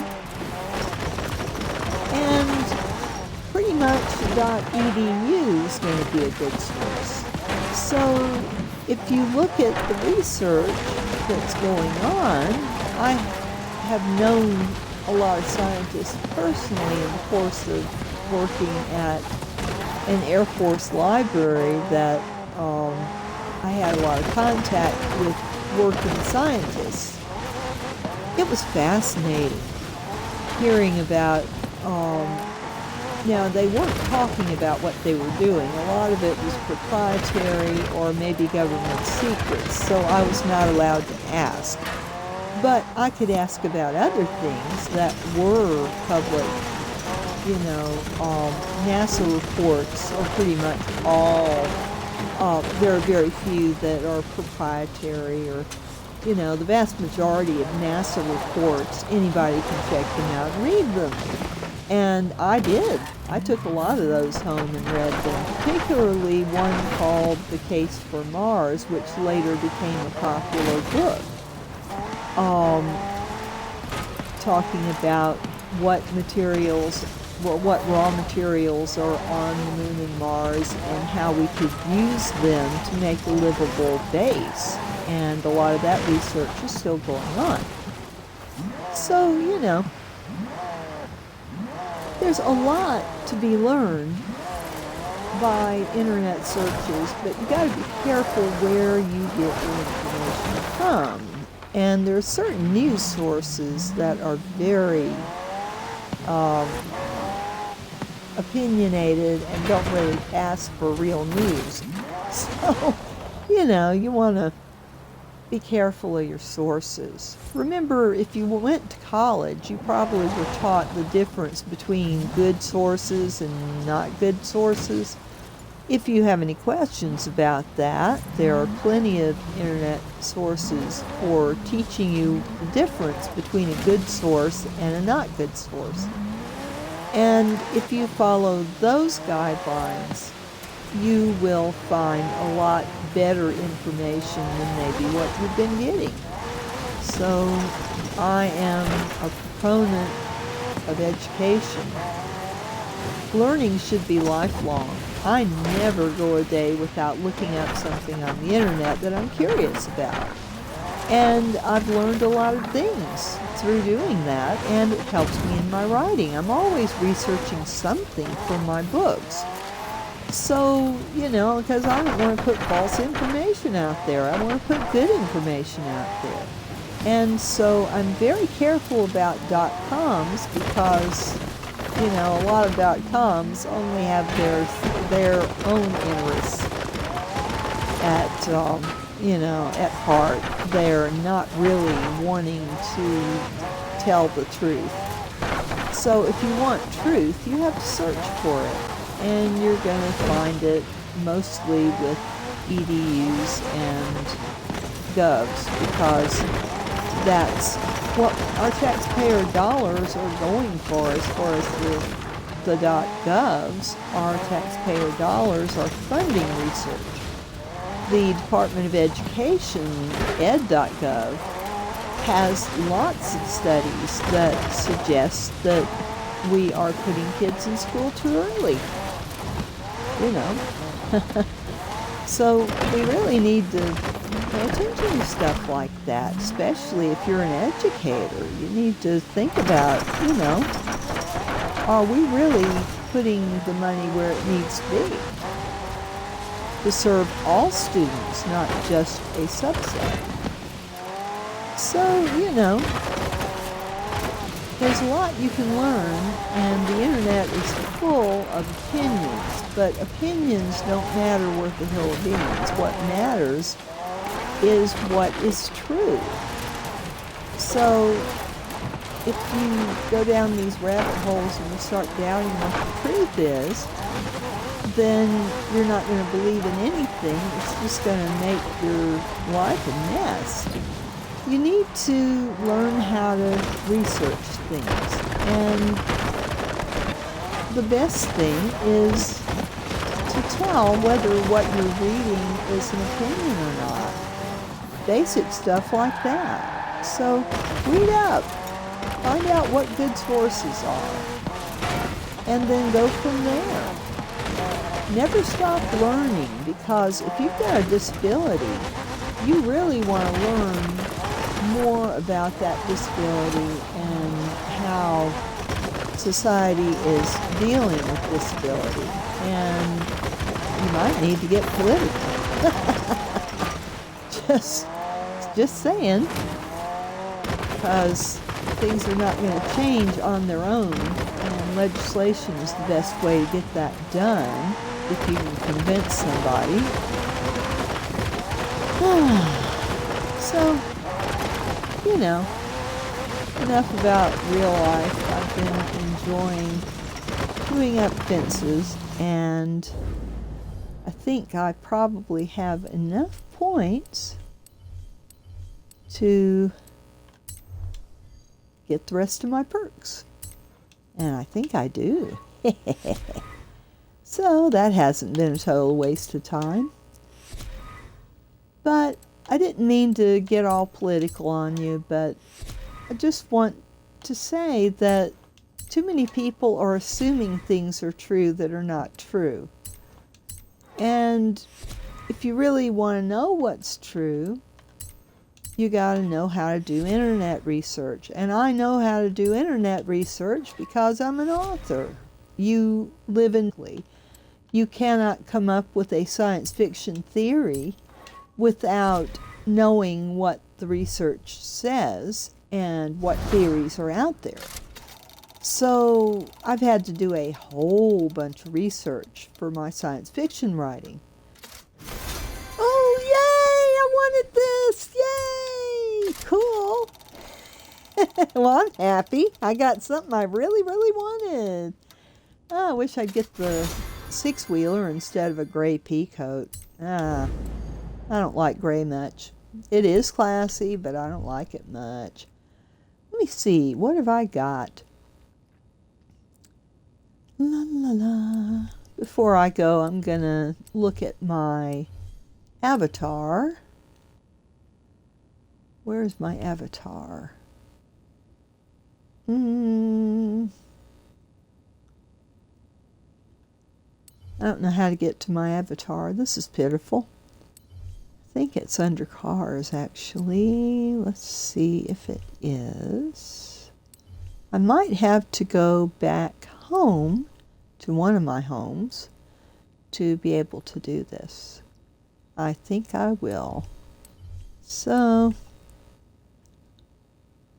And pretty much .edu is going to be a good source. So if you look at the research that's going on, I have known a lot of scientists personally in the course of working at an Air Force library that I had a lot of contact with working scientists. It was fascinating hearing about, now they weren't talking about what they were doing. A lot of it was proprietary or maybe government secrets, so I was not allowed to ask. But I could ask about other things that were public. You know, NASA reports are pretty much all, there are very few that are proprietary, or, you know, the vast majority of NASA reports, anybody can check them out and read them. And I did. I took a lot of those home and read them, particularly one called The Case for Mars, which later became a popular book. Talking about what raw materials are on the moon and Mars, and how we could use them to make a livable base. And a lot of that research is still going on. So, you know, there's a lot to be learned by internet searches, but you got to be careful where you get your information from. And there are certain news sources that are very opinionated and don't really pass for real news. So, you know, you want to be careful of your sources. Remember, if you went to college, you probably were taught the difference between good sources and not good sources. If you have any questions about that, there are plenty of internet sources for teaching you the difference between a good source and a not good source. And if you follow those guidelines, you will find a lot better information than maybe what you've been getting. So I am a proponent of education. Learning should be lifelong. I never go a day without looking up something on the internet that I'm curious about. And I've learned a lot of things through doing that, and it helps me in my writing. I'm always researching something for my books. So, because I don't want to put false information out there. I want to put good information out there. And so I'm very careful about .coms because, a lot of .coms only have their own interests at heart. They're not really wanting to tell the truth. So if you want truth, you have to search for it. And you're going to find it mostly with EDUs and govs, because that's what our taxpayer dollars are going for as far as the .govs. Our taxpayer dollars are funding research. The Department of Education, ed.gov, has lots of studies that suggest that we are putting kids in school too early. So we really need to pay attention to stuff like that, especially if you're an educator. You need to think about, are we really putting the money where it needs to be to serve all students, not just a subset? So, there's a lot you can learn, and the internet is full of opinions, but opinions don't matter worth a hill of beans. What matters is what is true. So if you go down these rabbit holes and you start doubting what the truth is, then you're not going to believe in anything. It's just going to make your life a mess. You need to learn how to research things, and the best thing is to tell whether what you're reading is an opinion or not. Basic stuff like that. So read up, find out what good sources are, and then go from there. Never stop learning, because if you've got a disability, you really want to learn more about that disability and how society is dealing with disability. And you might need to get political. just saying, because things are not going to change on their own, and legislation is the best way to get that done if you can convince somebody. So, enough about real life. I've been enjoying putting up fences, and I think I probably have enough points to get the rest of my perks. And I think I do. So that hasn't been a total waste of time. But I didn't mean to get all political on you, but I just want to say that too many people are assuming things are true that are not true. And if you really want to know what's true, you got to know how to do internet research. And I know how to do internet research because I'm an author. You live in... You cannot come up with a science fiction theory without knowing what the research says and what theories are out there. So I've had to do a whole bunch of research for my science fiction writing. Oh, yay! I wanted this! Yay! Cool! Well, I'm happy. I got something I really, really wanted. Oh, I wish I'd get the six-wheeler instead of a gray pea coat. I don't like gray much. It is classy, but I don't like it much. Let me see. What have I got? La la la. Before I go, I'm going to look at my avatar. Where's my avatar? I don't know how to get to my avatar. This is pitiful. I think think it's under cars, actually. Let's see if it is. I might have to go back home to one of my homes to be able to do this. I think I will. So,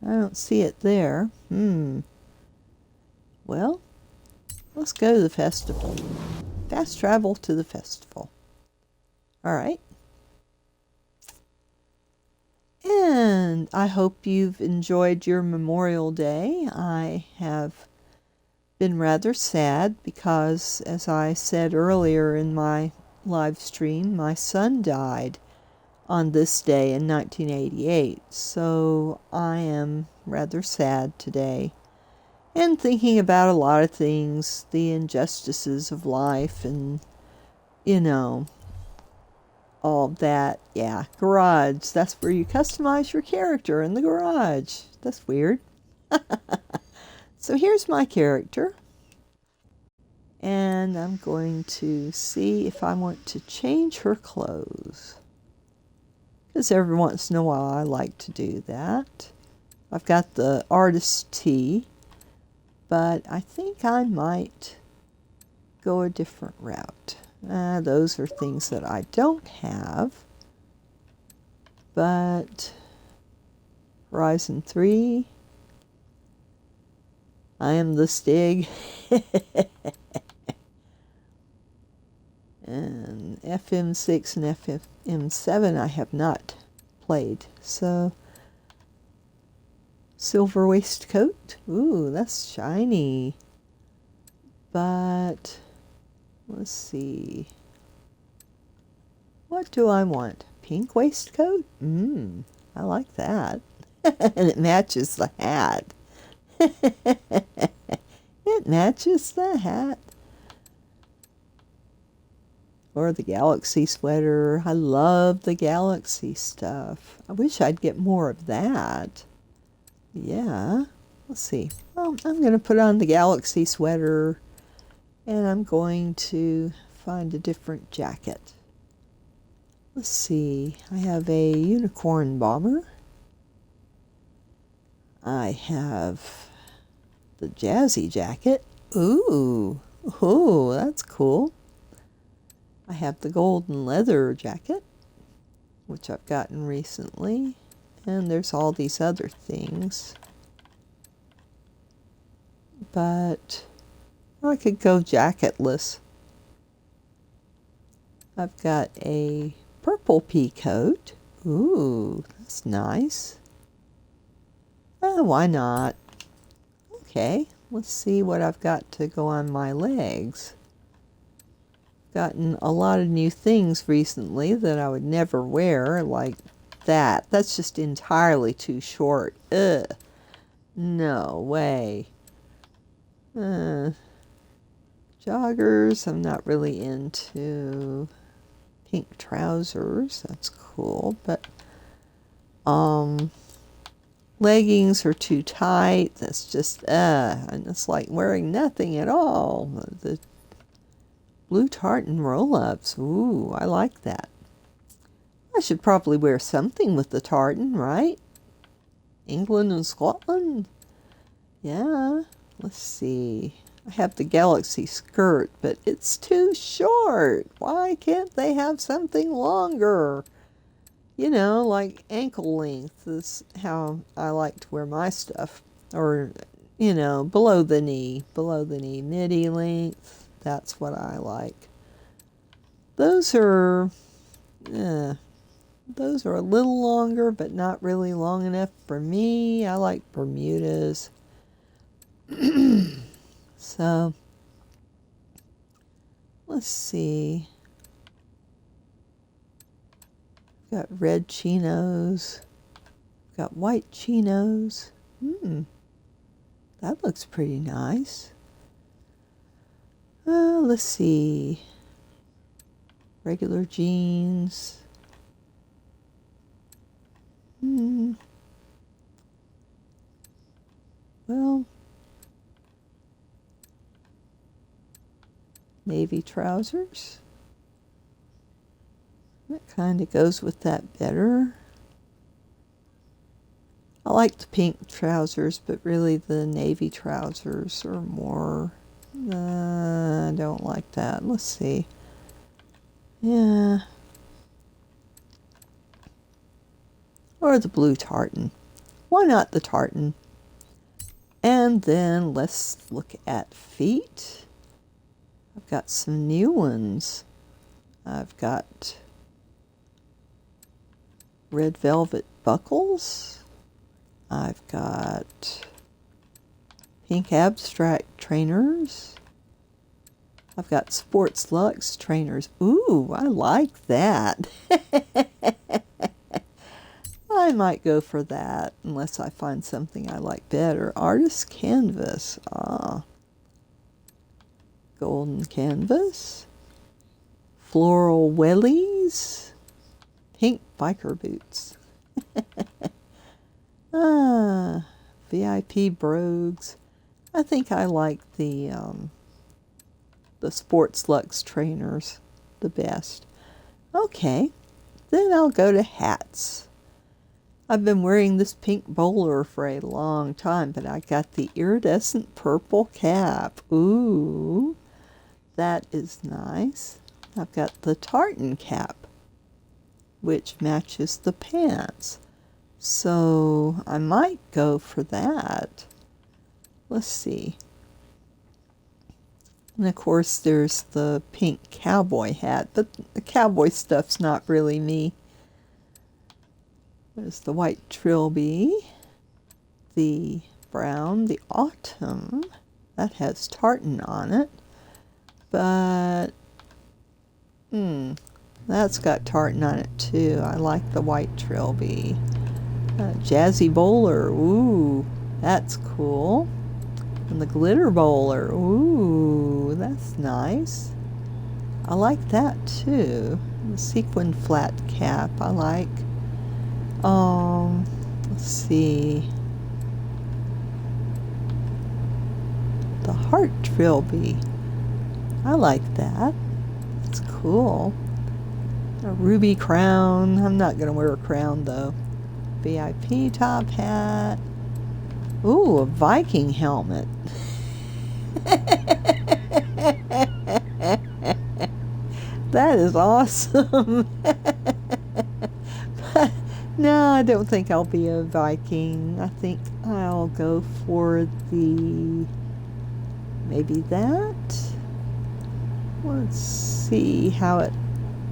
I don't see it there. Well, let's go to the festival. Fast travel to the festival. All right. And I hope you've enjoyed your Memorial Day. I have been rather sad because, as I said earlier in my live stream, my son died on this day in 1988. So I am rather sad today and thinking about a lot of things, the injustices of life and, all that. Yeah, garage. That's where you customize your character, in the garage. That's weird. So here's my character. And I'm going to see if I want to change her clothes. Because every once in a while I like to do that. I've got the artist tee, but I think I might go a different route. Those are things that I don't have. But Horizon 3, I am the Stig. And FM6 and FM7 I have not played. So, silver waistcoat. Ooh, that's shiny. But, let's see. What do I want? Pink waistcoat? I like that. And it matches the hat. It matches the hat. Or the Galaxy sweater. I love the Galaxy stuff. I wish I'd get more of that. Yeah. Let's see. Well, I'm going to put on the Galaxy sweater. And I'm going to find a different jacket. Let's see. I have a unicorn bomber. I have the jazzy jacket. Ooh. Ooh, that's cool. I have the golden leather jacket, which I've gotten recently. And there's all these other things. But I could go jacketless. I've got a purple pea coat. Ooh, that's nice. Why not? Okay, let's see what I've got to go on my legs. Gotten a lot of new things recently that I would never wear, like that. That's just entirely too short. Ugh. No way. Joggers, I'm not really into. Pink trousers, that's cool, but leggings are too tight. That's just and it's like wearing nothing at all. The blue tartan roll-ups, ooh, I like that. I should probably wear something with the tartan, right? England and Scotland. Yeah, let's see. I have the Galaxy skirt, but it's too short. Why can't they have something longer? Like ankle length is how I like to wear my stuff. Or, below the knee. Below the knee. Midi length. That's what I like. Those are a little longer, but not really long enough for me. I like Bermudas. So, let's see. Got red chinos. Got white chinos. That looks pretty nice. Let's see. Regular jeans. Well, navy trousers. That kind of goes with that better. I like the pink trousers, but really the navy trousers are more... I don't like that. Let's see. Yeah. Or the blue tartan. Why not the tartan? And then let's look at feet. I've got some new ones. I've got red velvet buckles. I've got pink abstract trainers. I've got Sports Luxe trainers. Ooh, I like that. I might go for that unless I find something I like better. Artist canvas. Golden canvas. Floral wellies. Pink biker boots. VIP brogues. I think I like the Sports Luxe trainers the best. Okay, then I'll go to hats. I've been wearing this pink bowler for a long time, but I got the iridescent purple cap. Ooh, that is nice. I've got the tartan cap, which matches the pants. So I might go for that. Let's see. And of course there's the pink cowboy hat, but the cowboy stuff's not really me. There's the white trilby, the brown, the autumn. That has tartan on it. But, that's got tartan on it too. I like the white trilby. Jazzy bowler, ooh, that's cool. And the glitter bowler, ooh, that's nice. I like that too. The sequin flat cap, I like. Let's see. The heart trilby, I like that. It's cool. A ruby crown. I'm not gonna wear a crown though. VIP top hat. Ooh, a Viking helmet. That is awesome. But no, I don't think I'll be a Viking. I think I'll go for maybe that. Let's see how it,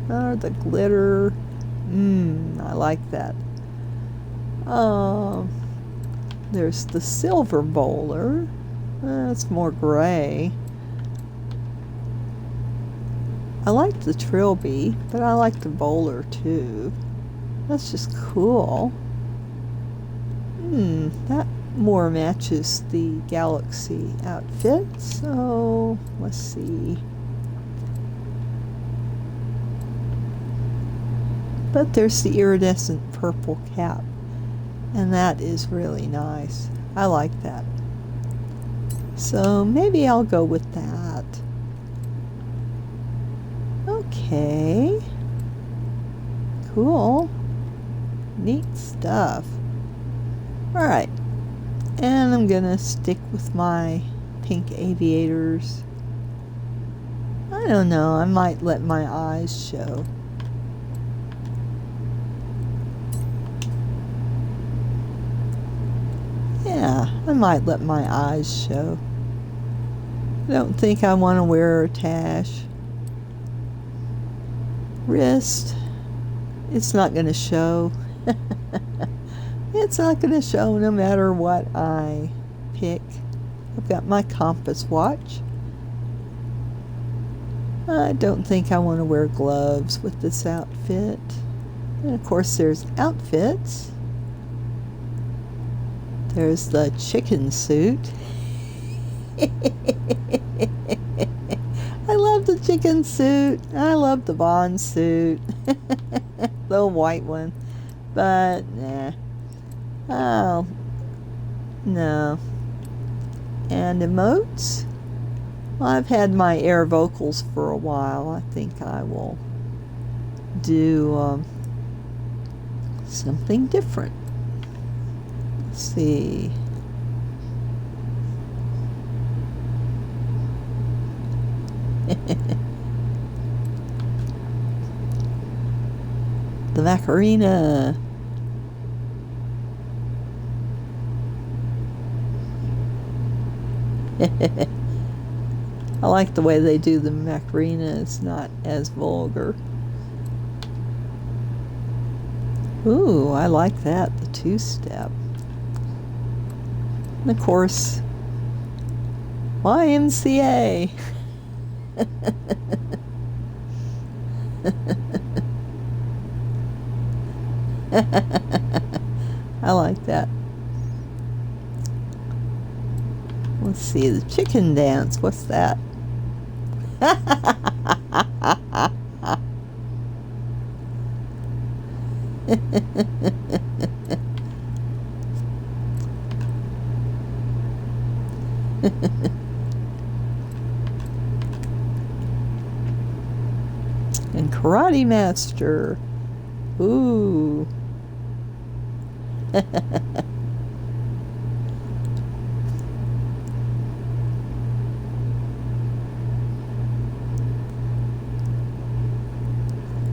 the glitter. I like that. There's the silver bowler. It's more gray. I like the trilby, but I like the bowler too. That's just cool. That more matches the galaxy outfit. So let's see. But there's the iridescent purple cap. And that is really nice. I like that. So maybe I'll go with that. Okay. Cool. Neat stuff. Alright. And I'm gonna stick with my pink aviators. I don't know. I might let my eyes show. Yeah, I might let my eyes show. I don't think I want to wear a tash. Wrist, it's not going to show. It's not going to show no matter what I pick. I've got my compass watch. I don't think I want to wear gloves with this outfit. And of course there's outfits. There's the chicken suit. I love the chicken suit. I love the Bond suit. The white one. But, nah. Oh, no. And emotes? Well, I've had my air vocals for a while. I think I will do something different. Let's see. The Macarena. I like the way they do the Macarena. It's not as vulgar. Ooh, I like that, the two-step. And of course, YMCA. I like that. Let's see, the chicken dance. What's that? And Karate Master. Ooh.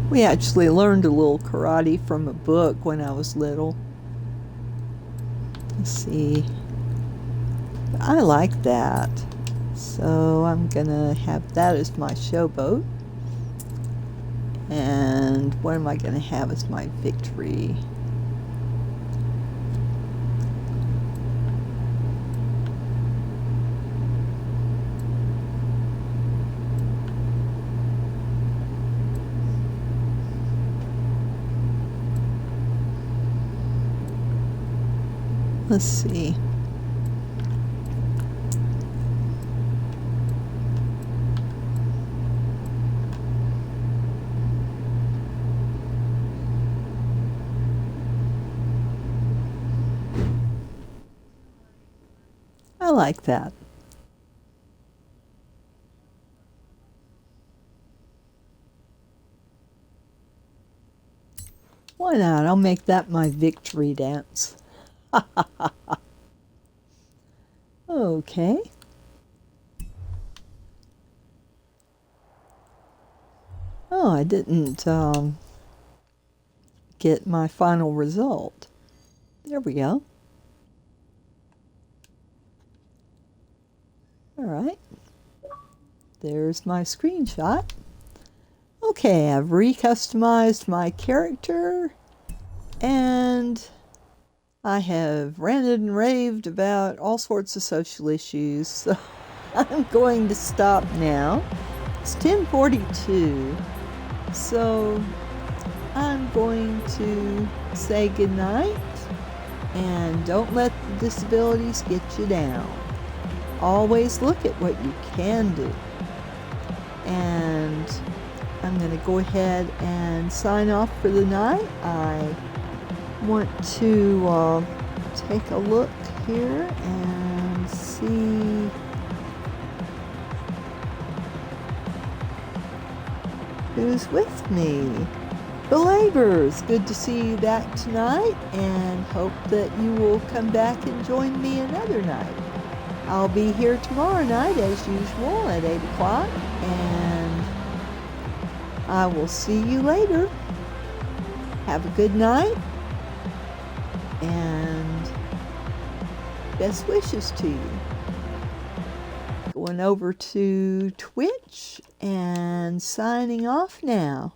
We actually learned a little karate from a book when I was little. Let's see. I like that. So I'm gonna have that as my showboat. And what am I gonna have as my victory? Let's see. I like that. Why not? I'll make that my victory dance. Okay. Oh, I didn't get my final result. There we go. All right. There's my screenshot. Okay, I've recustomized my character and I have ranted and raved about all sorts of social issues, so I'm going to stop now. It's 10:42, so I'm going to say goodnight, and don't let the disabilities get you down. Always look at what you can do. And I'm going to go ahead and sign off for the night. I want to take a look here and see who's with me. Believers, good to see you back tonight, and hope that you will come back and join me another night. I'll be here tomorrow night as usual at 8 o'clock, and I will see you later. Have a good night, and best wishes to you. Going over to Twitch and signing off now.